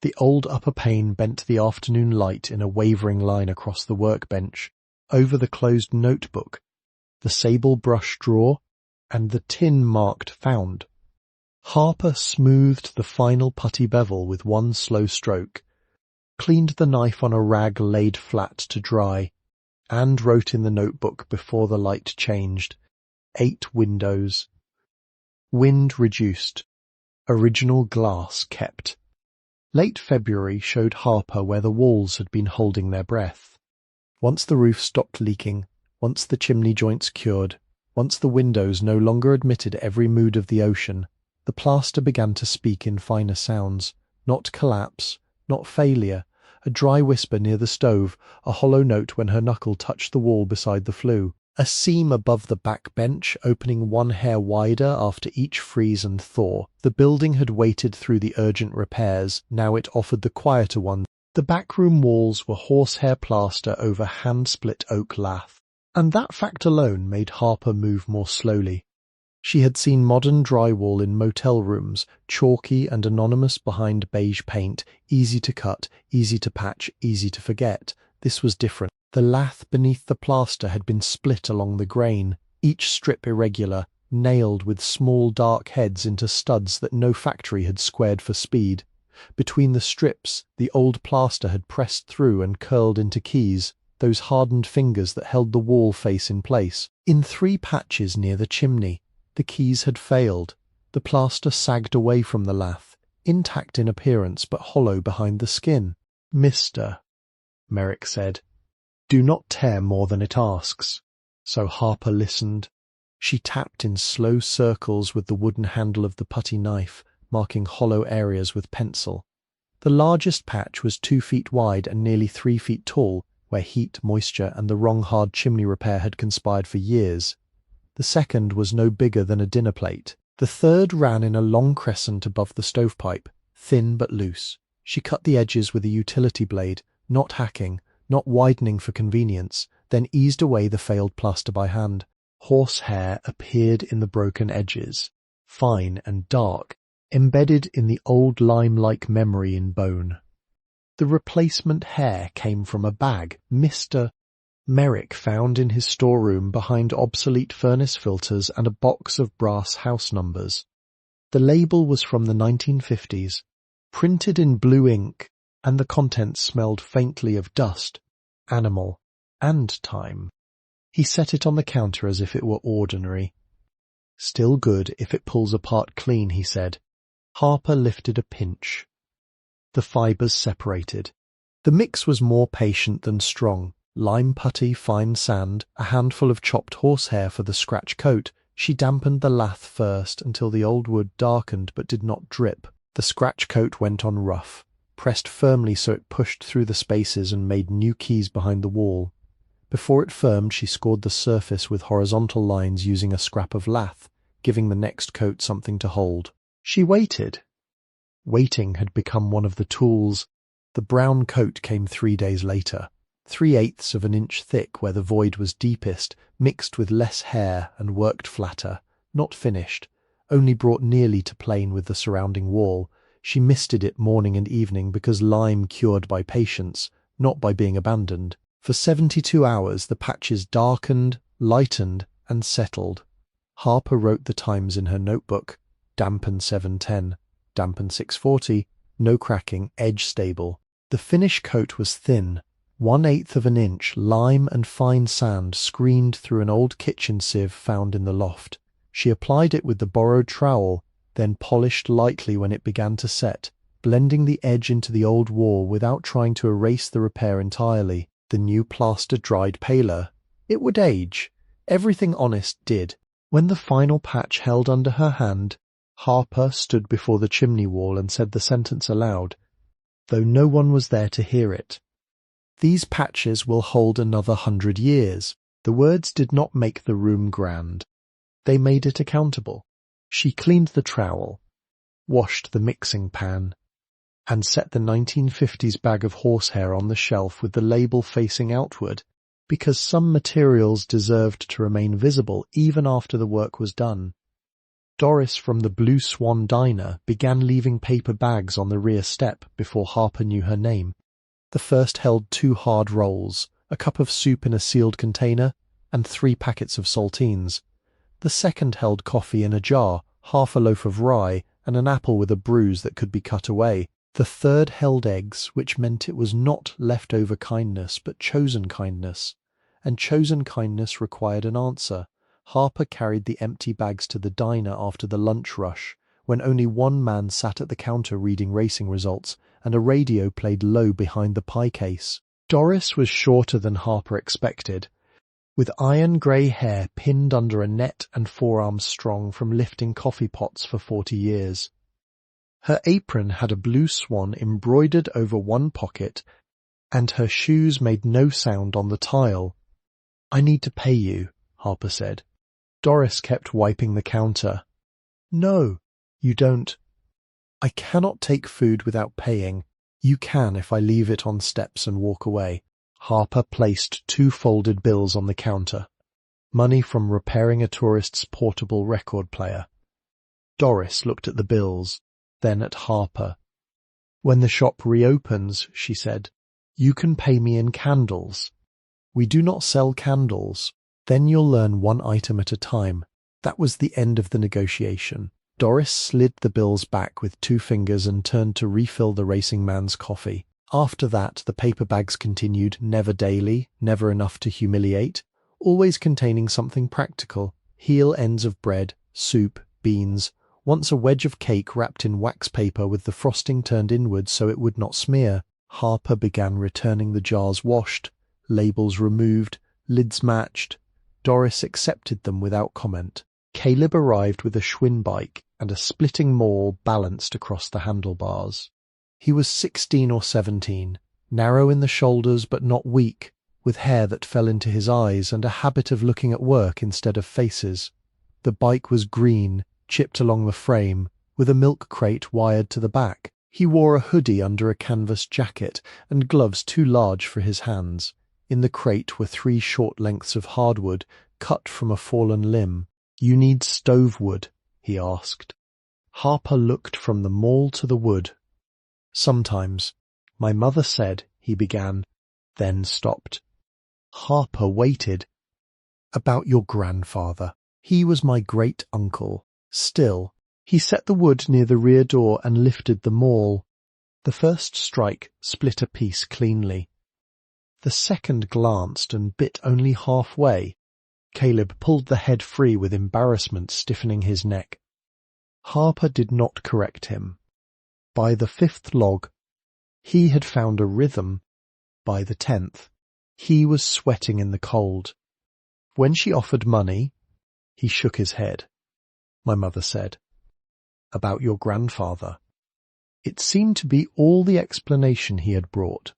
The old upper pane bent the afternoon light in a wavering line across the workbench, over the closed notebook, the sable brush drawer, and the tin marked found. Harper smoothed the final putty bevel with 1 slow stroke, cleaned the knife on a rag laid flat to dry, and wrote in the notebook before the light changed. 8 windows. Wind reduced. Original glass kept. Late February showed Harper where the walls had been holding their breath. Once the roof stopped leaking, once the chimney joints cured, once the windows no longer admitted every mood of the ocean, the plaster began to speak in finer sounds. Not collapse, not failure, a dry whisper near the stove, a hollow note when her knuckle touched the wall beside the flue. A seam above the back bench opening 1 hair wider after each freeze and thaw. The building had waited through the urgent repairs, now it offered the quieter ones. The backroom walls were horsehair plaster over hand-split oak lath, and that fact alone made Harper move more slowly. She had seen modern drywall in motel rooms, chalky and anonymous behind beige paint, easy to cut, easy to patch, easy to forget. This was different. The lath beneath the plaster had been split along the grain, each strip irregular, nailed with small dark heads into studs that no factory had squared for speed. Between the strips, the old plaster had pressed through and curled into keys, those hardened fingers that held the wall face in place. In 3 patches near the chimney, the keys had failed. The plaster sagged away from the lath, intact in appearance but hollow behind the skin. "Mister," Merrick said, "do not tear more than it asks." So Harper listened. She tapped in slow circles with the wooden handle of the putty knife, marking hollow areas with pencil. The largest patch was 2 feet wide and nearly 3 feet tall, where heat, moisture, and the wrong hard chimney repair had conspired for years. The second was no bigger than a dinner plate. The third ran in a long crescent above the stovepipe, thin but loose. She cut the edges with a utility blade, not hacking, not widening for convenience, then eased away the failed plaster by hand. Horsehair appeared in the broken edges, fine and dark, embedded in the old lime-like memory in bone. The replacement hair came from a bag Mr. Merrick found in his storeroom behind obsolete furnace filters and a box of brass house numbers. The label was from the 1950s, printed in blue ink, and the contents smelled faintly of dust, animal, and time. He set it on the counter as if it were ordinary. "Still good if it pulls apart clean," he said. Harper lifted a pinch. The fibers separated. The mix was more patient than strong. Lime putty, fine sand, a handful of chopped horsehair for the scratch coat. She dampened the lath first until the old wood darkened but did not drip. The scratch coat went on rough, pressed firmly so it pushed through the spaces and made new keys behind the wall. Before it firmed, she scored the surface with horizontal lines using a scrap of lath, giving the next coat something to hold. She waited. Waiting had become one of the tools. The brown coat came 3 days later, 3/8 of an inch thick where the void was deepest, mixed with less hair and worked flatter, not finished, only brought nearly to plane with the surrounding wall. She misted it morning and evening because lime cured by patience, not by being abandoned. For 72 hours the patches darkened, lightened, and settled. Harper wrote the times in her notebook. Dampen 7:10, dampen 6:40, no cracking, edge stable. The finish coat was thin, 1/8 of an inch, lime and fine sand screened through an old kitchen sieve found in the loft. She applied it with the borrowed trowel, then polished lightly when it began to set, blending the edge into the old wall without trying to erase the repair entirely. The new plaster dried paler. It would age. Everything honest did. When the final patch held under her hand, Harper stood before the chimney wall and said the sentence aloud, though no one was there to hear it. "These patches will hold another 100 years. The words did not make the room grand. They made it accountable. She cleaned the trowel, washed the mixing pan, and set the 1950s bag of horsehair on the shelf with the label facing outward, because some materials deserved to remain visible even after the work was done. Doris from the Blue Swan Diner began leaving paper bags on the rear step before Harper knew her name. The first held 2 hard rolls, a cup of soup in a sealed container, and 3 packets of saltines. The second held coffee in a jar, half a loaf of rye, and an apple with a bruise that could be cut away. The third held eggs, which meant it was not leftover kindness, but chosen kindness. And chosen kindness required an answer. Harper carried the empty bags to the diner after the lunch rush, when only one man sat at the counter reading racing results, and a radio played low behind the pie case. Doris was shorter than Harper expected, with iron-grey hair pinned under a net and forearms strong from lifting coffee pots for 40 years. Her apron had a blue swan embroidered over one pocket, and her shoes made no sound on the tile. "I need to pay you," Harper said. Doris kept wiping the counter. "No, you don't. I cannot take food without paying. You can if I leave it on steps and walk away." Harper placed 2 folded bills on the counter. Money from repairing a tourist's portable record player. Doris looked at the bills, then at Harper. "When the shop reopens," she said, "you can pay me in candles. We do not sell candles. Then you'll learn one item at a time. That was the end of the negotiation. Doris slid the bills back with 2 fingers and turned to refill the racing man's coffee. After that, the paper bags continued, never daily, never enough to humiliate, always containing something practical: heel ends of bread, soup, beans, once a wedge of cake wrapped in wax paper with the frosting turned inwards so it would not smear. Harper began returning the jars washed, labels removed, lids matched. Doris accepted them without comment. Caleb arrived with a Schwinn bike and a splitting maul balanced across the handlebars. He was 16 or 17, narrow in the shoulders but not weak, with hair that fell into his eyes and a habit of looking at work instead of faces. The bike was green, chipped along the frame, with a milk crate wired to the back. He wore a hoodie under a canvas jacket and gloves too large for his hands. In the crate were 3 short lengths of hardwood cut from a fallen limb. "You need stove wood?" he asked. Harper looked from the maul to the wood. "Sometimes. My mother said," he began, then stopped. Harper waited. "About your grandfather. He was my great-uncle. Still." He set the wood near the rear door and lifted the maul. The first strike split a piece cleanly. The second glanced and bit only halfway. Caleb pulled the head free with embarrassment stiffening his neck. Harper did not correct him. By the 5th log, he had found a rhythm. By the 10th, he was sweating in the cold. When she offered money, he shook his head. "My mother said." "About your grandfather." It seemed to be all the explanation he had brought.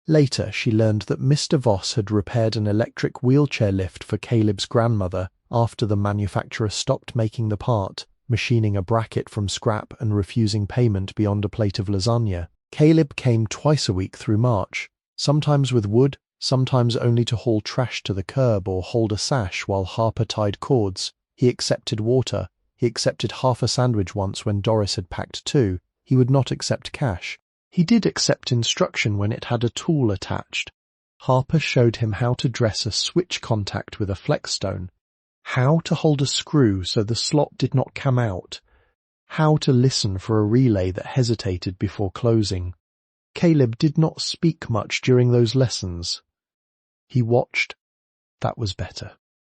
Later, she learned that Mr. Voss had repaired an electric wheelchair lift for Caleb's grandmother after the manufacturer stopped making the part, machining a bracket from scrap and refusing payment beyond a plate of lasagna. Caleb came twice a week through March, sometimes with wood, sometimes only to haul trash to the curb or hold a sash while Harper tied cords. He accepted water. He accepted half a sandwich once when Doris had packed 2. He would not accept cash. He did accept instruction when it had a tool attached. Harper showed him how to dress a switch contact with a flexstone, how to hold a screw so the slot did not come out, how to listen for a relay that hesitated before closing. Caleb did not speak much during those lessons. He watched. That was better.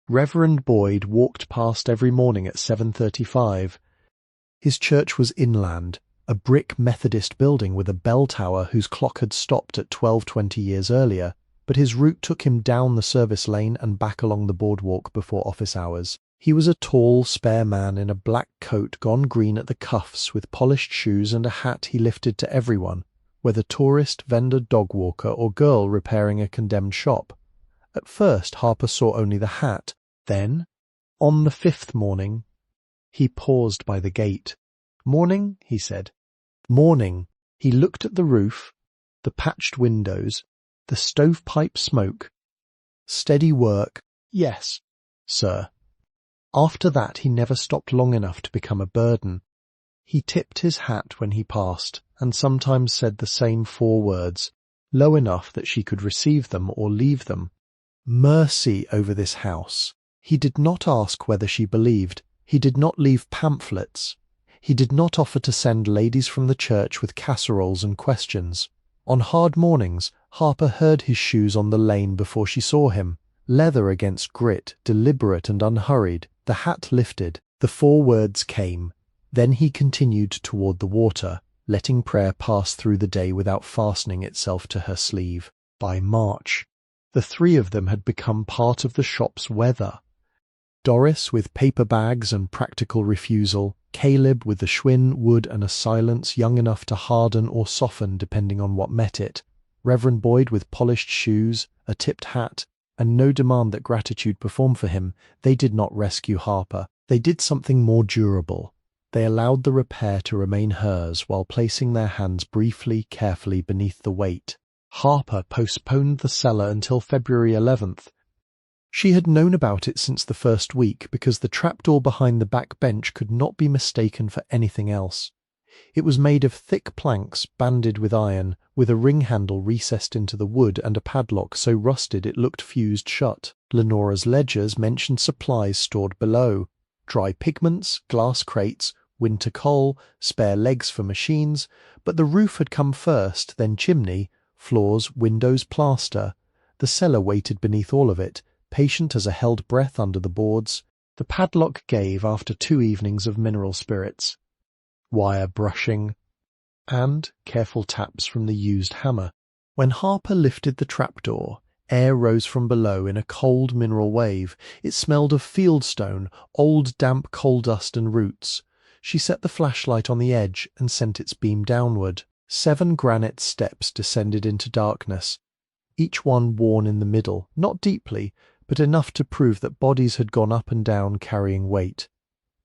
Reverend Boyd walked past every morning at 7:35. His church was inland, a brick Methodist building with a bell tower whose clock had stopped at 12:20 years earlier, but his route took him down the service lane and back along the boardwalk before office hours. He was a tall, spare man in a black coat gone green at the cuffs with polished shoes and a hat he lifted to everyone, whether tourist, vendor, dog walker, or girl repairing a condemned shop. At first Harper saw only the hat. Then, on the 5th morning, he paused by the gate. "Morning," he said. "Morning." He looked at the roof, the patched windows, the stovepipe smoke. "Steady work." "Yes, sir." After that he never stopped long enough to become a burden. He tipped his hat when he passed, and sometimes said the same 4 words, low enough that she could receive them or leave them. Mercy over this house. He did not ask whether she believed. He did not leave pamphlets. He did not offer to send ladies from the church with casseroles and questions. On hard mornings, Harper heard his shoes on the lane before she saw him. Leather against grit, deliberate and unhurried. The hat lifted. The 4 words came. Then he continued toward the water, letting prayer pass through the day without fastening itself to her sleeve. By March, the 3 of them had become part of the shop's weather. Doris with paper bags and practical refusal, Caleb with the Schwinn, wood and a silence young enough to harden or soften depending on what met it, Reverend Boyd with polished shoes, a tipped hat, and no demand that gratitude perform for him. They did not rescue Harper. They did something more durable. They allowed the repair to remain hers while placing their hands briefly, carefully beneath the weight. Harper postponed the cellar until February 11th. She had known about it since the first week because the trapdoor behind the back bench could not be mistaken for anything else. It was made of thick planks banded with iron, with a ring handle recessed into the wood and a padlock so rusted it looked fused shut. Lenora's ledgers mentioned supplies stored below. dry pigments, glass crates, winter coal, spare legs for machines, but the roof had come first, then chimney, floors, windows, plaster. The cellar waited beneath all of it, patient as a held breath under the boards. The padlock gave after 2 evenings of mineral spirits. Wire brushing, and careful taps from the used hammer. When Harper lifted the trapdoor, air rose from below in a cold mineral wave. It smelled of fieldstone, old damp coal dust and roots. She set the flashlight on the edge and sent its beam downward. 7 granite steps descended into darkness, each one worn in the middle, not deeply, but enough to prove that bodies had gone up and down carrying weight.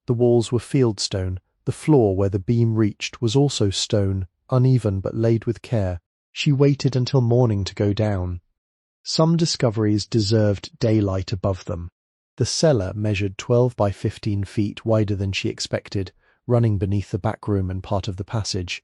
The walls were fieldstone. The floor where the beam reached was also stone, uneven but laid with care. She waited until morning to go down. Some discoveries deserved daylight above them. The cellar measured 12 by 15 feet, wider than she expected, running beneath the back room and part of the passage.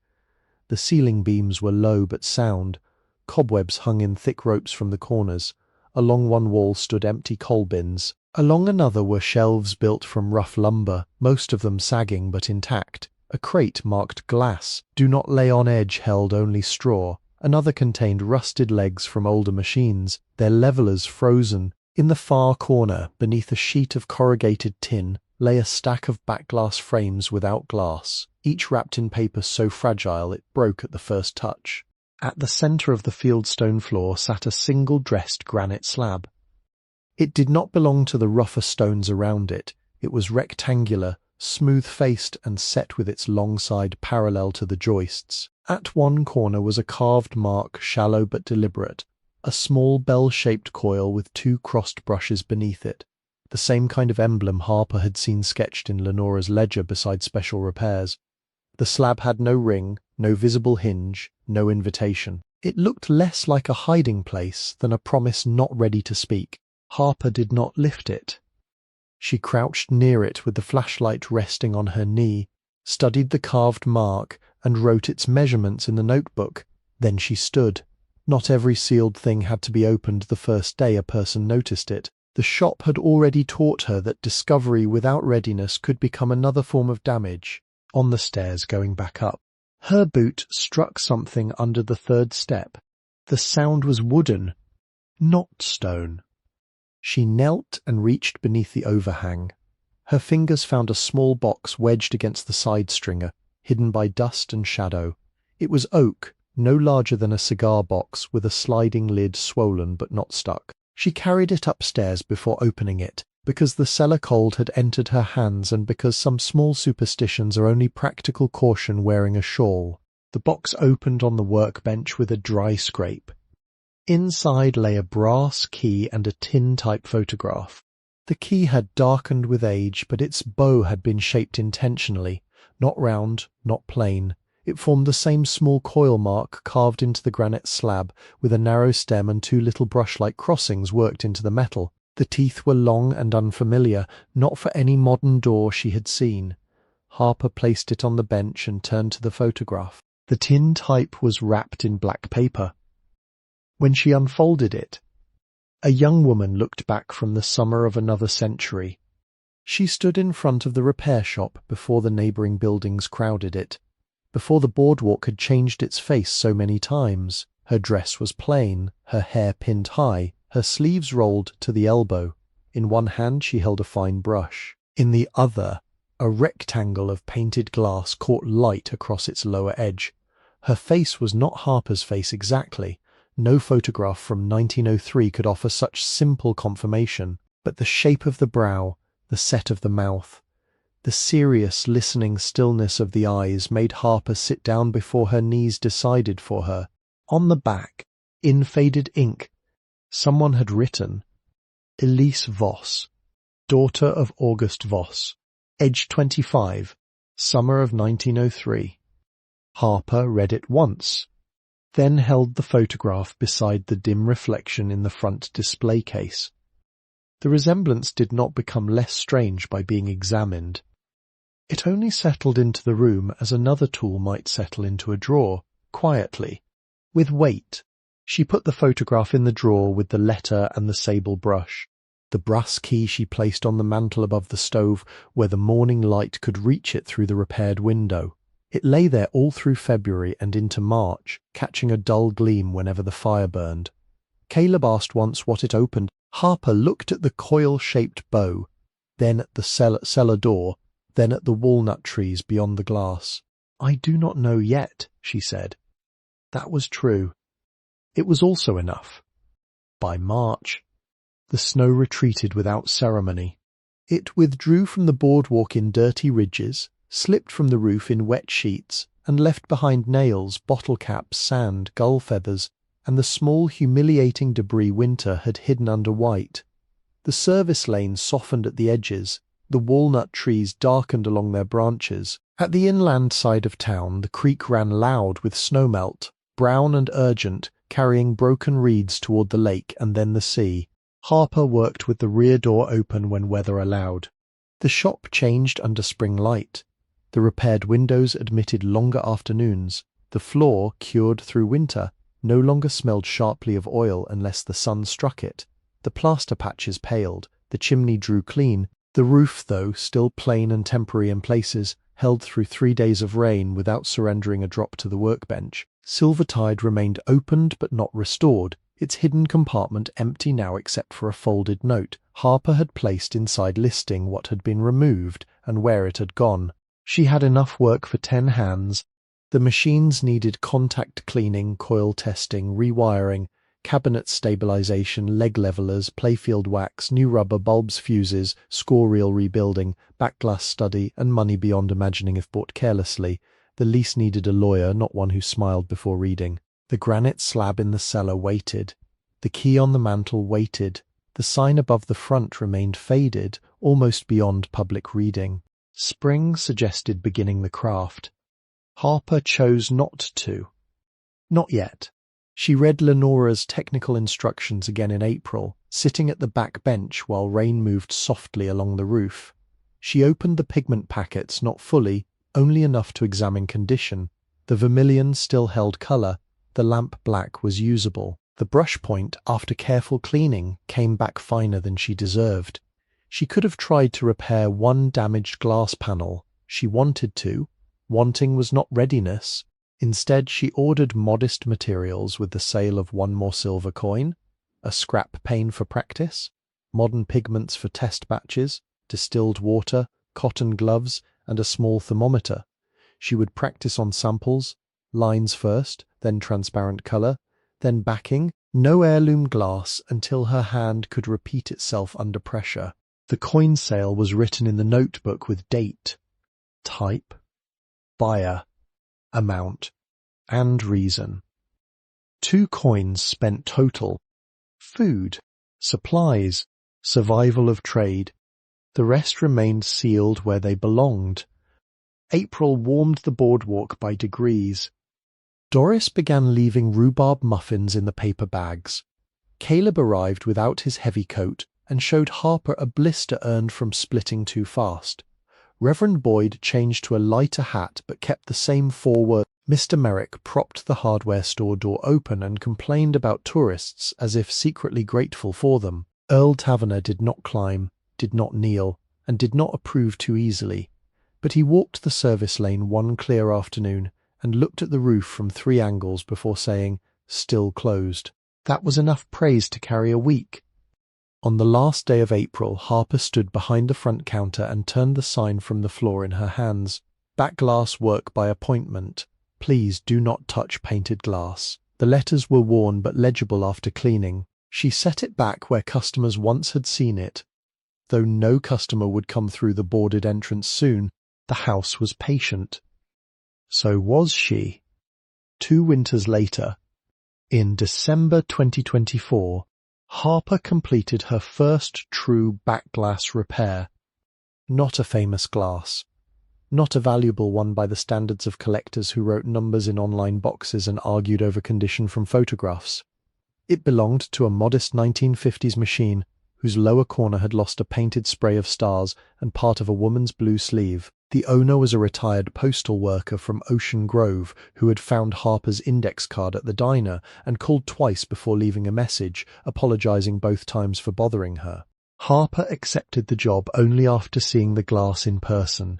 The ceiling beams were low but sound. Cobwebs hung in thick ropes from the corners. Along one wall stood empty coal bins. Along another were shelves built from rough lumber, most of them sagging but intact. A crate marked glass, do not lay on edge, held only straw. Another contained rusted legs from older machines, their levelers frozen. In the far corner, beneath a sheet of corrugated tin, lay a stack of backglass frames without glass, each wrapped in paper so fragile it broke at the first touch. At the centre of the fieldstone floor sat a single dressed granite slab. It did not belong to the rougher stones around it. It was rectangular, smooth-faced and set with its long side parallel to the joists. At one corner was a carved mark, shallow but deliberate, a small bell-shaped coil with 2 crossed brushes beneath it, the same kind of emblem Harper had seen sketched in Lenora's ledger beside special repairs. The slab had no ring, no visible hinge, no invitation. It looked less like a hiding place than a promise not ready to speak. Harper did not lift it. She crouched near it with the flashlight resting on her knee, studied the carved mark, and wrote its measurements in the notebook. Then she stood. Not every sealed thing had to be opened the first day a person noticed it. The shop had already taught her that discovery without readiness could become another form of damage. On the stairs going back up, her boot struck something under the 3rd step. The sound was wooden, not stone. She knelt and reached beneath the overhang. Her fingers found a small box wedged against the side stringer, hidden by dust and shadow. It was oak, no larger than a cigar box, with a sliding lid swollen but not stuck. She carried it upstairs before opening it, because the cellar cold had entered her hands and because some small superstitions are only practical caution wearing a shawl. The box opened on the workbench with a dry scrape. Inside lay a brass key and a tin-type photograph. The key had darkened with age, but its bow had been shaped intentionally, not round, not plain. It formed the same small coil mark carved into the granite slab, with a narrow stem and 2 little brush-like crossings worked into the metal. The teeth were long and unfamiliar, not for any modern door she had seen. Harper placed it on the bench and turned to the photograph. The tin type was wrapped in black paper. When she unfolded it, a young woman looked back from the summer of another century. She stood in front of the repair shop before the neighbouring buildings crowded it, before the boardwalk had changed its face so many times. Her dress was plain, her hair pinned high, her sleeves rolled to the elbow. In one hand she held a fine brush. In the other, a rectangle of painted glass caught light across its lower edge. Her face was not Harper's face exactly. No photograph from 1903 could offer such simple confirmation, but the shape of the brow, the set of the mouth, the serious, listening stillness of the eyes made Harper sit down before her knees decided for her. On the back, in faded ink, someone had written, Elise Voss, daughter of August Voss, aged 25, summer of 1903. Harper read it once, then held the photograph beside the dim reflection in the front display case. The resemblance did not become less strange by being examined. It only settled into the room as another tool might settle into a drawer, quietly, with weight. She put the photograph in the drawer with the letter and the sable brush. the brass key she placed on the mantel above the stove where the morning light could reach it through the repaired window. It lay there all through February and into March, catching a dull gleam whenever the fire burned. Caleb asked once what it opened. Harper looked at the coil-shaped bow, then at the cellar door, then at the walnut trees beyond the glass. "I do not know yet," she said. That was true. It was also enough. By March, the snow retreated without ceremony. It withdrew from the boardwalk in dirty ridges, slipped from the roof in wet sheets, and left behind nails, bottle caps, sand, gull feathers, and the small humiliating debris winter had hidden under white. The service lane softened at the edges, the walnut trees darkened along their branches. At the inland side of town, the creek ran loud with snowmelt, brown and urgent, carrying broken reeds toward the lake and then the sea. Harper worked with the rear door open when weather allowed. The shop changed under spring light. The repaired windows admitted longer afternoons. The floor, cured through winter, no longer smelled sharply of oil unless the sun struck it. The plaster patches paled. The chimney drew clean. The roof, though still plain and temporary in places, held through 3 days of rain without surrendering a drop to the workbench. Silvertide remained opened but not restored, its hidden compartment empty now except for a folded note Harper had placed inside listing what had been removed and where it had gone. She had enough work for 10 hands. The machines needed contact cleaning, coil testing, rewiring, cabinet stabilization, leg levelers, playfield wax, new rubber, bulbs, fuses, score reel rebuilding, backglass study, and money beyond imagining if bought carelessly. The lease needed a lawyer, not one who smiled before reading. The granite slab in the cellar waited. The key on the mantel waited. The sign above the front remained faded, almost beyond public reading. Spring suggested beginning the craft. Harper chose not to. Not yet. She read Lenora's technical instructions again in April, sitting at the back bench while rain moved softly along the roof. She opened the pigment packets, not fully, only enough to examine condition. The vermilion still held colour. The lamp black was usable. The brush point, after careful cleaning, came back finer than she deserved. She could have tried to repair one damaged glass panel. She wanted to. Wanting was not readiness. Instead, she ordered modest materials with the sale of 1 more silver coin, a scrap pane for practice, modern pigments for test batches, distilled water, cotton gloves, and a small thermometer. She would practice on samples, lines first, then transparent color, then backing, no heirloom glass until her hand could repeat itself under pressure. The coin sale was written in the notebook with date, type, buyer, amount, and reason. 2 coins spent total. Food, supplies, survival of trade. The rest remained sealed where they belonged. April warmed the boardwalk by degrees. Doris began leaving rhubarb muffins in the paper bags. Caleb arrived without his heavy coat and showed Harper a blister earned from splitting too fast. Reverend Boyd changed to a lighter hat but kept the same 4 words. Mr. Merrick propped the hardware store door open and complained about tourists as if secretly grateful for them. Earl Taverner did not climb, did not kneel, and did not approve too easily. But he walked the service lane one clear afternoon and looked at the roof from 3 angles before saying, "Still closed." That was enough praise to carry a week. On the last day of April, Harper stood behind the front counter and turned the sign from the floor in her hands. Backglass work by appointment. Please do not touch painted glass. The letters were worn but legible after cleaning. She set it back where customers once had seen it. Though no customer would come through the boarded entrance soon, the house was patient. So was she. 2 winters later, in December 2024, Harper completed her first true backglass repair. Not a famous glass. Not a valuable one by the standards of collectors who wrote numbers in online boxes and argued over condition from photographs. It belonged to a modest 1950s machine whose lower corner had lost a painted spray of stars and part of a woman's blue sleeve. The owner was a retired postal worker from Ocean Grove who had found Harper's index card at the diner and called twice before leaving a message, apologizing both times for bothering her. Harper accepted the job only after seeing the glass in person.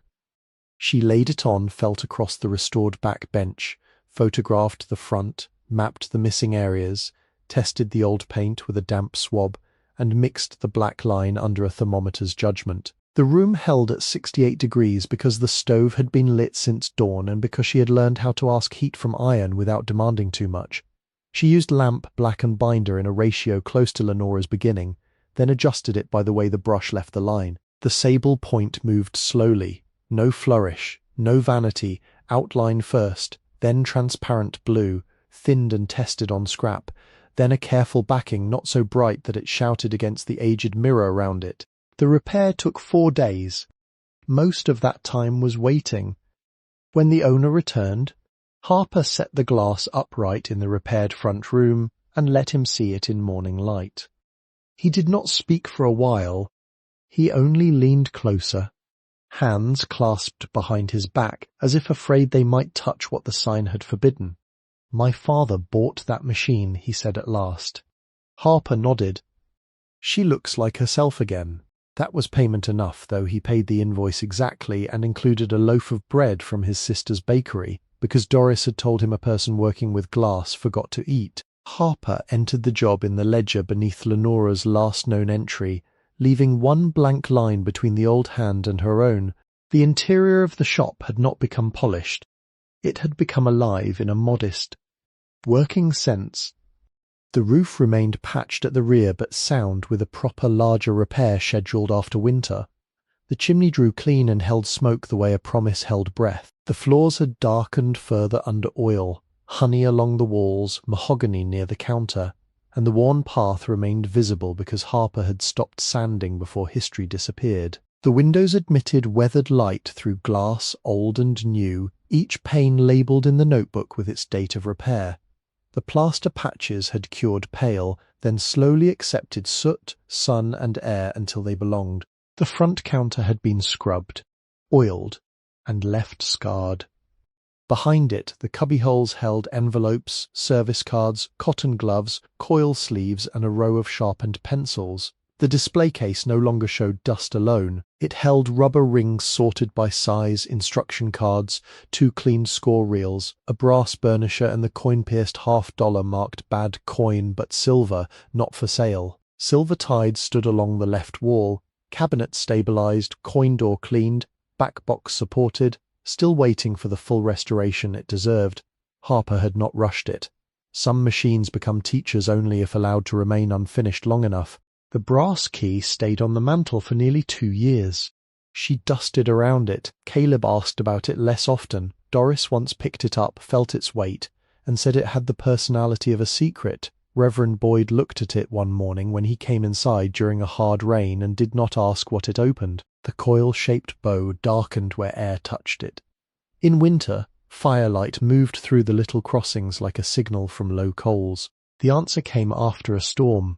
She laid it on, felt across the restored back bench, photographed the front, mapped the missing areas, tested the old paint with a damp swab, and mixed the black line under a thermometer's judgment. The room held at 68 degrees because the stove had been lit since dawn and because she had learned how to ask heat from iron without demanding too much. She used lamp, black and binder in a ratio close to Lenora's beginning, then adjusted it by the way the brush left the line. The sable point moved slowly, no flourish, no vanity, outline first, then transparent blue, thinned and tested on scrap, then a careful backing not so bright that it shouted against the aged mirror round it. The repair took 4 days. Most of that time was waiting. When the owner returned, Harper set the glass upright in the repaired front room and let him see it in morning light. He did not speak for a while. He only leaned closer, hands clasped behind his back, as if afraid they might touch what the sign had forbidden. "My father bought that machine," he said at last. Harper nodded. "She looks like herself again." That was payment enough, though he paid the invoice exactly and included a loaf of bread from his sister's bakery, because Doris had told him a person working with glass forgot to eat. Harper entered the job in the ledger beneath Lenora's last known entry, leaving one blank line between the old hand and her own. The interior of the shop had not become polished. It had become alive in a modest, working sense. The roof remained patched at the rear but sound with a proper larger repair scheduled after winter. The chimney drew clean and held smoke the way a promise held breath. The floors had darkened further under oil, honey along the walls, mahogany near the counter, and the worn path remained visible because Harper had stopped sanding before history disappeared. The windows admitted weathered light through glass old and new, each pane labelled in the notebook with its date of repair. The plaster patches had cured pale, then slowly accepted soot, sun and air until they belonged. The front counter had been scrubbed, oiled, and left scarred. Behind it, the cubbyholes held envelopes, service cards, cotton gloves, coil sleeves, and a row of sharpened pencils. The display case no longer showed dust alone. It held rubber rings sorted by size, instruction cards, 2 cleaned score reels, a brass burnisher, and the coin-pierced $half marked bad coin but silver, not for sale. Silver tied stood along the left wall, cabinet stabilized, coin door cleaned, back box supported, still waiting for the full restoration it deserved. Harper had not rushed it. Some machines become teachers only if allowed to remain unfinished long enough. The brass key stayed on the mantel for nearly 2 years. She dusted around it. Caleb asked about it less often. Doris once picked it up, felt its weight, and said it had the personality of a secret. Reverend Boyd looked at it one morning when he came inside during a hard rain and did not ask what it opened. The coil-shaped bow darkened where air touched it. In winter, firelight moved through the little crossings like a signal from low coals. The answer came after a storm.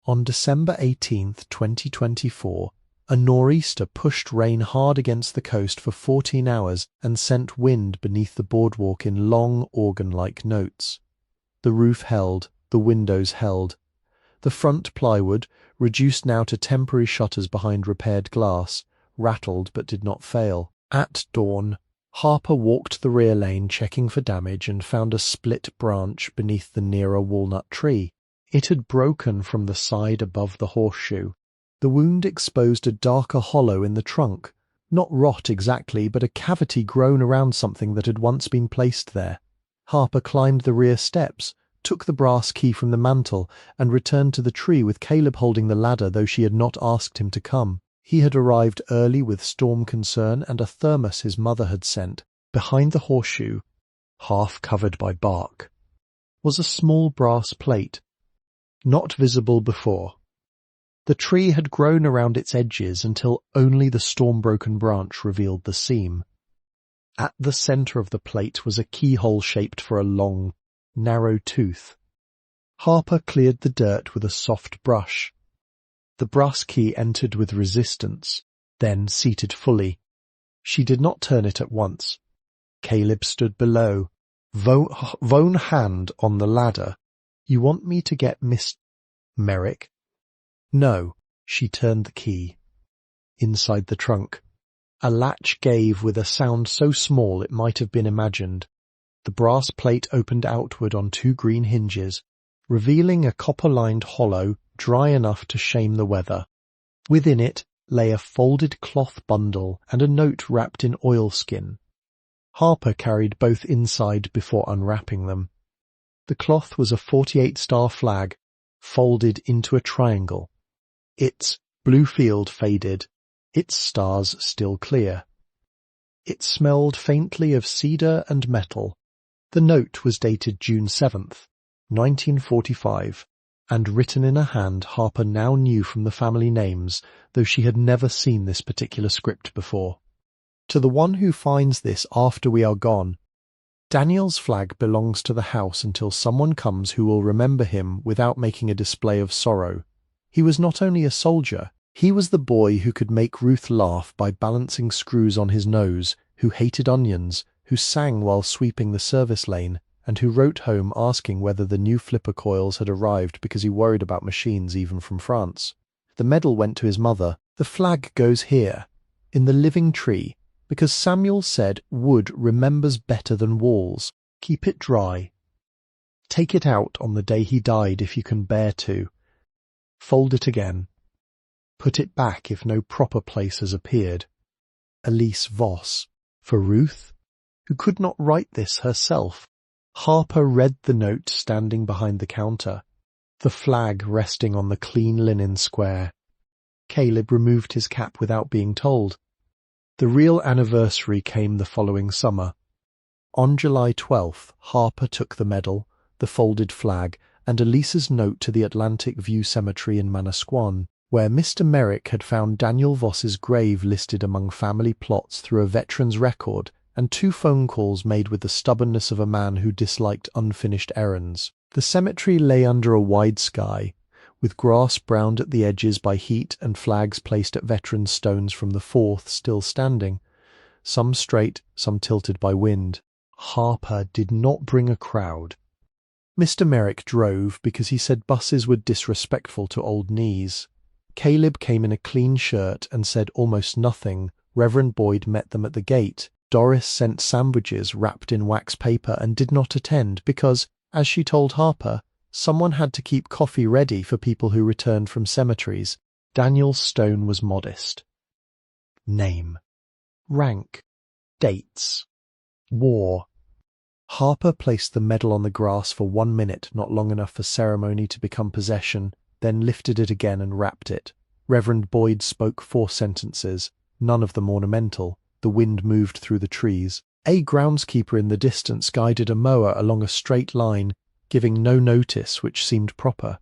On December 18th, 2024, a nor'easter pushed rain hard against the coast for 14 hours and sent wind beneath the boardwalk in long, organ-like notes. The roof held, the windows held. The front plywood, reduced now to temporary shutters behind repaired glass, rattled but did not fail. At dawn, Harper walked the rear lane checking for damage and found a split branch beneath the nearer walnut tree. It had broken from the side above the horseshoe. The wound exposed a darker hollow in the trunk, not rot exactly, but a cavity grown around something that had once been placed there. Harper climbed the rear steps, took the brass key from the mantel, and returned to the tree with Caleb holding the ladder, though she had not asked him to come. He had arrived early with storm concern and a thermos his mother had sent. Behind the horseshoe, half covered by bark, was a small brass plate, not visible before. The tree had grown around its edges until only the storm-broken branch revealed the seam. At the centre of the plate was a keyhole shaped for a long, narrow tooth. Harper cleared the dirt with a soft brush. The brass key entered with resistance, then seated fully. She did not turn it at once. Caleb stood below, one hand on the ladder. "You want me to get Miss Merrick?" "No, She turned the key. Inside the trunk, a latch gave with a sound so small it might have been imagined. The brass plate opened outward on two green hinges, revealing a copper-lined hollow dry enough to shame the weather. Within it lay a folded cloth bundle and a note wrapped in oilskin. Harper carried both inside before unwrapping them. The cloth was a 48-star flag, folded into a triangle. Its blue field faded, its stars still clear. It smelled faintly of cedar and metal. The note was dated June 7th, 1945, and written in a hand Harper now knew from the family names, though she had never seen this particular script before. To the one who finds this after we are gone, Daniel's flag belongs to the house until someone comes who will remember him without making a display of sorrow. He was not only a soldier, he was the boy who could make Ruth laugh by balancing screws on his nose, who hated onions, who sang while sweeping the service lane, and who wrote home asking whether the new flipper coils had arrived because he worried about machines even from France. The medal went to his mother. The flag goes here, in the living tree, because Samuel said wood remembers better than walls. Keep it dry. Take it out on the day he died if you can bear to. Fold it again. Put it back if no proper place has appeared. Elise Voss. For Ruth, who could not write this herself. Harper read the note standing behind the counter, the flag resting on the clean linen square. Caleb removed his cap without being told. The real anniversary came the following summer. On July 12th, Harper took the medal, the folded flag, and Elise's note to the Atlantic View Cemetery in Manasquan, where Mr. Merrick had found Daniel Voss's grave listed among family plots through a veteran's record, and 2 phone calls made with the stubbornness of a man who disliked unfinished errands. The cemetery lay under a wide sky, with grass browned at the edges by heat and flags placed at veteran stones from the 4th still standing, some straight, some tilted by wind. Harper did not bring a crowd. Mr. Merrick drove because he said buses were disrespectful to old knees. Caleb came in a clean shirt and said almost nothing. Reverend Boyd met them at the gate. Doris sent sandwiches wrapped in wax paper and did not attend because, as she told Harper, someone had to keep coffee ready for people who returned from cemeteries. Daniel's stone was modest. Name. Rank. Dates. War. Harper placed the medal on the grass for 1 minute, not long enough for ceremony to become possession, then lifted it again and wrapped it. Reverend Boyd spoke 4 sentences, none of them ornamental. The wind moved through the trees. A groundskeeper in the distance guided a mower along a straight line, giving no notice, which seemed proper.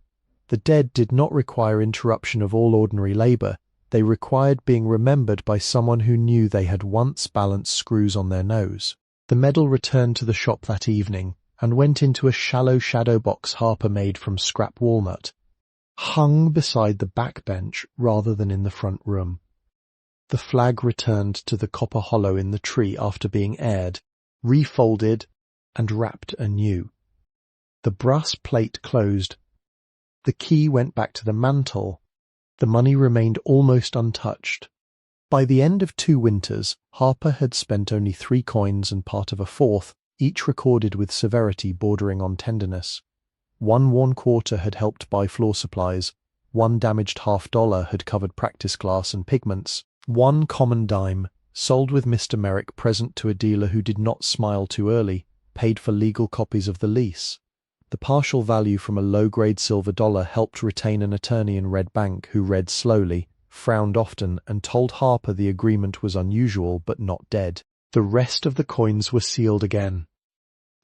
The dead did not require interruption of all ordinary labour. They required being remembered by someone who knew they had once balanced screws on their nose. The medal returned to the shop that evening and went into a shallow shadow box Harper made from scrap walnut, hung beside the back bench rather than in the front room. The flag returned to the copper hollow in the tree after being aired, refolded, and wrapped anew. The brass plate closed. The key went back to the mantle. The money remained almost untouched. By the end of 2 winters, Harper had spent only 3 coins and part of a 4th, each recorded with severity bordering on tenderness. 1 worn quarter had helped buy floor supplies. 1 damaged $half had covered practice glass and pigments. 1 common dime, sold with Mr. Merrick present to a dealer who did not smile too early, paid for legal copies of the lease. The partial value from a low-grade silver dollar helped retain an attorney in Red Bank who read slowly, frowned often, and told Harper the agreement was unusual but not dead. The rest of the coins were sealed again.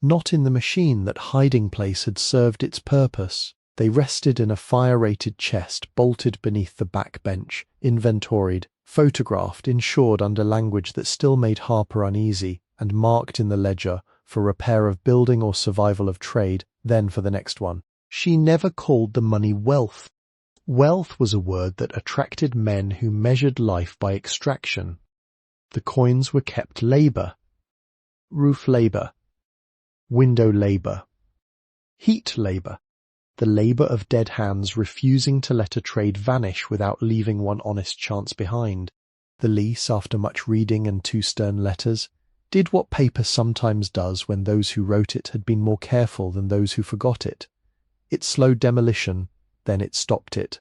Not in the machine that hiding place had served its purpose. They rested in a fire-rated chest bolted beneath the back bench, inventoried, photographed, insured under language that still made Harper uneasy, and marked in the ledger for repair of building or survival of trade, then for the next one. She never called the money wealth. Wealth was a word that attracted men who measured life by extraction. The coins were kept labor. Roof labor. Window labor. Heat labor. the labour of dead hands refusing to let a trade vanish without leaving one honest chance behind. The lease, after much reading and 2 stern letters, did what paper sometimes does when those who wrote it had been more careful than those who forgot it. It slowed demolition, then it stopped it.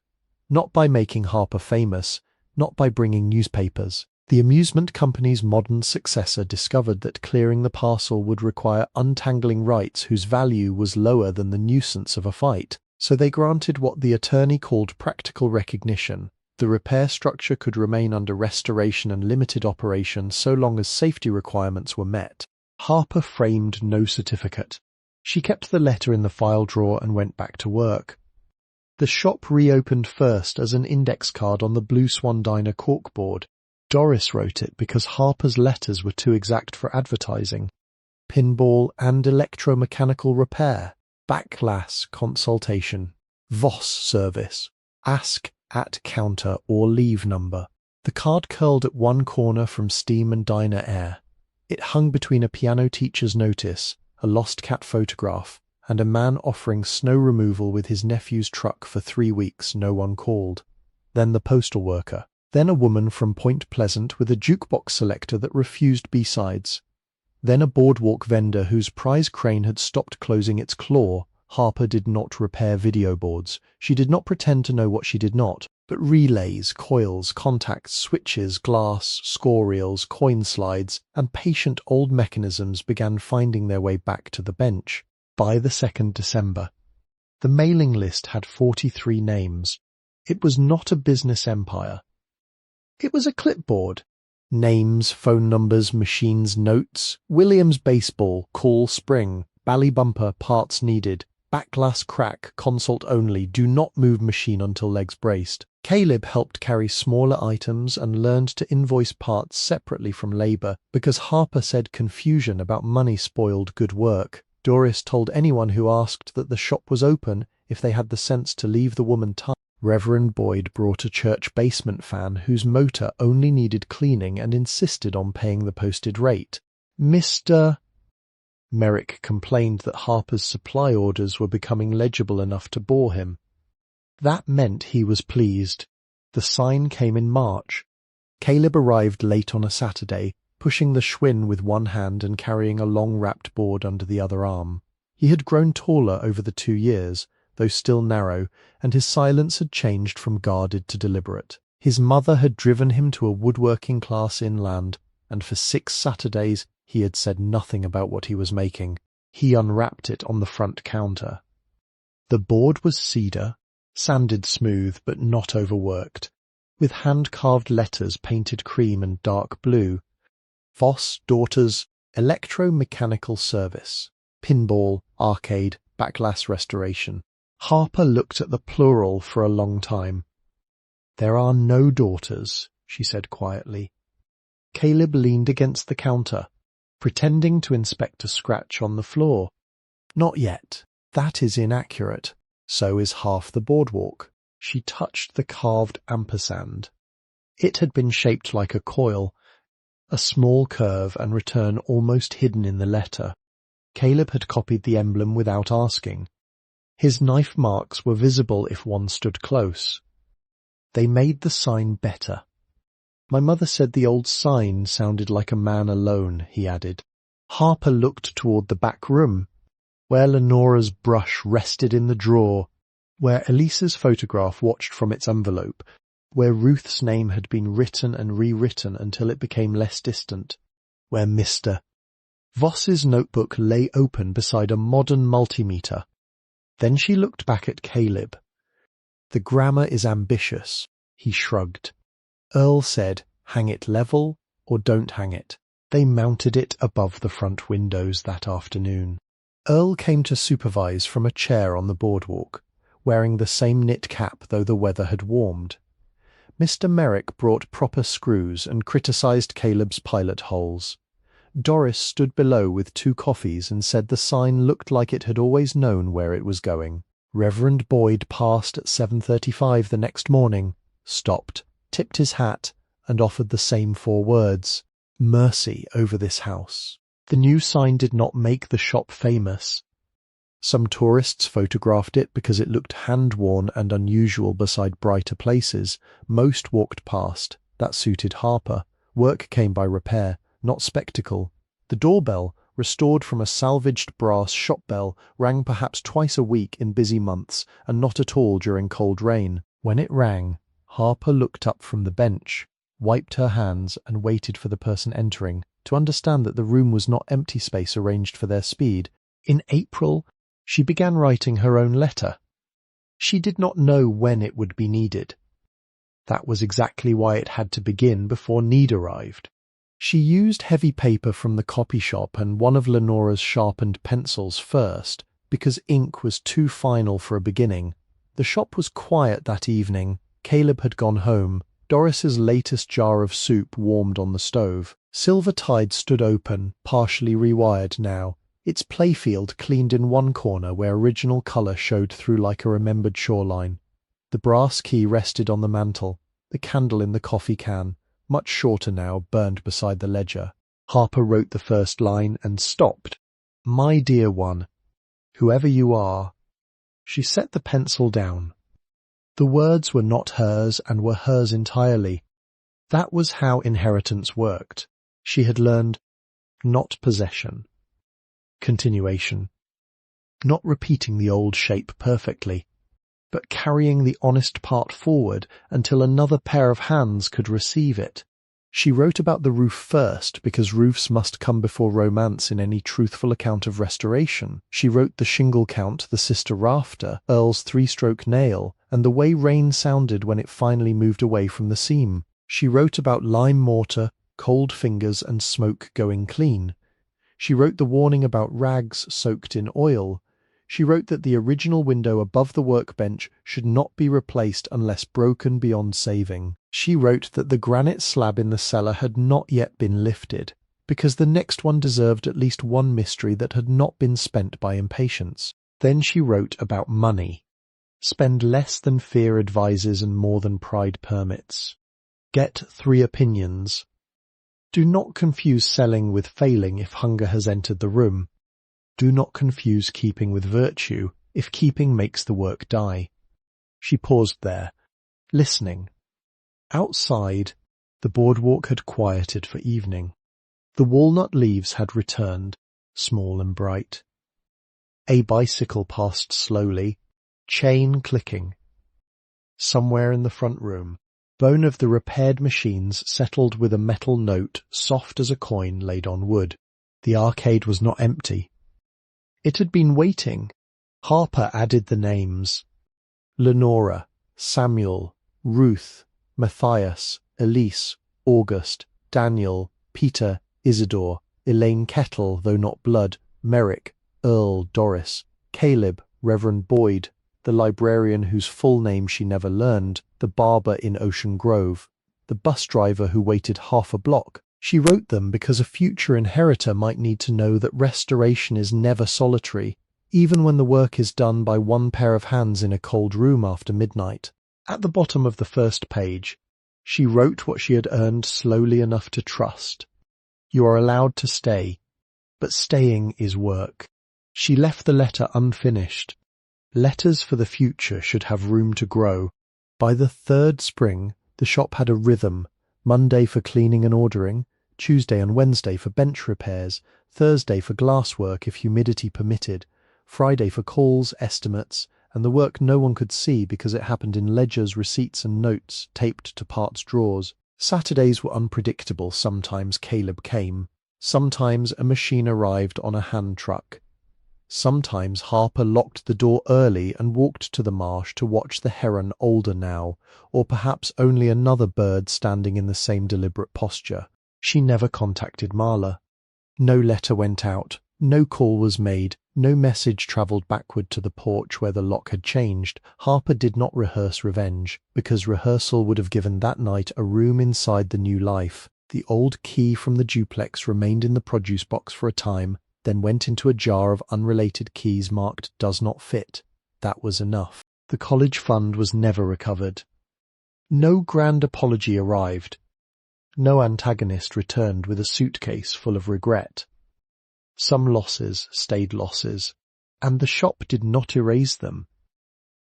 Not by making Harper famous, not by bringing newspapers. The amusement company's modern successor discovered that clearing the parcel would require untangling rights whose value was lower than the nuisance of a fight, so they granted what the attorney called practical recognition. The repair structure could remain under restoration and limited operation so long as safety requirements were met. Harper framed no certificate. She kept the letter in the file drawer and went back to work. The shop reopened first as an index card on the Blue Swan Diner corkboard. Doris wrote it because Harper's letters were too exact for advertising. Pinball and electromechanical repair. Backglass consultation. Voss service. Ask at counter or leave number. The card curled at one corner from steam and diner air. It hung between a piano teacher's notice, a lost cat photograph, and a man offering snow removal with his nephew's truck for 3 weeks. No one called. Then the postal worker. Then a woman from Point Pleasant with a jukebox selector that refused B-sides. Then a boardwalk vendor whose prize crane had stopped closing its claw. Harper did not repair video boards. She did not pretend to know what she did not, but relays, coils, contacts, switches, glass, score reels, coin slides, and patient old mechanisms began finding their way back to the bench. By the 2nd December, the mailing list had 43 names. It was not a business empire. It was a clipboard. Names, phone numbers, machines, notes, Williams baseball, call spring, bally bumper, parts needed, backglass crack, consult only, do not move machine until legs braced. Caleb helped carry smaller items and learned to invoice parts separately from labour because Harper said confusion about money spoiled good work. Doris told anyone who asked that the shop was open if they had the sense to leave the woman time. Reverend Boyd brought a church basement fan whose motor only needed cleaning and insisted on paying the posted rate. Mr. Merrick complained that Harper's supply orders were becoming legible enough to bore him. That meant he was pleased. The sign came in March. Caleb arrived late on a Saturday, pushing the Schwinn with one hand and carrying a long-wrapped board under the other arm. He had grown taller over the 2 years, though still narrow, and his silence had changed from guarded to deliberate. His mother had driven him to a woodworking class inland, and for 6 Saturdays he had said nothing about what he was making. He unwrapped it on the front counter. The board was cedar, sanded smooth but not overworked, with hand-carved letters painted cream and dark blue. Voss Daughters Electromechanical Service. Pinball, arcade, backglass restoration. Harper looked at the plural for a long time. There are no daughters, she said quietly. Caleb leaned against the counter, pretending to inspect a scratch on the floor. Not yet. That is inaccurate. So is half the boardwalk. She touched the carved ampersand. It had been shaped like a coil, a small curve and return almost hidden in the letter. Caleb had copied the emblem without asking. His knife marks were visible if one stood close. They made the sign better. My mother said the old sign sounded like a man alone, he added. Harper looked toward the back room, where Lenora's brush rested in the drawer, where Elisa's photograph watched from its envelope, where Ruth's name had been written and rewritten until it became less distant, where Mr. Voss's notebook lay open beside a modern multimeter. Then she looked back at Caleb. The grammar is ambitious, he shrugged. Earl said, hang it level or don't hang it. They mounted it above the front windows that afternoon. Earl came to supervise from a chair on the boardwalk, wearing the same knit cap though the weather had warmed. Mr. Merrick brought proper screws and criticised Caleb's pilot holes. Doris stood below with 2 coffees and said the sign looked like it had always known where it was going. Reverend Boyd passed at 7:35 the next morning, stopped, tipped his hat, and offered the same 4 words, mercy over this house. The new sign did not make the shop famous. Some tourists photographed it because it looked hand-worn and unusual beside brighter places. Most walked past. That suited Harper. Work came by repair, not spectacle. The doorbell, restored from a salvaged brass shop bell, rang perhaps twice a week in busy months, and not at all during cold rain. When it rang, Harper looked up from the bench, wiped her hands, and waited for the person entering to understand that the room was not empty space arranged for their speed. In April, she began writing her own letter. She did not know when it would be needed. That was exactly why it had to begin before need arrived. She used heavy paper from the copy shop and one of Lenora's sharpened pencils first, because ink was too final for a beginning. The shop was quiet that evening. Caleb had gone home. Doris's latest jar of soup warmed on the stove. Silver Tide stood open, partially rewired now, its playfield cleaned in one corner where original colour showed through like a remembered shoreline. The brass key rested on the mantel, the candle in the coffee can, much shorter now, burned beside the ledger. Harper wrote the first line and stopped. "My dear one, whoever you are." She set the pencil down. The words were not hers and were hers entirely. That was how inheritance worked. She had learned not possession. Continuation. Not repeating the old shape perfectly, but carrying the honest part forward until another pair of hands could receive it. She wrote about the roof first because roofs must come before romance in any truthful account of restoration. She wrote the shingle count, the sister rafter, Earl's three-stroke nail, and the way rain sounded when it finally moved away from the seam. She wrote about lime mortar, cold fingers, and smoke going clean. She wrote the warning about rags soaked in oil. She wrote that the original window above the workbench should not be replaced unless broken beyond saving. She wrote that the granite slab in the cellar had not yet been lifted, because the next one deserved at least one mystery that had not been spent by impatience. Then she wrote about money. Spend less than fear advises and more than pride permits. Get 3 opinions. Do not confuse selling with failing if hunger has entered the room. Do not confuse keeping with virtue if keeping makes the work die. She paused there, listening. Outside, the boardwalk had quieted for evening. The walnut leaves had returned, small and bright. A bicycle passed slowly, chain clicking. Somewhere in the front room, bone of the repaired machines settled with a metal note soft as a coin laid on wood. The arcade was not empty. It had been waiting. Harper added the names. Lenora, Samuel, Ruth, Matthias, Elise, August, Daniel, Peter, Isidore, Elaine Kettle, though not blood, Merrick, Earl, Doris, Caleb, Reverend Boyd, the librarian whose full name she never learned, the barber in Ocean Grove, the bus driver who waited half a block. She wrote them because a future inheritor might need to know that restoration is never solitary, even when the work is done by one pair of hands in a cold room after midnight. At the bottom of the first page, she wrote what she had earned slowly enough to trust. You are allowed to stay, but staying is work. She left the letter unfinished. Letters for the future should have room to grow. By the 3rd spring, the shop had a rhythm. Monday for cleaning and ordering, Tuesday and Wednesday for bench repairs, Thursday for glasswork if humidity permitted, Friday for calls, estimates, and the work no one could see because it happened in ledgers, receipts and notes taped to parts drawers. Saturdays were unpredictable. Sometimes Caleb came. Sometimes a machine arrived on a hand truck. Sometimes Harper locked the door early and walked to the marsh to watch the heron older now, or perhaps only another bird standing in the same deliberate posture. She never contacted Marla. No letter went out, no call was made, no message travelled backward to the porch where the lock had changed. Harper did not rehearse revenge, because rehearsal would have given that night a room inside the new life. The old key from the duplex remained in the produce box for a time, then went into a jar of unrelated keys marked "does not fit." That was enough. The college fund was never recovered. No grand apology arrived. No antagonist returned with a suitcase full of regret. Some losses stayed losses. and the shop did not erase them.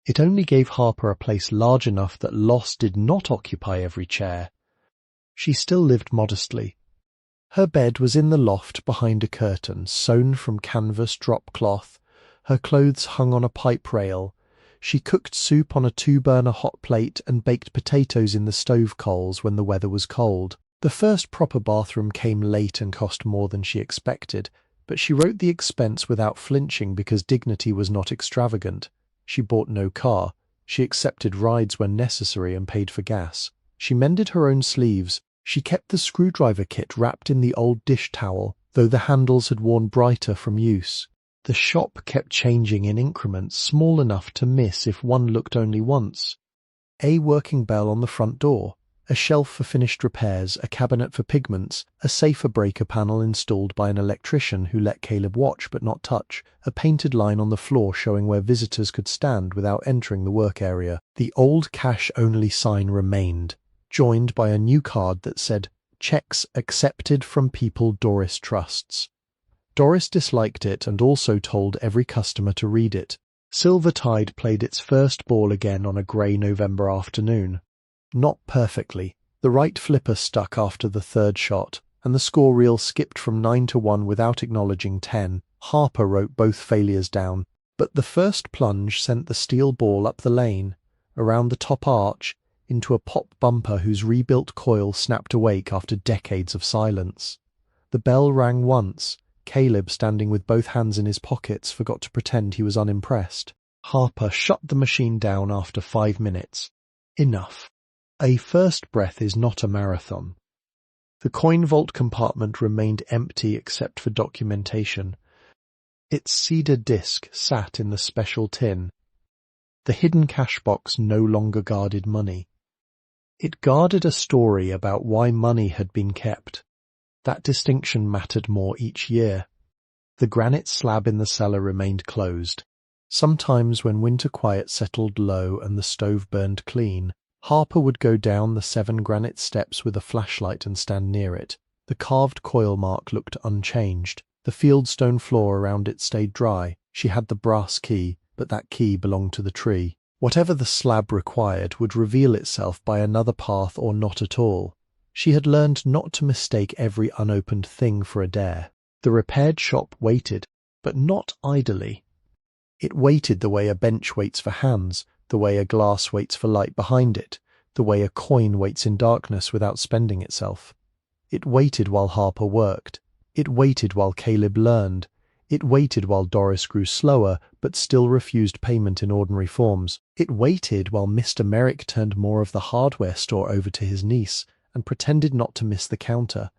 It only gave Harper a place large enough that loss did not occupy every chair. She still lived modestly. Her bed was in the loft behind a curtain sewn from canvas drop cloth. Her clothes hung on a pipe rail. She cooked soup on a 2-burner hot plate and baked potatoes in the stove coals when the weather was cold. The first proper bathroom came late and cost more than she expected, but she wrote the expense without flinching because dignity was not extravagant. She bought no car. She accepted rides when necessary and paid for gas. She mended her own sleeves. She kept the screwdriver kit wrapped in the old dish towel, though the handles had worn brighter from use. The shop kept changing in increments small enough to miss if one looked only once. A working bell on the front door, a shelf for finished repairs, a cabinet for pigments, a safer breaker panel installed by an electrician who let Caleb watch but not touch, a painted line on the floor showing where visitors could stand without entering the work area. The old cash-only sign remained, joined by a new card that said, "Checks accepted from people Doris trusts." Doris disliked it and also told every customer to read it. Silvertide played its first ball again on a grey November afternoon. Not perfectly. The right flipper stuck after the third shot, and the score reel skipped from 9-1 without acknowledging 10. Harper wrote both failures down, but the first plunge sent the steel ball up the lane, around the top arch, into a pop bumper whose rebuilt coil snapped awake after decades of silence. The bell rang once. Caleb, standing with both hands in his pockets, forgot to pretend he was unimpressed. Harper shut the machine down after 5 minutes. Enough. A first breath is not a marathon. The coin vault compartment remained empty except for documentation. Its cedar disc sat in the special tin. The hidden cash box no longer guarded money. It guarded a story about why money had been kept. That distinction mattered more each year. The granite slab in the cellar remained closed. Sometimes when winter quiet settled low and the stove burned clean, Harper would go down the 7 granite steps with a flashlight and stand near it. The carved coil mark looked unchanged. The fieldstone floor around it stayed dry. She had the brass key, but that key belonged to the tree. Whatever the slab required would reveal itself by another path or not at all. She had learned not to mistake every unopened thing for a dare. The repaired shop waited, but not idly. It waited the way a bench waits for hands, the way a glass waits for light behind it, the way a coin waits in darkness without spending itself. It waited while Harper worked. It waited while Caleb learned. It waited while Doris grew slower, but still refused payment in ordinary forms. It waited while Mr. Merrick turned more of the hardware store over to his niece, and pretended not to miss the counter.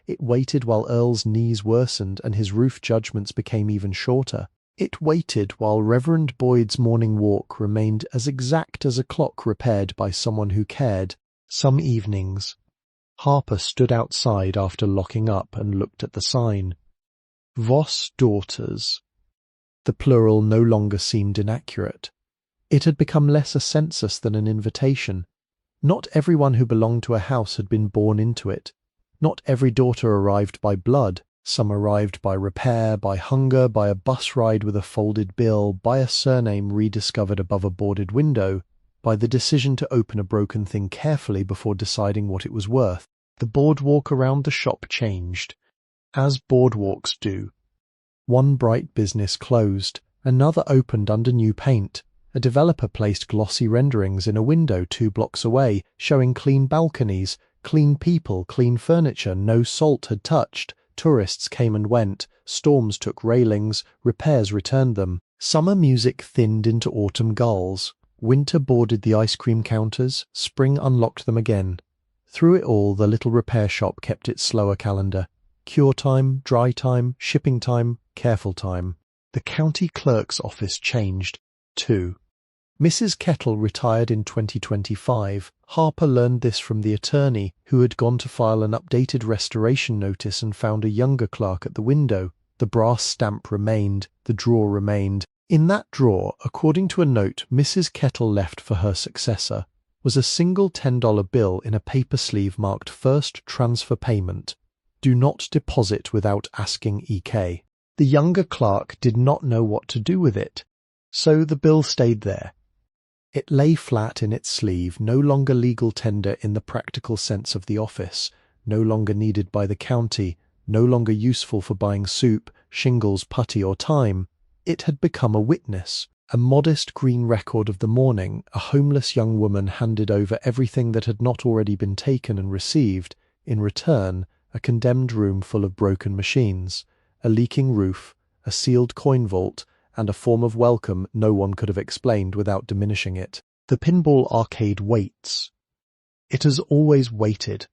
It waited while Earl's knees worsened and his roof judgments became even shorter. It waited while Reverend Boyd's morning walk remained as exact as a clock repaired by someone who cared. Some evenings, Harper stood outside after locking up and looked at the sign. Voss daughters. The plural no longer seemed inaccurate. It had become less a census than an invitation. Not everyone who belonged to a house had been born into it. Not every daughter arrived by blood. Some arrived by repair, by hunger, by a bus ride with a folded bill, by a surname rediscovered above a boarded window, by the decision to open a broken thing carefully before deciding what it was worth. The boardwalk around the shop changed, as boardwalks do. One bright business closed, another opened under new paint. A developer placed glossy renderings in a window 2 blocks away, showing clean balconies, clean people, clean furniture no salt had touched. Tourists came and went, storms took railings, repairs returned them. Summer music thinned into autumn gulls. Winter boarded the ice cream counters, spring unlocked them again. Through it all, the little repair shop kept its slower calendar. Cure time, dry time, shipping time, careful time. The county clerk's office changed, too. Mrs. Kettle retired in 2025. Harper learned this from the attorney, who had gone to file an updated restoration notice and found a younger clerk at the window. The brass stamp remained. The drawer remained. In that drawer, according to a note Mrs. Kettle left for her successor, was a single $10 bill in a paper sleeve marked First Transfer Payment. Do not deposit without asking EK. The younger clerk did not know what to do with it, so the bill stayed there. It lay flat in its sleeve, no longer legal tender in the practical sense of the office, no longer needed by the county, no longer useful for buying soup, shingles, putty, or time. It had become a witness, a modest green record of the morning. A homeless young woman handed over everything that had not already been taken and received, in return, a condemned room full of broken machines, a leaking roof, a sealed coin vault, and a form of welcome no one could have explained without diminishing it. The pinball arcade waits. It has always waited,